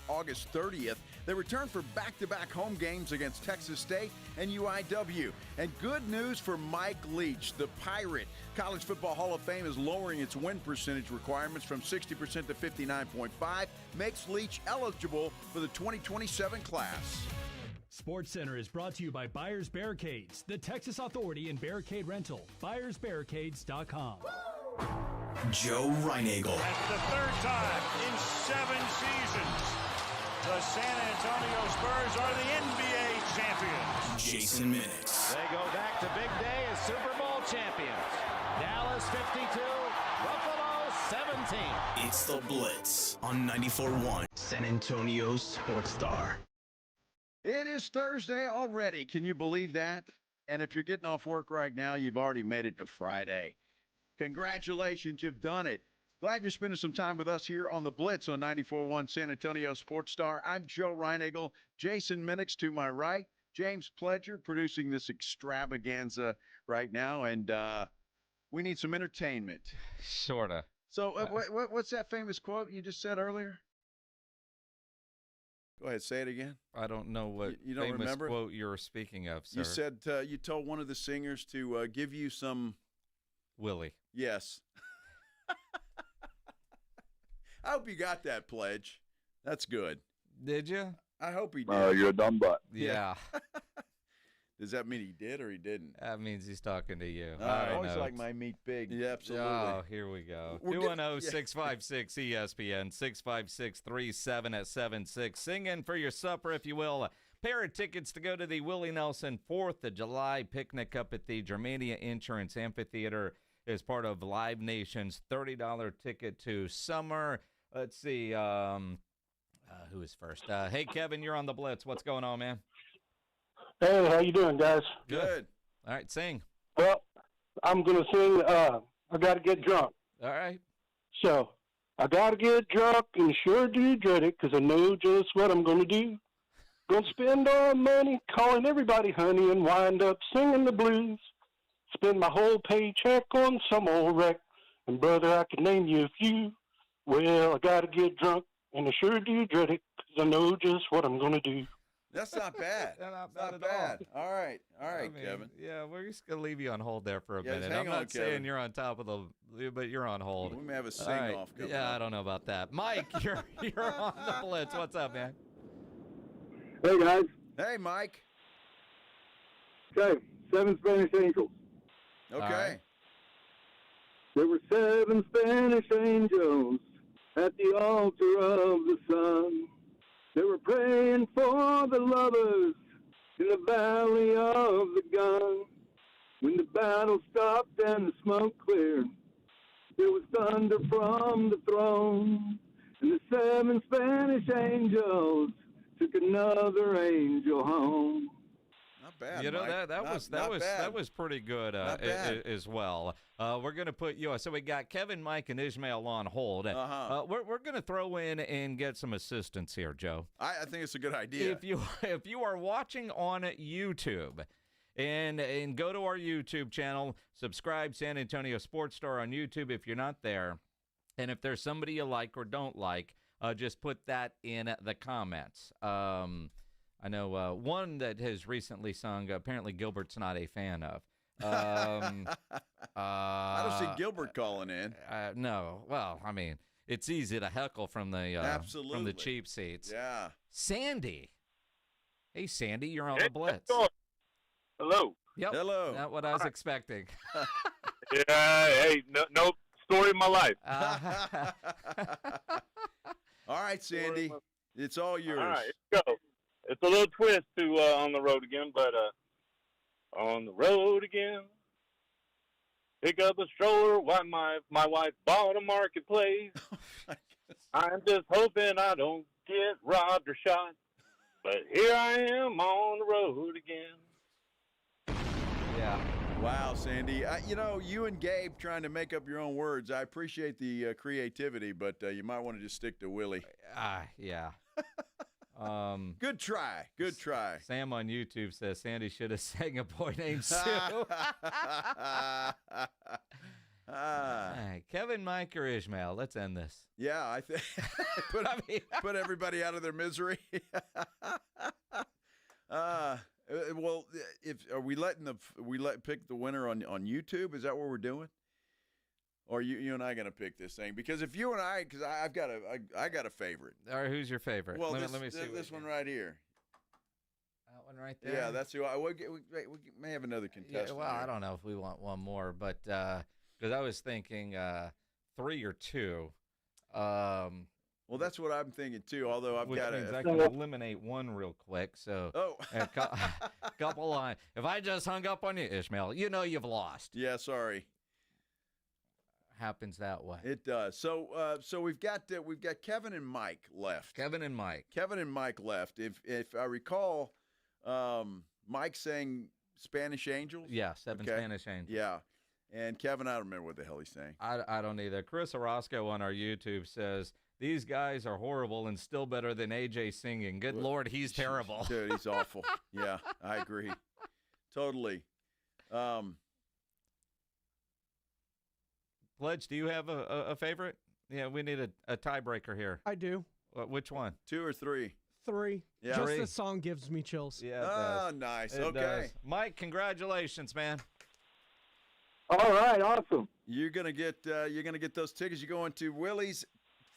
August 30th. They return for back-to-back home games against Texas State and UIW. And good news for Mike Leach, the Pirate. College Football Hall of Fame is lowering its win percentage requirements from 60% to 59.5, makes Leach eligible for the 2027 class. Sports Center is brought to you by Buyers Barricades, the Texas authority in barricade rental. BuyersBarricades.com. Joe Reinagel. That's the third time in 7 seasons the San Antonio Spurs are the NBA champions. Jason Minix. They go back to big day as Super Bowl champions. Dallas 52, Buffalo 17. It's the Blitz on 94.1 San Antonio's Sports Star. It is Thursday already. Can you believe that? And if you're getting off work right now, you've already made it to Friday. Congratulations, you've done it. Glad you're spending some time with us here on the Blitz on 94.1 San Antonio Sports Star. I'm Joe Reinagel. Jason Minix to my right. James Pledger producing this extravaganza right now. And we need some entertainment. Sorta. So what's that famous quote you just said earlier? Go ahead, say it again. I don't know what you don't famous remember? Quote you're speaking of, sir. You said you told one of the singers to give you some... Willie. Yes. I hope you got that, Pledge. That's good. Did you? I hope he did. You're a dumb butt. Yeah. Does that mean he did or he didn't? That means he's talking to you. I always like my meat big. Yeah, absolutely. Oh, here we go. 210-656-ESPN, 656-3776. Sing in for your supper, if you will. A pair of tickets to go to the Willie Nelson 4th of July picnic up at the Germania Insurance Amphitheater as part of Live Nation's $30 ticket to summer. Let's see. Who is first? Hey, Kevin, you're on the Blitz. What's going on, man? Hey, how you doing, guys? Good. All right, sing. Well, I'm going to sing I Gotta Get Drunk. All right. So, I gotta get drunk and sure do dread it because I know just what I'm going to do. Gonna spend all money, calling everybody honey, and wind up singing the blues. Spend my whole paycheck on some old wreck, and brother, I can name you a few. Well, I gotta get drunk, and I sure do dread it, 'cause I know just what I'm gonna do. That's not bad. Not bad. All right, Kevin. Yeah, we're just gonna leave you on hold there for a Yes, minute. hang I'm on, not saying Kevin. you're on top of the, but you're on hold. We may have a All right. sing-off coming Yeah, up. I don't know about that. Mike, you're on the Blitz. What's up, man? Hey, guys. Hey, Mike. Okay, 7 Spanish Angels. Okay. right. There were 7 Spanish angels at the altar of the sun. They were praying for the lovers in the valley of the gun. When the battle stopped and the smoke cleared, there was thunder from the throne. And the 7 Spanish angels took another angel home. Not bad, You know, Mike. that was pretty good Not bad. as well. We're going to put you on. So we got Kevin, Mike, and Ishmael on hold. We're going to throw in and get some assistance here, Joe. I think it's a good idea. If you are watching on YouTube, and go to our YouTube channel, subscribe San Antonio Sports Star on YouTube if you're not there, and if there's somebody you like or don't like, just put that in the comments. I know one that has recently sung, apparently Gilbert's not a fan of. I don't see Gilbert calling in. No. Well, I mean, it's easy to heckle from the cheap seats. Yeah. Sandy. Hey, Sandy, you're on the Blitz. Hello. Yep. Hello. Not what I was expecting. Yeah. Hey, no story of my life. All right, Sandy. It's all yours. All right, let's go. It's a little twist to On the Road Again, but on the road again. Pick up a stroller while my wife bought a marketplace. I'm just hoping I don't get robbed or shot. But here I am on the road again. Yeah. Wow, Sandy. You and Gabe trying to make up your own words. I appreciate the creativity, but you might want to just stick to Willie. Yeah. Good try. Good try. Sam on YouTube says Sandy should have sang A Boy Named Sue. Kevin, Mike, or Ishmael, let's end this. Yeah, I think put everybody out of their misery. Well, are we pick the winner on YouTube? Is that what we're doing? Or you and I going to pick this thing? Because if you and I, because I got a favorite. All right, who's your favorite? Well, let me see this one right here. That one right there. Yeah, that's who. We may have another contestant. Yeah, well, I don't know if we want one more, but because I was thinking 3 or 2. Well, that's what I'm thinking too. Although I've got to, I can eliminate one real quick. So, a couple lines. If I just hung up on you, Ishmael, you know you've lost. Yeah, sorry. Happens that way. It does. So we've got Kevin and Mike left. Kevin and Mike left. If I recall, Mike sang Spanish Angels. Yeah, 7 Spanish Angels. Yeah, and Kevin, I don't remember what the hell he's saying. I don't either. Chris Orozco on our YouTube says these guys are horrible and still better than AJ singing. Good Lord, he's terrible. Dude, he's awful. Yeah, I agree. Totally. Pledge, do you have a favorite? Yeah, we need a tiebreaker here. I do. Which one? 2 or 3? 3. Yeah. Just 3. the song gives me chills. Yeah. It does. Nice. It okay. does. Mike, congratulations, man. All right, awesome. You're gonna get those tickets. You're going to Willie's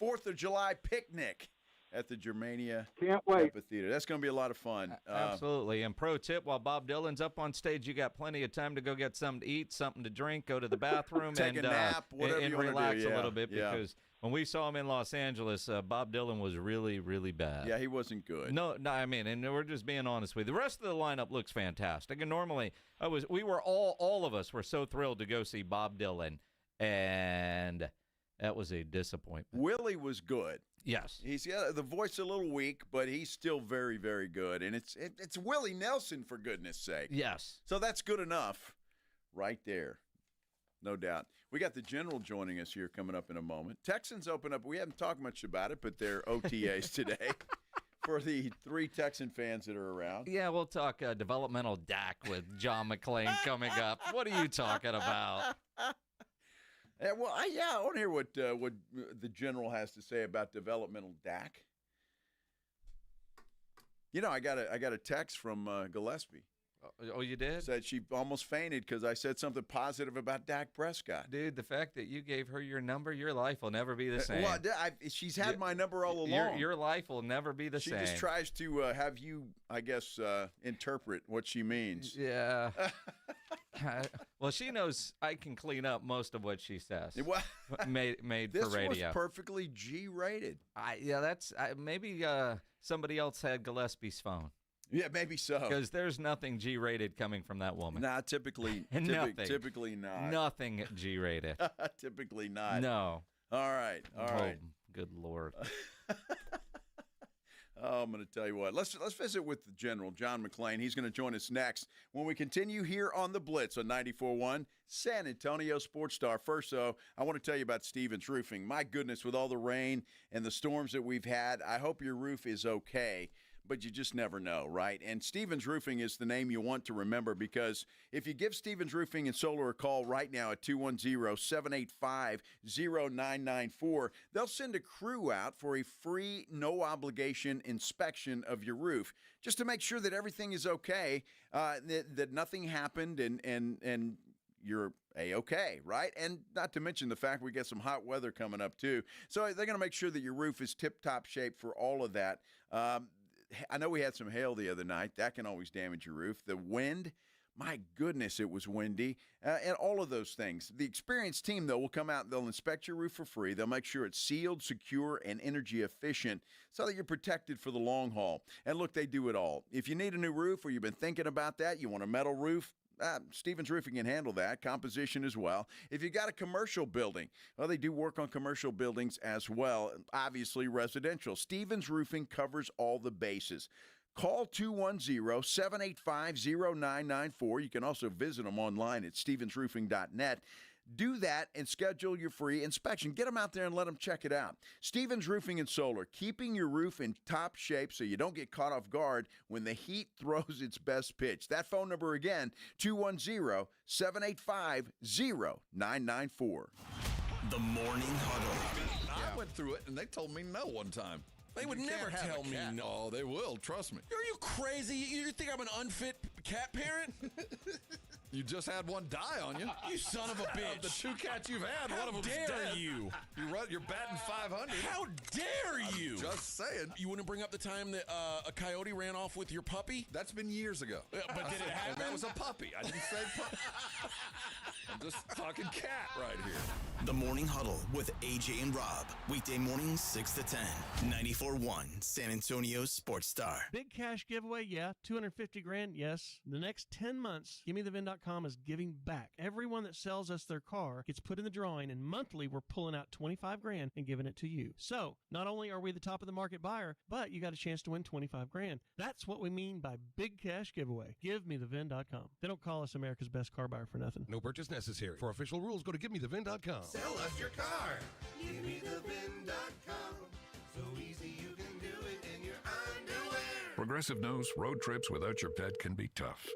4th of July picnic at the Germania Amphitheater. That's going to be a lot of fun. Absolutely. And pro tip, while Bob Dylan's up on stage, you got plenty of time to go get something to eat, something to drink, go to the bathroom, take a nap, whatever and you want relax to do. a little bit because when we saw him in Los Angeles, Bob Dylan was really, really bad. Yeah, he wasn't good. No, I mean, and we're just being honest with you. The rest of the lineup looks fantastic. And normally, we were all of us were so thrilled to go see Bob Dylan, and that was a disappointment. Willie was good. Yes. He's the voice a little weak, but he's still very, very good. And it's Willie Nelson, for goodness sake. Yes. So that's good enough right there. No doubt. We got the General joining us here coming up in a moment. Texans open up. We haven't talked much about it, but they're OTAs today for the 3 Texan fans that are around. Yeah, we'll talk developmental DAC with John McClain coming up. What are you talking about? I want to hear what the general has to say about developmental DAC. You know, I got a text from Gillespie. Oh, you did? Said she almost fainted because I said something positive about Dak Prescott. Dude, the fact that you gave her your number, your life will never be the same. Well, she's had my number all along. Your life will never be the same. She just tries to have you, I guess, interpret what she means. Yeah. Well, she knows I can clean up most of what she says. Made this for radio. This was perfectly G-rated. Maybe somebody else had Gillespie's phone. Yeah, maybe so. Because there's nothing G-rated coming from that woman. Nah, typically not. Nothing G-rated. Typically not. No. All right. Good Lord. Oh, I'm going to tell you what. Let's visit with the General, John McClain. He's going to join us next when we continue here on the Blitz on 94.1 San Antonio Sports Star. First, though, I want to tell you about Stevens Roofing. My goodness, with all the rain and the storms that we've had, I hope your roof is okay. But you just never know, right? And Stevens Roofing is the name you want to remember, because if you give Stevens Roofing and Solar a call right now at 210-785-0994, they'll send a crew out for a free, no-obligation inspection of your roof, just to make sure that everything is okay, that nothing happened, and you're A-okay, right? And not to mention the fact we get some hot weather coming up, too. So they're going to make sure that your roof is tip-top shape for all of that. I know we had some hail the other night. That can always damage your roof. The wind, my goodness, it was windy, and all of those things. The experienced team, though, will come out and they'll inspect your roof for free. They'll make sure it's sealed, secure, and energy efficient so that you're protected for the long haul. And look, they do it all. If you need a new roof or you've been thinking about that, you want a metal roof, Stevens Roofing can handle that, composition as well. If you got a commercial building, well, they do work on commercial buildings as well, obviously residential. Stevens Roofing covers all the bases. Call 210-785-0994. You can also visit them online at stevensroofing.net. Do that and schedule your free inspection. Get them out there and let them check it out. Stevens Roofing and Solar, keeping your roof in top shape so you don't get caught off guard when the heat throws its best pitch. That phone number again, 210-785-0994. The Morning Huddle. I went through it, and they told me no one time. They would never tell me no. Oh, they will. Trust me. Are you crazy? You think I'm an unfit cat parent? You just had one die on you. You son of a bitch. The 2 cats you've had, one of them's dead. How dare you? You're batting 500. How dare you? I'm just saying. You wouldn't bring up the time that a coyote ran off with your puppy? That's been years ago. But did it happen? That was a puppy. I didn't say puppy. I'm just talking cat right here. The Morning Huddle with AJ and Rob. Weekday mornings 6 to 10. 94.1 San Antonio Sports Star. Big cash giveaway, yeah. $250,000, yes. The next 10 months, GimmeTheVin.com is giving back. Everyone that sells us their car gets put in the drawing, and monthly we're pulling out $25,000 and giving it to you. So, not only are we the top of the market buyer, but you got a chance to win $25,000. That's what we mean by big cash giveaway. GiveMeTheVin.com. They don't call us America's best car buyer for nothing. No purchase necessary. For official rules, go to GiveMeTheVin.com. Sell us your car. GiveMeTheVin.com. So easy you can do it in your underwear. Progressive knows road trips without your pet can be tough.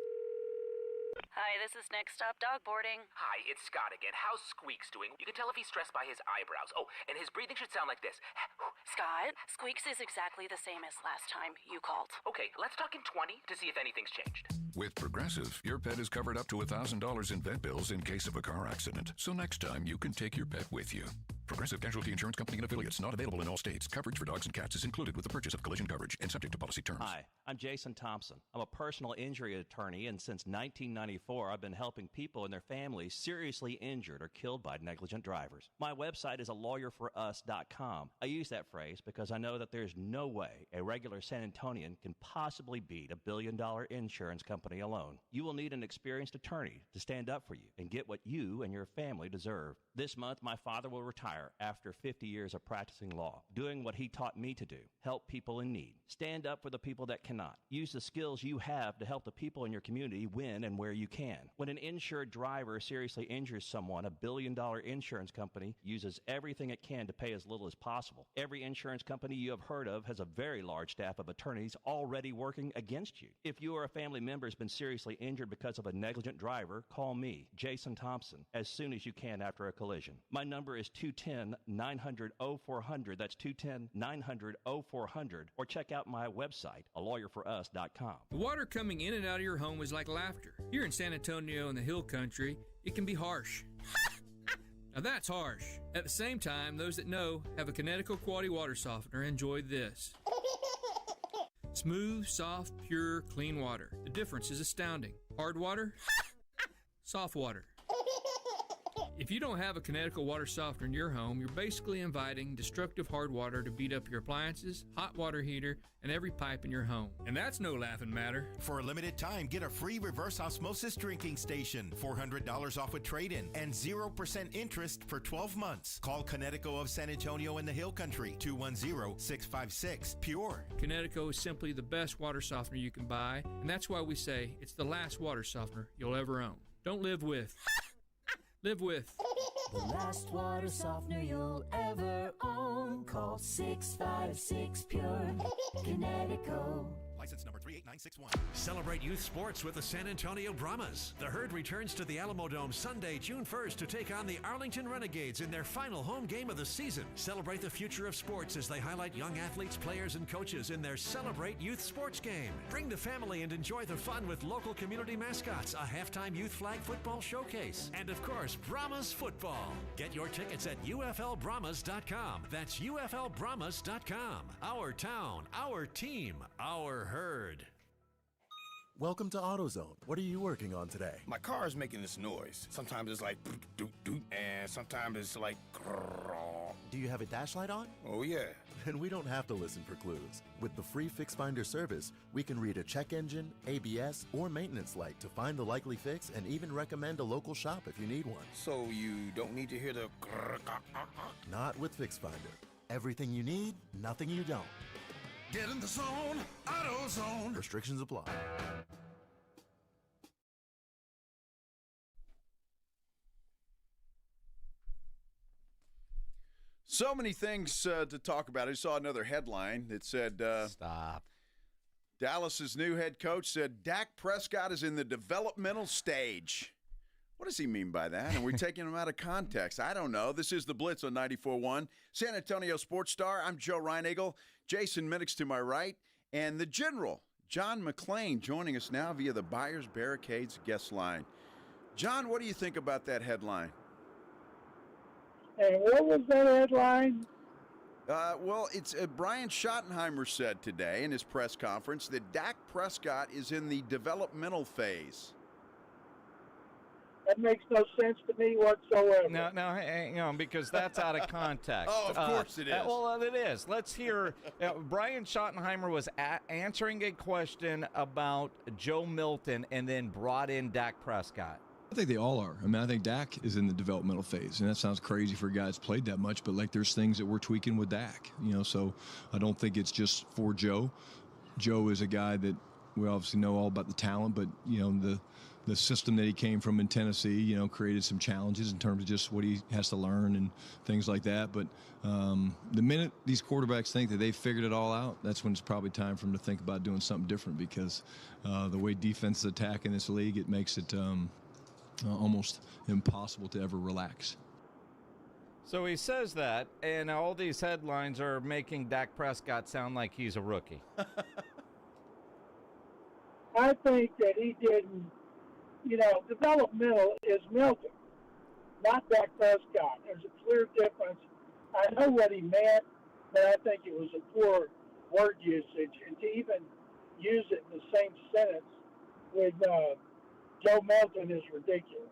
Hi, this is Next Stop Dog Boarding. Hi, it's Scott again. How's Squeaks doing? You can tell if he's stressed by his eyebrows. Oh, and his breathing should sound like this. Scott, Squeaks is exactly the same as last time you called. Okay, let's talk in 20 to see if anything's changed. With Progressive, your pet is covered up to $1,000 in vet bills in case of a car accident. So next time, you can take your pet with you. Progressive Casualty Insurance Company and affiliates. Not available in all states. Coverage for dogs and cats is included with the purchase of collision coverage and subject to policy terms. Hi, I'm Jason Thompson. I'm a personal injury attorney, and since 1994, I've been helping people and their families seriously injured or killed by negligent drivers. My website is alawyerforus.com. I use that phrase because I know that there's no way a regular San Antonian can possibly beat a billion-dollar insurance company alone. You will need an experienced attorney to stand up for you and get what you and your family deserve. This month, my father will retire retire after 50 years of practicing law, doing what he taught me to do, help people in need. Stand up for the people that cannot. Use the skills you have to help the people in your community win and where you can. When an insured driver seriously injures someone, a billion-dollar insurance company uses everything it can to pay as little as possible. Every insurance company you have heard of has a very large staff of attorneys already working against you. If you or a family member has been seriously injured because of a negligent driver, call me, Jason Thompson, as soon as you can after a collision. My number is 210-900-0400. That's 210-900-0400. Or check out my website, alawyerforus.com. The water coming in and out of your home is like laughter. Here in San Antonio in the hill country, it can be harsh. Now that's harsh. At the same time, those that know have a Connecticut quality water softener enjoy this. Smooth, soft, pure, clean water. The difference is astounding. Hard water, soft water. If you don't have a Connecticut water softener in your home, you're basically inviting destructive hard water to beat up your appliances, hot water heater, and every pipe in your home. And that's no laughing matter. For a limited time, get a free reverse osmosis drinking station, $400 off a trade-in, and 0% interest for 12 months. Call Connecticut of San Antonio in the Hill Country, 210-656-PURE. Connecticut is simply the best water softener you can buy, and that's why we say it's the last water softener you'll ever own. Don't live with. Live with. The last water softener you'll ever own. Call 656-PURE. Connecticut. License number 38961. Celebrate youth sports with the San Antonio Brahmas. The Herd returns to the Alamo Dome Sunday, June 1st to take on the Arlington Renegades in their final home game of the season. Celebrate the future of sports as they highlight young athletes, players, and coaches in their Celebrate Youth Sports game. Bring the family and enjoy the fun with local community mascots, a halftime youth flag football showcase, and of course, Brahmas football. Get your tickets at UFLBrahmas.com. That's UFLBrahmas.com. Our town, our team, our herd. Welcome to AutoZone. What are you working on today? My car is making this noise. Sometimes it's like doot doot, and sometimes it's like grrr. Do you have a dash light on? Oh yeah. Then we don't have to listen for clues. With the free Fix Finder service, we can read a check engine, ABS, or maintenance light to find the likely fix and even recommend a local shop if you need one. So you don't need to hear the grrr. Not with Fix Finder. Everything you need, nothing you don't. Get in the zone, AutoZone. Restrictions apply. So many things to talk about. I saw another headline that said, Stop. Dallas's new head coach said Dak Prescott is in the developmental stage. What does he mean by that? And we're taking him out of context. I don't know. This is the Blitz on 94.1. San Antonio Sports Star. I'm Joe Reinagle. Jason Minnick's to my right. And the General, John McClain, joining us now via the Buyers Barricades guest line. John, what do you think about that headline? And what was that headline? Well, it's Brian Schottenheimer said today in his press conference that Dak Prescott is in the developmental phase. That makes no sense to me whatsoever. No, hang on, because that's out of context. Oh, of course it is. Well, it is. Let's hear. Brian Schottenheimer was answering a question about Joe Milton and then brought in Dak Prescott. I think they all are. I mean, I think Dak is in the developmental phase, and that sounds crazy for a guy that's played that much, but like there's things that we're tweaking with Dak, so I don't think it's just for Joe. Joe is a guy that we obviously know all about the talent, but, the system that he came from in Tennessee, created some challenges in terms of just what he has to learn and things like that. But the minute these quarterbacks think that they've figured it all out, that's when it's probably time for them to think about doing something different, because the way defenses attack in this league, it makes it almost impossible to ever relax. So he says that, and all these headlines are making Dak Prescott sound like he's a rookie. I think that he didn't, developmental is Milton, not Dak Prescott. There's a clear difference. I know what he meant, but I think it was a poor word usage. And to even use it in the same sentence with Joe Milton is ridiculous.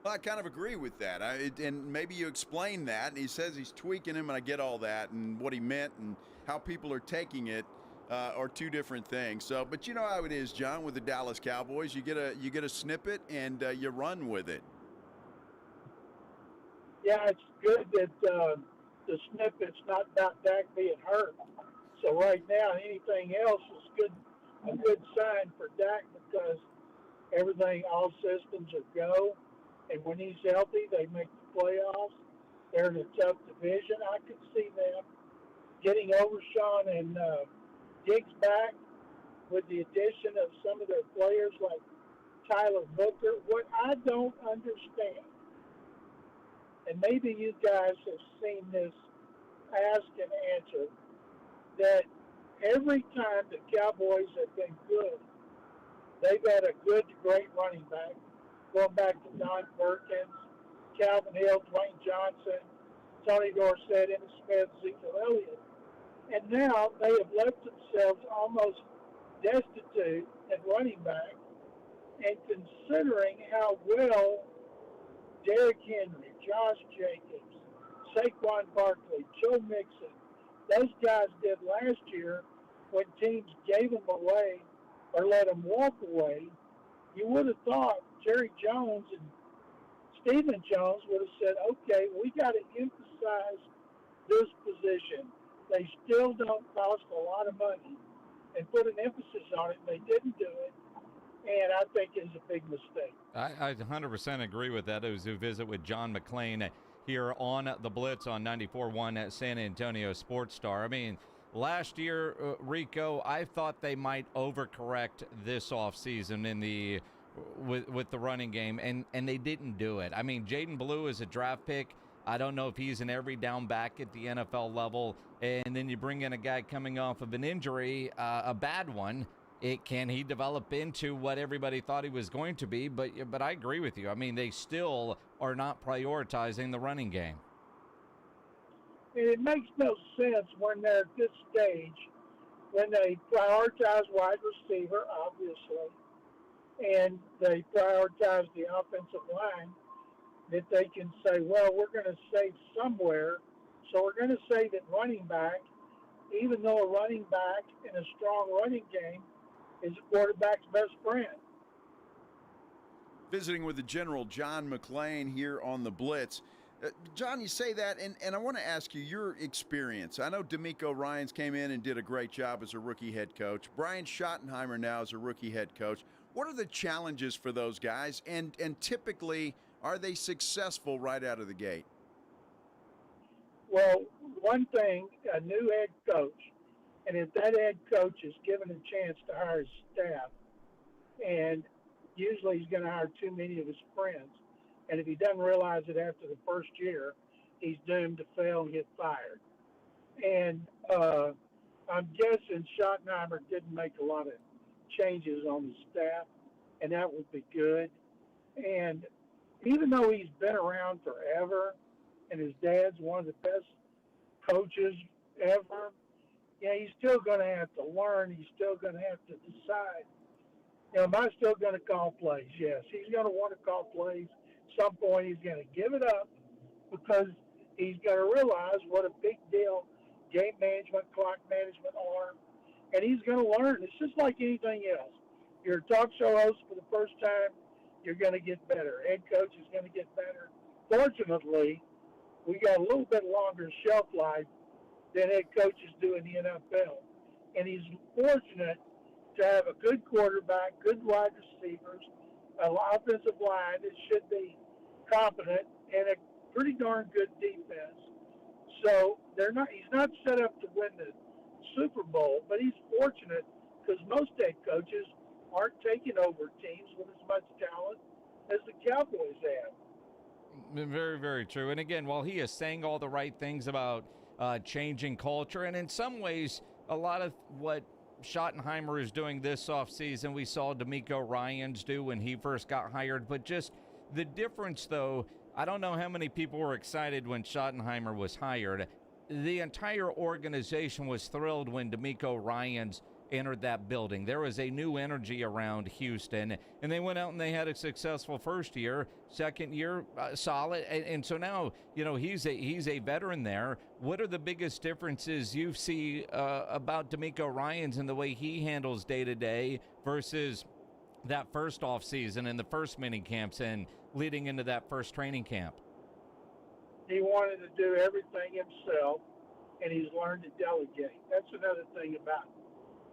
Well, I kind of agree with that. And maybe you explain that. And he says he's tweaking him, and I get all that, and what he meant and how people are taking it. Are two different things. So, but you know how it is, John, with the Dallas Cowboys. You get a snippet and you run with it. yeah, it's good that the snippet's not about Dak being hurt. So right now, anything else is good, a good sign for Dak because everything, all systems are go. And when he's healthy, they make the playoffs. They're in a tough division. I could see them getting Overshawn and Diggs back with the addition of some of their players like Tyler Booker. What I don't understand, and maybe you guys have seen this ask and answer, that every time the Cowboys have been good, they've had a good to great running back, going back to Don Perkins, Calvin Hill, Dwayne Johnson, Tony Dorsett, Emmitt Smith, Ezekiel Elliott. And now they have left themselves almost destitute at running back. And considering how well Derrick Henry, Josh Jacobs, Saquon Barkley, Joe Mixon, those guys did last year when teams gave them away or let them walk away, you would have thought Jerry Jones and Stephen Jones would have said, okay, we got to emphasize this position. They still don't cost a lot of money and put an emphasis on it. They didn't do it, and I think it's a big mistake. I 100% agree with that. It was a visit with John McClain here on the Blitz on 94.1 at San Antonio Sports Star. I mean, last year, Rico, I thought they might overcorrect this offseason in the with the running game, and they didn't do it. I mean, Jaden Blue is a draft pick. I don't know if he's an every down back at the NFL level, and then you bring in a guy coming off of an injury, a bad one. Can he develop into what everybody thought he was going to be? But I agree with you. I mean, they still are not prioritizing the running game. It makes no sense when they're at this stage, when they prioritize wide receiver, obviously, and they prioritize the offensive line, that they can say, well, we're going to save somewhere, so we're going to save it running back, even though a running back in a strong running game is a quarterback's best friend. Visiting with the General John McClain here on the Blitz. John, you say that, and I want to ask you your experience. I know D'Amico Ryans came in and did a great job as a rookie head coach. Brian Schottenheimer now is a rookie head coach. What are the challenges for those guys, and typically are they successful right out of the gate? Well, one thing, a new head coach, and if that head coach is given a chance to hire his staff, and usually he's going to hire too many of his friends, and if he doesn't realize it after the first year, he's doomed to fail and get fired. And I'm guessing Schottenheimer didn't make a lot of changes on the staff, and that would be good. And even though he's been around forever, and his dad's one of the best coaches ever, yeah, he's still going to have to learn. He's still going to have to decide, am I still going to call plays? Yes, he's going to want to call plays. At some point, he's going to give it up because he's going to realize what a big deal game management, clock management are, and he's going to learn. It's just like anything else. You're a talk show host for the first time, you're going to get better. Head coach is going to get better. Fortunately, we got a little bit longer shelf life than head coaches do in the NFL. And he's fortunate to have a good quarterback, good wide receivers, an offensive line that should be competent, and a pretty darn good defense. So he's not set up to win the Super Bowl, but he's fortunate because most head coaches aren't taking over teams with as much talent as the Cowboys have. Very, very true. And again, while he is saying all the right things about changing culture, and in some ways, a lot of what Schottenheimer is doing this offseason, we saw D'Amico Ryans do when he first got hired. But just the difference, though, I don't know how many people were excited when Schottenheimer was hired. The entire organization was thrilled when D'Amico Ryans entered that building. There was a new energy around Houston, and they went out and they had a successful first year, second year solid, and so now he's a veteran there. What are the biggest differences you see about D'Amico Ryans and the way he handles day to day versus that first off season and the first mini camps and leading into that first training camp? He wanted to do everything himself, and he's learned to delegate. That's another thing about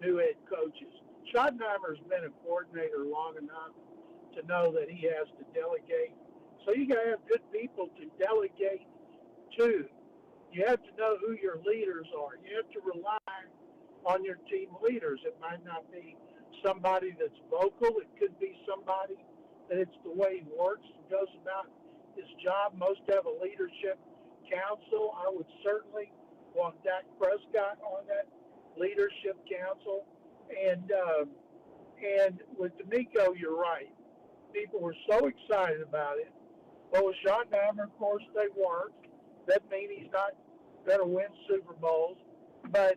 new head coaches. Schottenheimer's been a coordinator long enough to know that he has to delegate. So you got to have good people to delegate to. You have to know who your leaders are. You have to rely on your team leaders. It might not be somebody that's vocal. It could be somebody that it's the way he works and goes about his job. Most have a leadership council. I would certainly want Dak Prescott on that leadership council. And with D'Amico, you're right. People were so excited about it. But with Schottenheimer, of course, they weren't. That means he's not going to win Super Bowls. But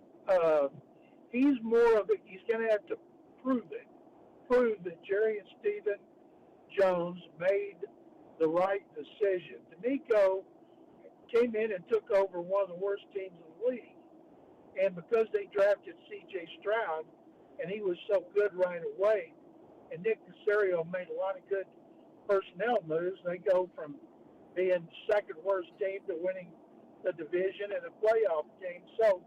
he's more of it. He's going to have to prove it. Prove that Jerry and Stephen Jones made the right decision. D'Amico came in and took over one of the worst teams in the league. And because they drafted C.J. Stroud, and he was so good right away, and Nick Caserio made a lot of good personnel moves, they go from being the second worst team to winning the division and a playoff game. So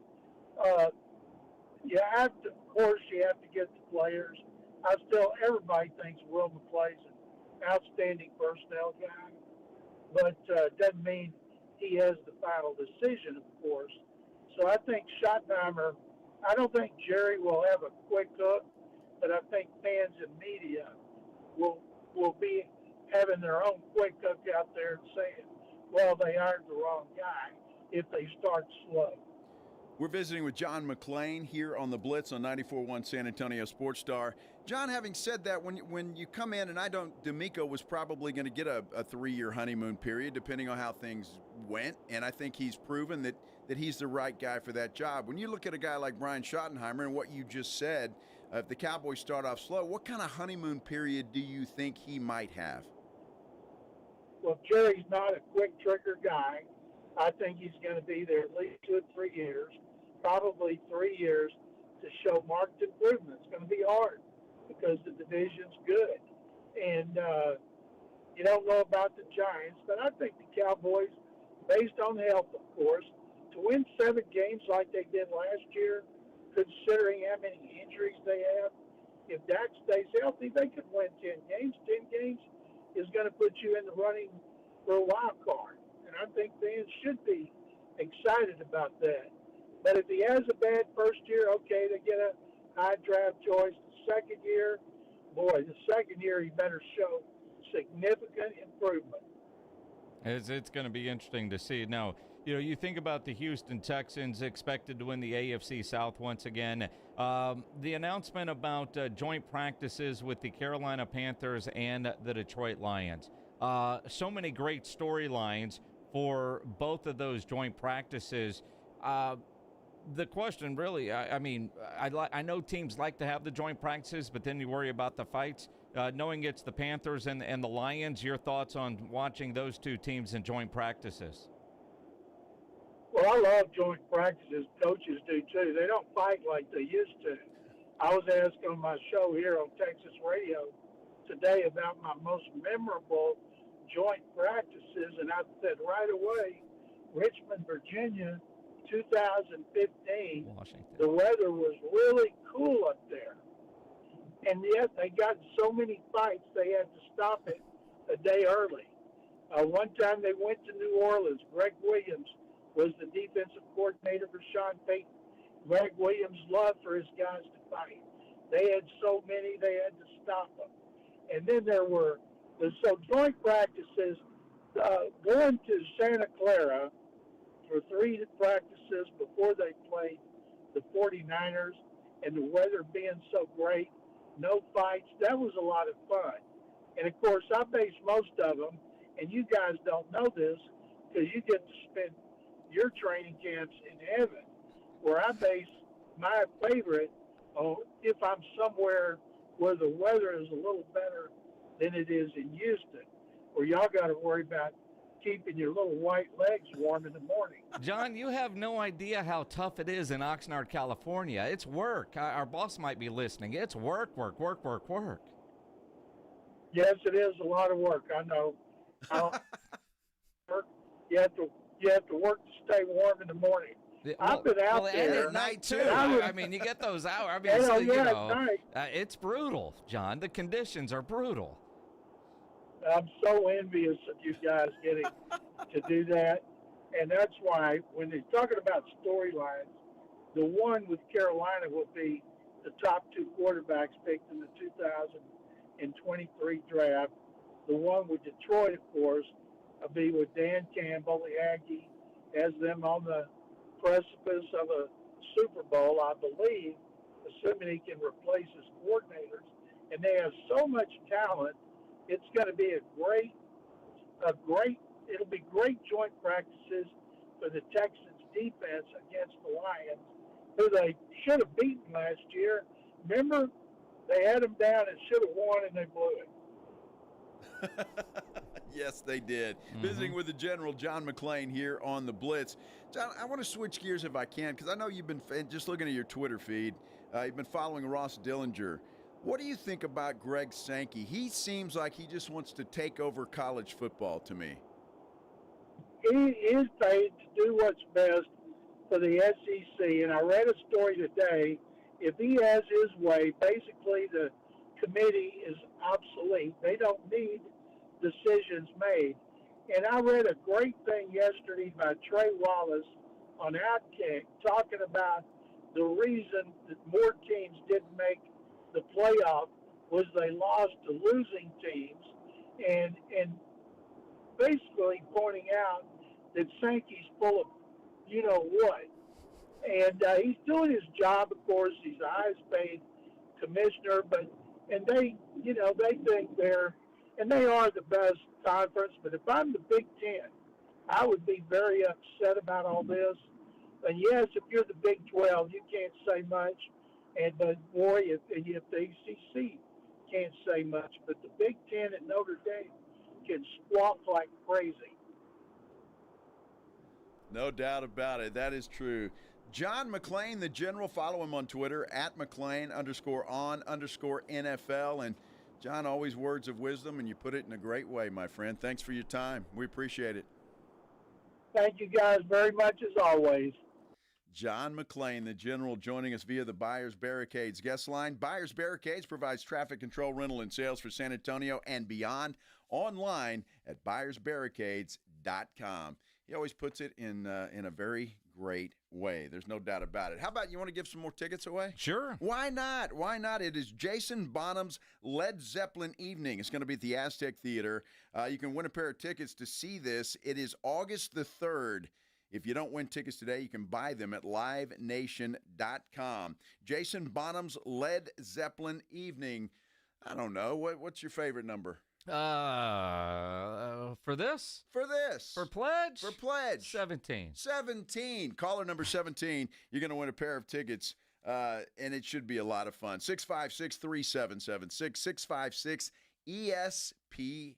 you have to, of course, you have to get the players. Everybody thinks Will McClay's an outstanding personnel guy, but doesn't mean he has the final decision, of course. So I think Schottenheimer, I don't think Jerry will have a quick hook, but I think fans and media will be having their own quick hook out there and saying, well, they hired the wrong guy if they start slow. We're visiting with John McClain here on the Blitz on 94.1 San Antonio Sports Star. John, having said that, when you come in, and D'Amico was probably going to get a 3-year honeymoon period, depending on how things went, and I think he's proven that he's the right guy for that job. When you look at a guy like Brian Schottenheimer and what you just said, if the Cowboys start off slow, what kind of honeymoon period do you think he might have? Well, Jerry's not a quick trigger guy. I think he's going to be there at least 2 or 3 years, probably 3 years, to show marked improvement. It's going to be hard because the division's good. And you don't know about the Giants, but I think the Cowboys, based on health, of course, to win 7 games like they did last year, considering how many injuries they have, if Dak stays healthy, they could win 10 games. 10 games is going to put you in the running for a wild card. And I think fans should be excited about that. But if he has a bad first year, okay, they get a high draft choice. The second year, he better show significant improvement. It's going to be interesting to see. Now, you think about the Houston Texans expected to win the AFC South once again. The announcement about joint practices with the Carolina Panthers and the Detroit Lions. So many great storylines for both of those joint practices. The question really, I know teams like to have the joint practices, but then you worry about the fights. Knowing it's the Panthers and the Lions, your thoughts on watching those two teams in joint practices? Well, I love joint practices. Coaches do too. They don't fight like they used to. I was asked on my show here on Texas radio today about my most memorable joint practices, and I said right away, Richmond, Virginia, 2015, Washington. The weather was really cool up there. And yet they got so many fights, they had to stop it a day early. One time they went to New Orleans. Greg Williams was the defensive coordinator for Sean Payton. Greg Williams loved for his guys to fight. They had so many, they had to stop them. And then so joint practices, going to Santa Clara for 3 practices before they played the 49ers, and the weather being so great, no fights, that was a lot of fun. And, of course, I base most of them, and you guys don't know this because you get to spend your training camps in heaven, where I base my favorite on if I'm somewhere where the weather is a little better than it is in Houston, where y'all got to worry about keeping your little white legs warm in the morning. John, you have no idea how tough it is in Oxnard, California. It's work. Our boss might be listening. It's work. Yes, it is a lot of work. I know. You have to you have to work to stay warm in the morning. I've been out there. And at night, too. I mean, you get those hours. I mean, it's brutal, John. The conditions are brutal. I'm so envious of you guys getting to do that. And that's why when they're talking about storylines, the one with Carolina will be the top 2 quarterbacks picked in the 2023 draft. The one with Detroit, of course, will be with Dan Campbell, the Aggie, has them on the precipice of a Super Bowl, I believe, assuming he can replace his coordinators. And they have so much talent. It's going to be it'll be great joint practices for the Texans defense against the Lions, who they should have beaten last year. Remember, they had them down and should have won, and they blew it. Yes, they did. Visiting with the General, John McClain, here on the Blitz. John, I want to switch gears if I can, because I know you've been, just looking at your Twitter feed, you've been following Ross Dillinger. What do you think about Greg Sankey? He seems like he just wants to take over college football to me. He is paid to do what's best for the SEC, and I read a story today. If he has his way, basically the committee is obsolete. They don't need decisions made. And I read a great thing yesterday by Trey Wallace on Outkick talking about the reason that more teams didn't make the playoff was they lost to losing teams, and basically pointing out that Sankey's full of you-know-what. And he's doing his job, of course. He's the highest paid commissioner, and they think they are the best conference. But if I'm the Big Ten, I would be very upset about all this. And yes, if you're the Big 12, you can't say much. But boy, if the ACC can't say much, but the Big Ten at Notre Dame can squawk like crazy. No doubt about it. That is true. John McClain, the General, follow him on Twitter at McClain_on_NFL. And John, always words of wisdom, and you put it in a great way, my friend. Thanks for your time. We appreciate it. Thank you guys very much as always. John McClain, the General, joining us via the Buyers Barricades guest line. Buyers Barricades provides traffic control, rental, and sales for San Antonio and beyond, online at buyersbarricades.com. He always puts it in a very great way. There's no doubt about it. How about you want to give some more tickets away? Sure. Why not? Why not? It is Jason Bonham's Led Zeppelin evening. It's going to be at the Aztec Theater. You can win a pair of tickets to see this. It is August the 3rd. If you don't win tickets today, you can buy them at livenation.com. Jason Bonham's Led Zeppelin evening. I don't know. What's your favorite number? For this? For this. For pledge? For pledge. 17. 17. Caller number 17. You're going to win a pair of tickets, and it should be a lot of fun. 656-3776, 656-ESPN.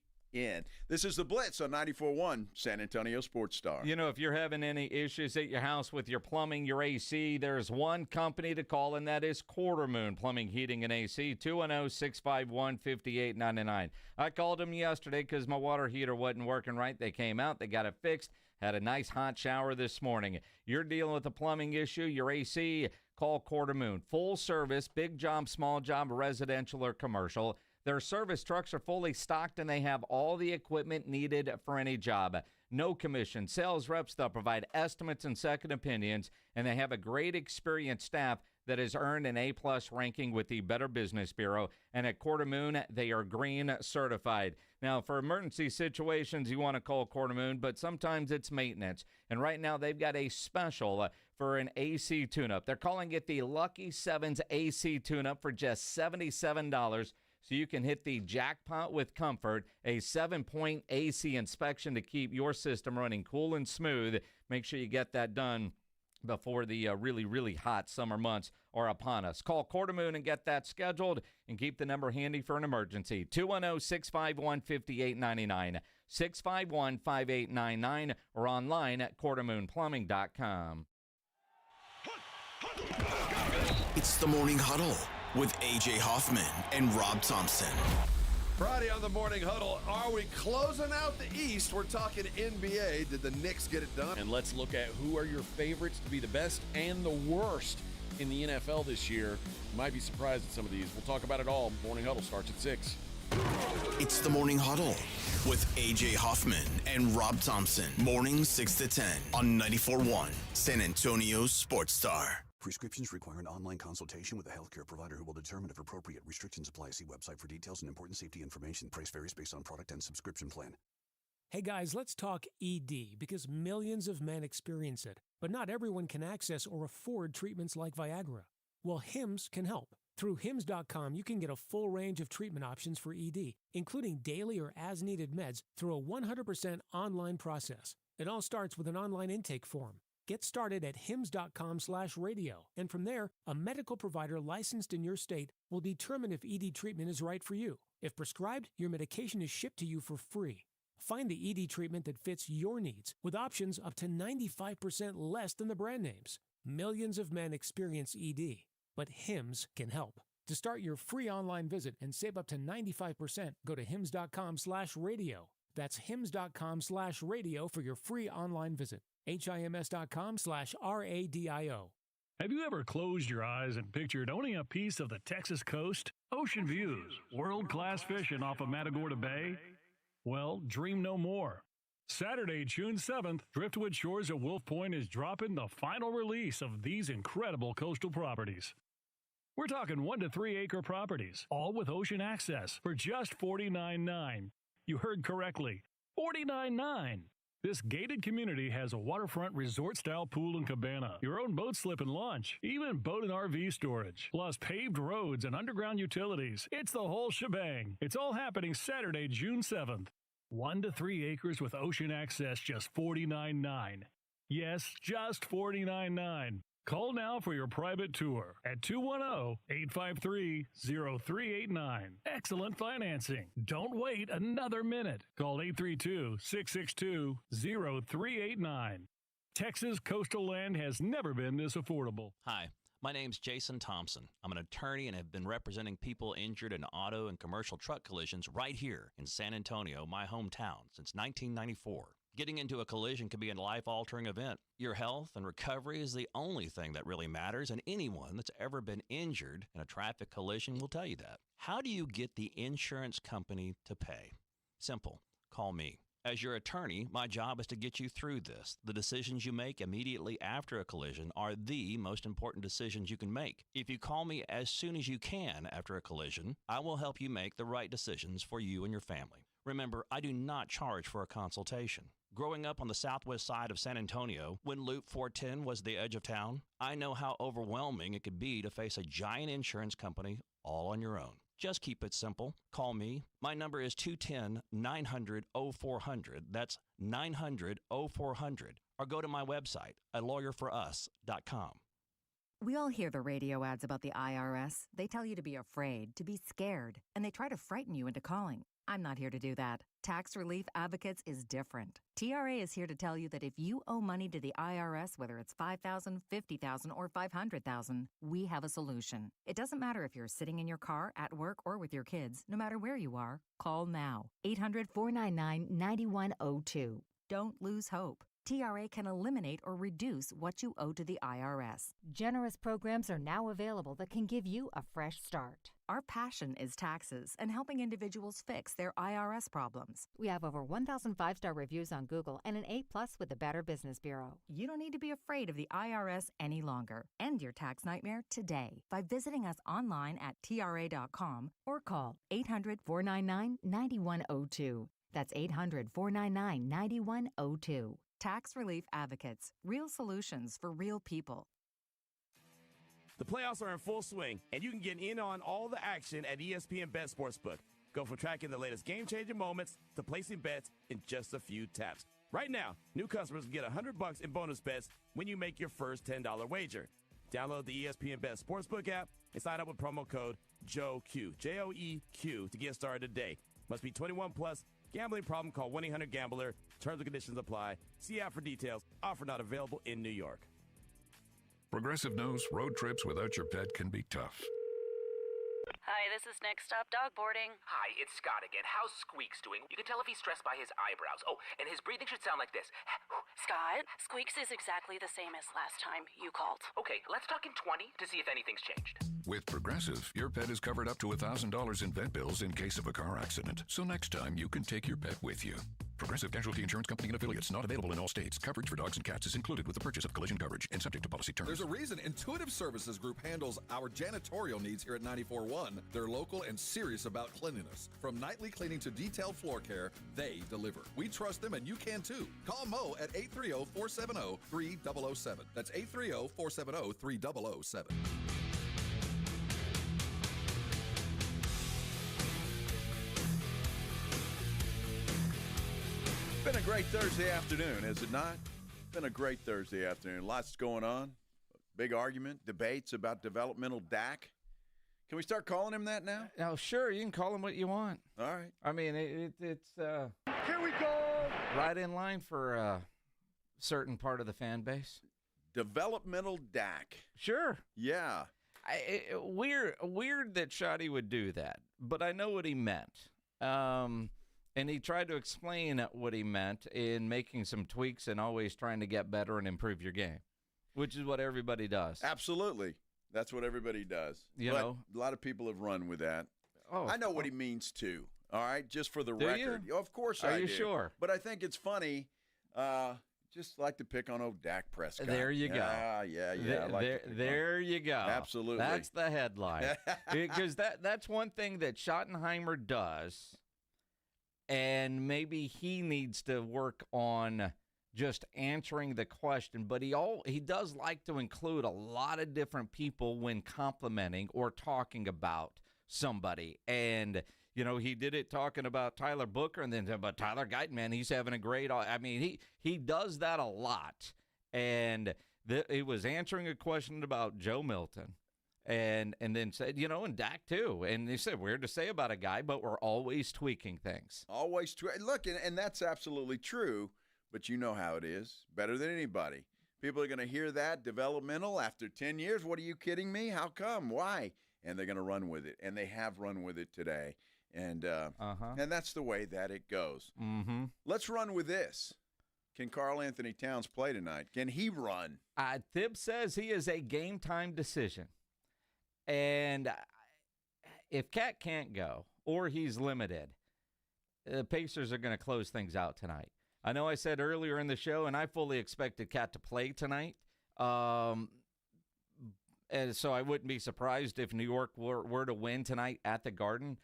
This is the Blitz on 94.1 San Antonio Sports Star. You know, if you're having any issues at your house with your plumbing, your AC, there's one company to call, and that is Quarter Moon Plumbing, Heating, and AC, 210-651-5899. I called them yesterday because my water heater wasn't working right. They came out. They got it fixed. Had a nice hot shower this morning. You're dealing with a plumbing issue, your AC, call Quarter Moon. Full service, big job, small job, residential or commercial. Their service trucks are fully stocked, and they have all the equipment needed for any job. No commission. Sales reps, they'll provide estimates and second opinions, and they have a great experienced staff that has earned an A-plus ranking with the Better Business Bureau. And at Quarter Moon, they are green certified. Now, for emergency situations, you want to call Quarter Moon, but sometimes it's maintenance. And right now, they've got a special for an AC tune-up. They're calling it the Lucky Sevens AC tune-up for just $77. So you can hit the jackpot with comfort, a 7-point AC inspection to keep your system running cool and smooth. Make sure you get that done before the really, really hot summer months are upon us. Call Quarter Moon and get that scheduled, and keep the number handy for an emergency. 210-651-5899, 651-5899, or online at quartermoonplumbing.com. It's the Morning Huddle with A.J. Hoffman and Rob Thompson. Friday on the Morning Huddle. Are we closing out the East? We're talking NBA. Did the Knicks get it done? And let's look at who are your favorites to be the best and the worst in the NFL this year. You might be surprised at some of these. We'll talk about it all. Morning Huddle starts at 6. It's the Morning Huddle with A.J. Hoffman and Rob Thompson. Mornings 6 to 10 on 94.1 San Antonio's Sports Star. Prescriptions require an online consultation with a healthcare provider who will determine if appropriate. Restrictions apply. See website for details and important safety information. Price varies based on product and subscription plan. Hey guys, let's talk ED because millions of men experience it, but not everyone can access or afford treatments like Viagra. Well, Hims can help. Through Hims.com, you can get a full range of treatment options for ED, including daily or as-needed meds through a 100% online process. It all starts with an online intake form. Get started at hims.com/radio, and from there, a medical provider licensed in your state will determine if ED treatment is right for you. If prescribed, your medication is shipped to you for free. Find the ED treatment that fits your needs, with options up to 95% less than the brand names. Millions of men experience ED, but Hims can help. To start your free online visit and save up to 95%, go to hims.com/radio. That's hims.com/radio for your free online visit. HIMS.com/RADIO. Have you ever closed your eyes and pictured owning a piece of the Texas coast? Ocean views, world-class fishing off of Matagorda Bay? Well, dream no more. Saturday, June 7th, Driftwood Shores at Wolf Point is dropping the final release of these incredible coastal properties. We're talking 1 to 3 acre properties, all with ocean access for just $49.9. You heard correctly, $49.9. This gated community has a waterfront resort-style pool and cabana, your own boat slip and launch, even boat and RV storage, plus paved roads and underground utilities. It's the whole shebang. It's all happening Saturday, June 7th. 1 to 3 acres with ocean access, just $49.9. Yes, just $49.9. Call now for your private tour at 210-853-0389. Excellent financing. Don't wait another minute. Call 832-662-0389. Texas coastal land has never been this affordable. Hi, my name's Jason Thompson. I'm an attorney and have been representing people injured in auto and commercial truck collisions right here in San Antonio, my hometown, since 1994. Getting into a collision can be a life-altering event. Your health and recovery is the only thing that really matters, and anyone that's ever been injured in a traffic collision will tell you that. How do you get the insurance company to pay? Simple. Call me. As your attorney, my job is to get you through this. The decisions you make immediately after a collision are the most important decisions you can make. If you call me as soon as you can after a collision, I will help you make the right decisions for you and your family. Remember, I do not charge for a consultation. Growing up on the southwest side of San Antonio, when Loop 410 was the edge of town, I know how overwhelming it could be to face a giant insurance company all on your own. Just keep it simple. Call me. My number is 210-900-0400. That's 900-0400. Or go to my website at lawyerforus.com. We all hear the radio ads about the IRS. They tell you to be afraid, to be scared, and they try to frighten you into calling. I'm not here to do that. Tax Relief Advocates is different. TRA is here to tell you that if you owe money to the IRS, whether it's $5,000, $50,000, or $500,000, we have a solution. It doesn't matter if you're sitting in your car, at work, or with your kids. No matter where you are, call now. 800-499-9102. Don't lose hope. TRA can eliminate or reduce what you owe to the IRS. Generous programs are now available that can give you a fresh start. Our passion is taxes and helping individuals fix their IRS problems. We have over 1,000 5-star reviews on Google and an A+ with the Better Business Bureau. You don't need to be afraid of the IRS any longer. End your tax nightmare today by visiting us online at TRA.com or call 800-499-9102. That's 800-499-9102. Tax Relief Advocates. Real solutions for real people. The playoffs are in full swing, and you can get in on all the action at ESPN Bet Sportsbook. Go from tracking the latest game-changing moments to placing bets in just a few taps. Right now, new customers can get $100 in bonus bets when you make your first $10 wager. Download the ESPN Bet Sportsbook app and sign up with promo code JOEQ, J-O-E-Q, to get started today. Must be 21 plus. Gambling problem? Call 1-800-GAMBLER. Terms and conditions apply. See app for details. Offer not available in New York. Progressive knows road trips without your pet can be tough. Hi, this is Next Stop Dog Boarding. Hi, it's Scott again. How's Squeaks doing? You can tell if he's stressed by his eyebrows. Oh, and his breathing should sound like this. Scott, Squeaks is exactly the same as last time you called. Okay, let's talk in 20 to see if anything's changed. With Progressive, your pet is covered up to $1,000 in vet bills in case of a car accident. So next time, you can take your pet with you. Progressive Casualty Insurance Company and affiliates, not available in all states. Coverage for dogs and cats is included with the purchase of collision coverage and subject to policy terms. There's a reason Intuitive Services Group handles our janitorial needs here at 94.1. They're local and serious about cleanliness. From nightly cleaning to detailed floor care, they deliver. We trust them, and you can too. Call Mo at 830-470-3007. That's 830-470-3007. Been a great Thursday afternoon, has it not? Been a great Thursday afternoon. Lots going on. Big argument, debates about developmental Dak. Can we start calling him that now? Now, sure, you can call him what you want. All right. I mean, it's here we go. Right in line for a certain part of the fan base. Developmental Dak. Sure. Yeah. Weird that Schotty would do that, but I know what he meant. And he tried to explain what he meant in making some tweaks and always trying to get better and improve your game, which is what everybody does. Absolutely. That's what everybody does. You know, a lot of people have run with that. Oh, I know what he means, too. All right, just for the do record. You? Of course I do. Are you sure? But I think it's funny. Just like to pick on old Dak Prescott. There you go. Yeah. There you go. Absolutely. That's the headline. Because that's one thing that Schottenheimer does. And maybe he needs to work on just answering the question. But he does like to include a lot of different people when complimenting or talking about somebody. And, you know, he did it talking about Tyler Booker and then about Tyler Guyton, man, he's having a great – I mean, he does that a lot. And he was answering a question about Joe Milton. And then said, you know, and Dak too. And they said, weird to say about a guy, but we're always tweaking things. Always look, and that's absolutely true, but you know how it is. Better than anybody. People are going to hear that developmental after 10 years. What are you kidding me? How come? Why? And they're going to run with it. And they have run with it today. And and that's the way that it goes. Mm-hmm. Let's run with this. Can Karl Anthony Towns play tonight? Can he run? Thib says he is a game-time decision. And if Cat can't go or he's limited, the Pacers are going to close things out tonight. I know I said earlier in the show, and I fully expected Cat to play tonight. And so I wouldn't be surprised if New York were to win tonight at the Garden.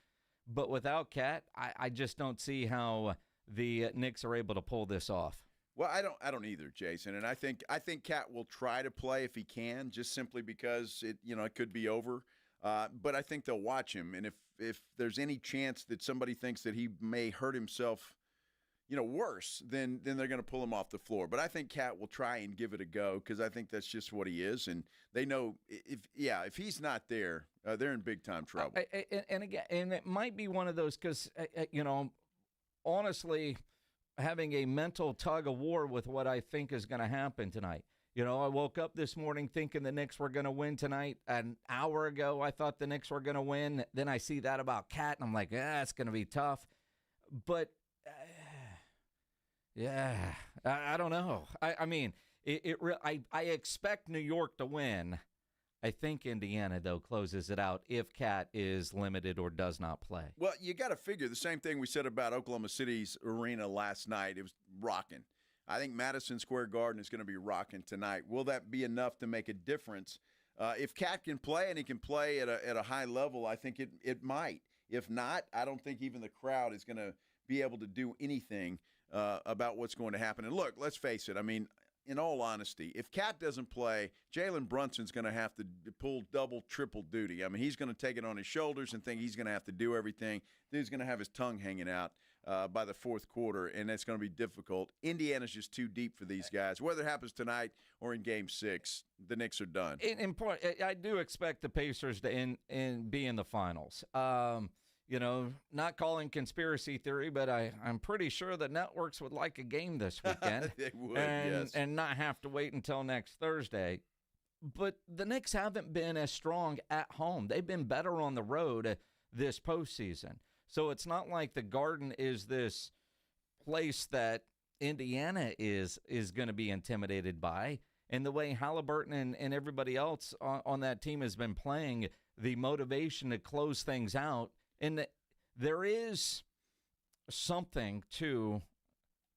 But without Cat, I just don't see how the Knicks are able to pull this off. Well, I don't either, Jason. And I think Cat will try to play if he can, just simply because it could be over. But I think they'll watch him, and if there's any chance that somebody thinks that he may hurt himself, worse, then they're going to pull him off the floor. But I think Cat will try and give it a go because I think that's just what he is, and they know if he's not there, they're in big time trouble. And again, and it might be one of those because honestly, having a mental tug of war with what I think is going to happen tonight. I woke up this morning thinking the Knicks were going to win tonight. An hour ago, I thought the Knicks were going to win. Then I see that about Cat, and I'm like, it's going to be tough. But, I don't know. I mean, I expect New York to win. I think Indiana, though, closes it out if Cat is limited or does not play. Well, you got to figure the same thing we said about Oklahoma City's arena last night. It was rocking. I think Madison Square Garden is going to be rocking tonight. Will that be enough to make a difference? If Cat can play and he can play at a high level, I think it might. If not, I don't think even the crowd is going to be able to do anything about what's going to happen. And look, let's face it. I mean, in all honesty, if Cat doesn't play, Jalen Brunson's going to have to pull double, triple duty. I mean, he's going to take it on his shoulders and think he's going to have to do everything. Then he's going to have his tongue hanging out by the fourth quarter, and that's going to be difficult. Indiana's just too deep for these guys. Whether it happens tonight or in Game 6, the Knicks are done. In point, I do expect the Pacers to be in the finals. Not calling conspiracy theory, but I'm pretty sure the networks would like a game this weekend. They would, and not have to wait until next Thursday. But the Knicks haven't been as strong at home. They've been better on the road this postseason. So it's not like the Garden is this place that Indiana is going to be intimidated by. And the way Halliburton and everybody else on that team has been playing, the motivation to close things out. And there is something to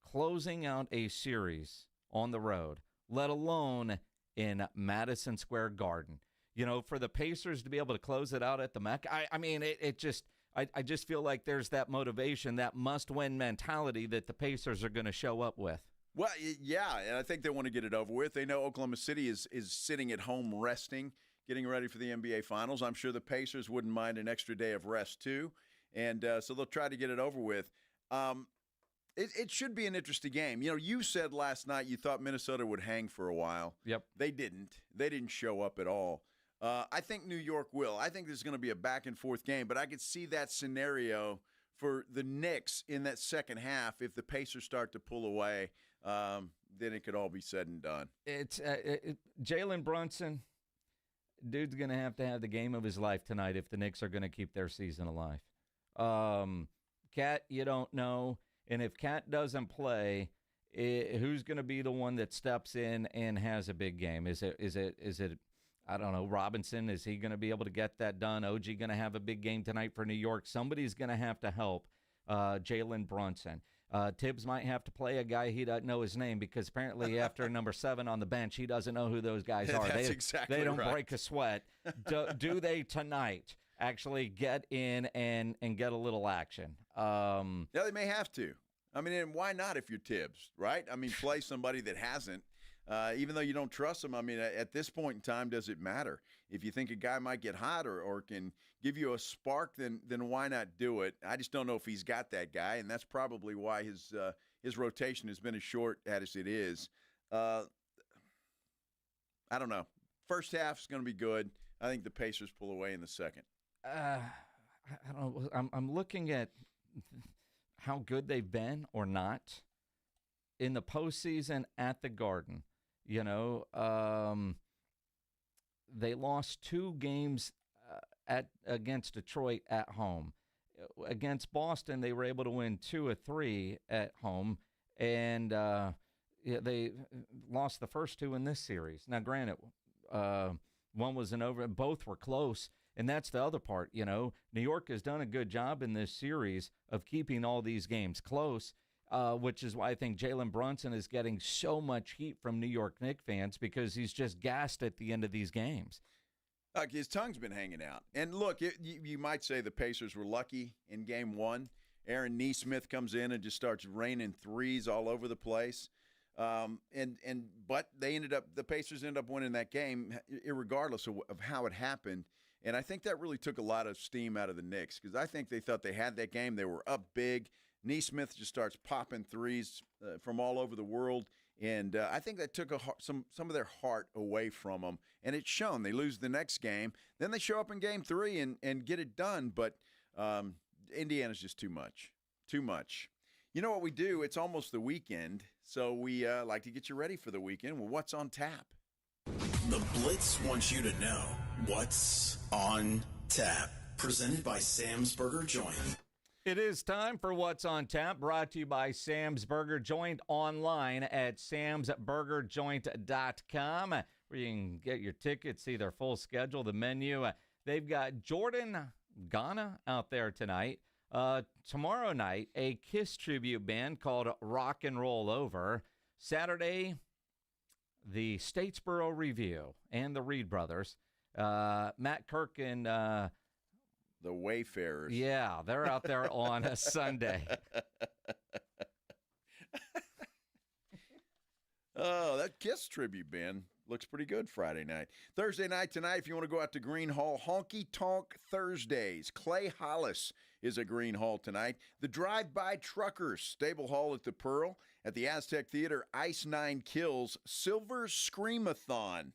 closing out a series on the road, let alone in Madison Square Garden. You know, for the Pacers to be able to close it out at the Mecca, I just feel like there's that motivation, that must-win mentality that the Pacers are going to show up with. Well, yeah, and I think they want to get it over with. They know Oklahoma City is sitting at home resting, getting ready for the NBA Finals. I'm sure the Pacers wouldn't mind an extra day of rest too, and so they'll try to get it over with. It should be an interesting game. You know, you said last night you thought Minnesota would hang for a while. Yep. They didn't. They didn't show up at all. I think New York will. I think this is going to be a back-and-forth game, but I could see that scenario for the Knicks in that second half. If the Pacers start to pull away, then it could all be said and done. It's Jalen Brunson. Dude's going to have the game of his life tonight if the Knicks are going to keep their season alive. Cat, you don't know. And if Cat doesn't play, who's going to be the one that steps in and has a big game? Is it? I don't know, Robinson, is he going to be able to get that done? OG going to have a big game tonight for New York. Somebody's going to have to help Jalen Brunson. Tibbs might have to play a guy he doesn't know his name because apparently after number 7 on the bench, he doesn't know who those guys are. That's exactly They don't right. break a sweat. Do they tonight actually get in and get a little action? Yeah, they may have to. I mean, and why not if you're Tibbs, right? I mean, play somebody that hasn't. Even though you don't trust him, I mean, at this point in time, does it matter? If you think a guy might get hot or can give you a spark, then why not do it? I just don't know if he's got that guy, and that's probably why his rotation has been as short as it is. I don't know. First half is going to be good. I think the Pacers pull away in the second. I don't know. I'm looking at how good they've been or not in the postseason at the Garden. You know, they lost 2 games against Detroit at home. Against Boston, they were able to win 2 of 3 at home, and they lost the first 2 in this series. Now, granted, one was an over, and both were close, and that's the other part. You know, New York has done a good job in this series of keeping all these games close. Which is why I think Jalen Brunson is getting so much heat from New York Knicks fans because he's just gassed at the end of these games. His tongue's been hanging out. And look, you might say the Pacers were lucky in Game 1. Aaron Nesmith comes in and just starts raining threes all over the place. But the Pacers ended up winning that game irregardless of how it happened. And I think that really took a lot of steam out of the Knicks because I think they thought they had that game. They were up big. Nesmith just starts popping threes from all over the world, and I think that took some of their heart away from them, and it's shown. They lose the next game. Then they show up in Game 3 and get it done, but Indiana's just too much. Too much. You know what we do? It's almost the weekend, so we like to get you ready for the weekend. Well, what's on tap? The Blitz wants you to know what's on tap. Presented by Sam's Burger Joint. It is time for What's on Tap, brought to you by Sam's Burger Joint, online at samsburgerjoint.com, where you can get your tickets, see their full schedule, the menu. They've got Jordan Ghana out there tonight. Tomorrow night, a Kiss tribute band called Rock and Roll Over. Saturday, the Statesboro Review and the Reed Brothers. Matt Kirk and the Wayfarers. Yeah, they're out there on a Sunday. Oh, that Kiss tribute band looks pretty good Friday night. Thursday night tonight, if you want to go out to Green Hall, Honky Tonk Thursdays. Clay Hollis is at Green Hall tonight. The Drive-By Truckers, Stable Hall at the Pearl. At the Aztec Theater, Ice Nine Kills, Silver Screamathon.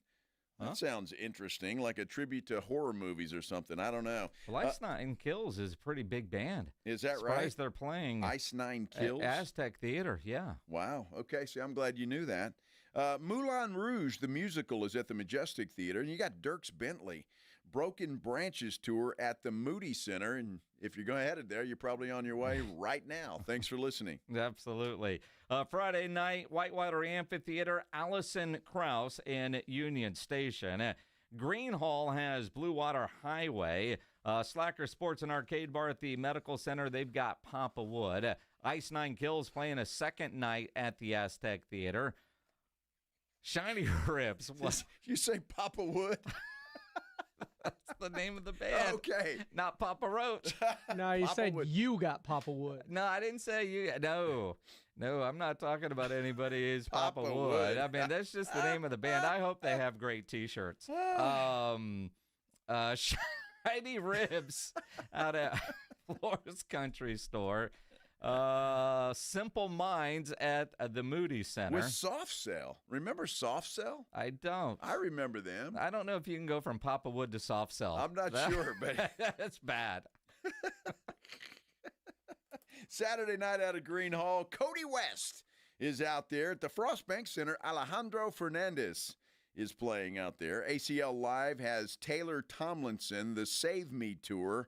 That sounds interesting, like a tribute to horror movies or something. I don't know. Well, Ice Nine Kills is a pretty big band. Is that Surprised right? They're playing Ice Nine Kills? Aztec Theater, yeah. Wow. Okay, see, I'm glad you knew that. Moulin Rouge, the musical, is at the Majestic Theater, and you got Dierks Bentley, Broken Branches Tour at the Moody Center. And if you're going headed there, you're probably on your way right now. Thanks for listening. Absolutely. Friday night, Whitewater Amphitheater, Allison Krauss in Union Station. Green Hall has Blue Water Highway. Slacker Sports and Arcade Bar at the Medical Center, they've got Papa Wood. Ice Nine Kills playing a second night at the Aztec Theater. Shiny Ribs. Did you say Papa Wood? That's the name of the band. Okay. Not Papa Roach. No, you Papa said Wood. you got Papa Wood. No, I didn't say you. No, I'm not talking about anybody who's Papa, Papa Wood. Wood. I mean, that's just the name of the band. I hope they have great T-shirts. Shiny Ribs out at Flores Country Store. Simple Minds at the Moody Center. With Soft Cell. Remember Soft Cell? I don't. I remember them. I don't know if you can go from Papa Wood to Soft Cell. I'm not sure, but that's bad. Saturday night out of Green Hall, Cody West is out there at the Frostbank Center. Alejandro Fernandez is playing out there. ACL Live has Taylor Tomlinson, the Save Me Tour.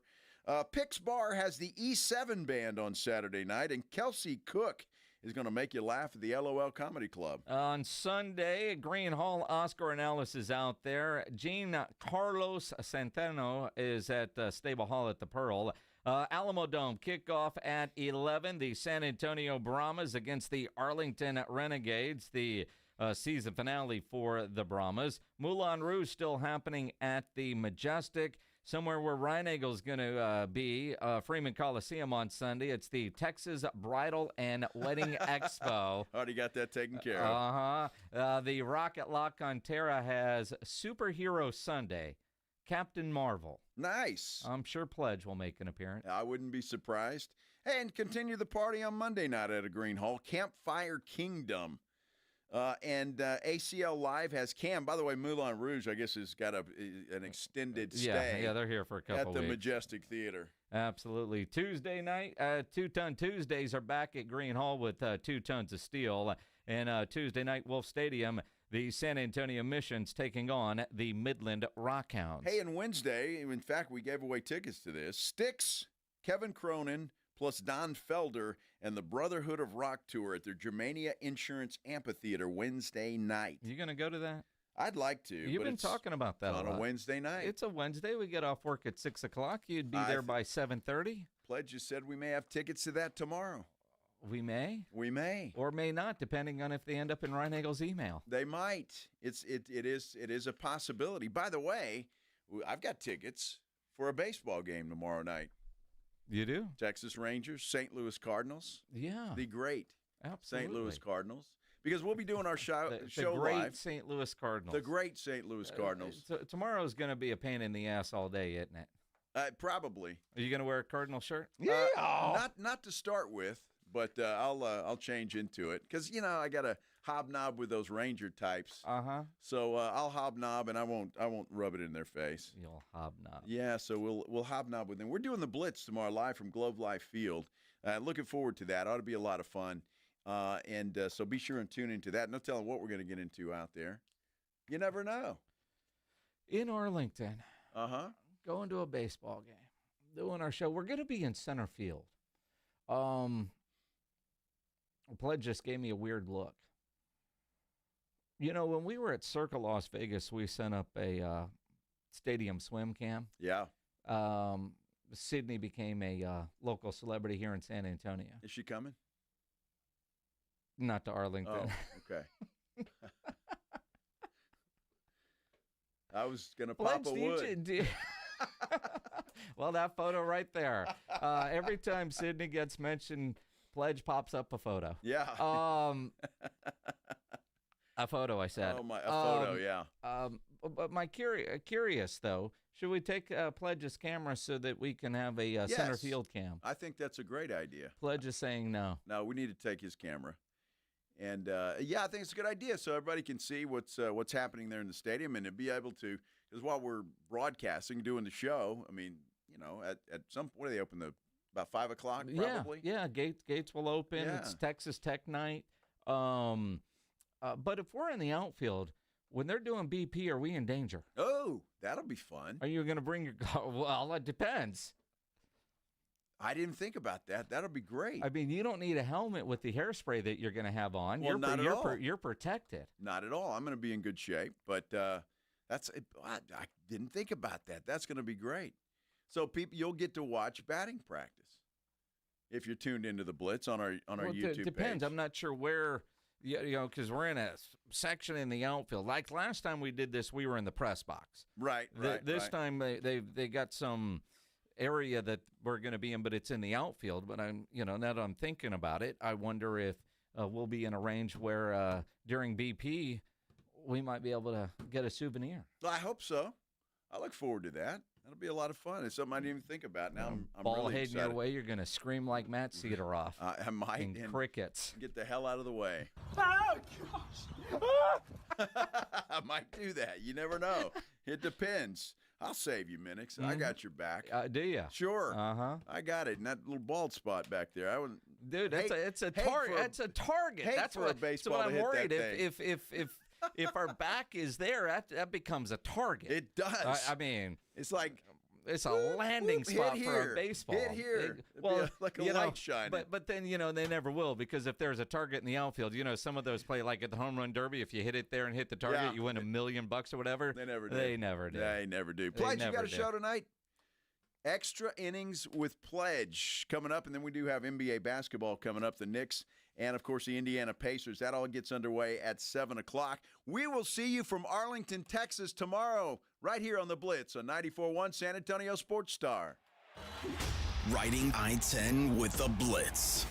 Pix Bar has the E7 Band on Saturday night, and Kelsey Cook is going to make you laugh at the LOL Comedy Club. On Sunday, Green Hall, Oscar and Ellis is out there. Jean Carlos Centeno is at Stable Hall at the Pearl. Alamo Dome kickoff at 11. The San Antonio Brahmas against the Arlington Renegades. The season finale for the Brahmas. Moulin Rouge still happening at the Majestic. Somewhere where Ryan Eagle's going to be, Freeman Coliseum on Sunday. It's the Texas Bridal and Wedding Expo. Already got that taken care of. The Rocket Lock on Terra has Superhero Sunday, Captain Marvel. Nice. I'm sure Pledge will make an appearance. I wouldn't be surprised. And continue the party on Monday night at a Green Hall, Campfire Kingdom. And ACL Live has Cam. By the way, Moulin Rouge, I guess, has got an extended stay. Yeah, they're here for a couple at the weeks. Majestic Theater. Absolutely. Tuesday night, Two-Ton Tuesdays are back at Green Hall with 2 Tons of Steel. And Tuesday night, Wolf Stadium, the San Antonio Missions taking on the Midland Rockhounds. Hey, and Wednesday, in fact, we gave away tickets to this. Styx, Kevin Cronin, plus Don Felder and the Brotherhood of Rock Tour at their Germania Insurance Amphitheater Wednesday night. You going to go to that? I'd like to. You've been talking about that on a lot. Wednesday night. It's a Wednesday. We get off work at 6 o'clock. You'd be there by 7:30. Pledge just said we may have tickets to that tomorrow. We may. We may. Or may not, depending on if they end up in Ryan Eagle's email. They might. It is a possibility. By the way, I've got tickets for a baseball game tomorrow night. You do? Texas Rangers, St. Louis Cardinals. Yeah. The great Absolutely. St. Louis Cardinals. Because we'll be doing our show the great live. St. Louis Cardinals. The great St. Louis Cardinals. Tomorrow's going to be a pain in the ass all day, isn't it? Probably. Are you going to wear a Cardinal shirt? Yeah. Not to start with, but I'll change into it because I got to hobnob with those Ranger types. So I'll hobnob and I won't rub it in their face. You'll hobnob. Yeah. So we'll hobnob with them. We're doing the Blitz tomorrow live from Globe Life Field. Looking forward to that. Ought to be a lot of fun. So be sure and tune into that. No telling what we're going to get into out there. You never know. In Arlington. Going to a baseball game. Doing our show. We're going to be in center field. Pledge just gave me a weird look. When we were at Circa Las Vegas, we sent up a stadium swim cam. Yeah. Sydney became a local celebrity here in San Antonio. Is she coming? Not to Arlington. Oh, okay. I was going to pop a wood. Well, that photo right there. Every time Sydney gets mentioned, Pledge pops up a photo. Yeah. A photo, I said. Oh, a photo, yeah. But my curious, though, should we take Pledge's camera so that we can have a center field cam? I think that's a great idea. Pledge is saying no. No, we need to take his camera. And, I think it's a good idea so everybody can see what's happening there in the stadium and to be able to, because while we're broadcasting, doing the show, I mean, at some point, they open about 5 o'clock probably? Yeah, gates will open. Yeah. It's Texas Tech night. But if we're in the outfield, when they're doing BP, are we in danger? Oh, that'll be fun. Are you going to bring your car? Well, it depends. I didn't think about that. That'll be great. I mean, you don't need a helmet with the hairspray that you're going to have on. Well, not at all. You're protected. Not at all. I'm going to be in good shape. But I didn't think about that. That's going to be great. So people, you'll get to watch batting practice if you're tuned into the Blitz on our YouTube It depends. page. I'm not sure where, because we're in a section in the outfield. Like last time we did this, we were in the press box. Right. This time they got some area that we're going to be in, but it's in the outfield. But now that I'm thinking about it, I wonder if we'll be in a range where during BP we might be able to get a souvenir. I hope so. I look forward to that. That'll be a lot of fun. It's something I didn't even think about. Now I'm ball really heading excited. your way, you're going to scream like Matt Cedoroff. I might. And crickets. Get the hell out of the way. Oh, gosh. I might do that. You never know. It depends. I'll save you, Minix. I got your back. Do you? Sure. Uh-huh. I got it. And that little bald spot back there. I wouldn't. Dude, it's a target. It's a target. That's what I'm worried. If our back is there, that becomes a target. It does. I mean, it's like it's a landing spot for a baseball. Hit here. Like a light shine. But then they never will, because if there's a target in the outfield, some of those play like at the home run derby. If you hit it there and hit the target, you win $1 million or whatever. They never do. They never do. They never do. Pledge, you got a show tonight. Extra innings with Pledge coming up, and then we do have NBA basketball coming up. The Knicks and, of course, the Indiana Pacers. That all gets underway at 7 o'clock. We will see you from Arlington, Texas tomorrow, right here on the Blitz on 94.1 San Antonio Sports Star. Riding I-10 with the Blitz.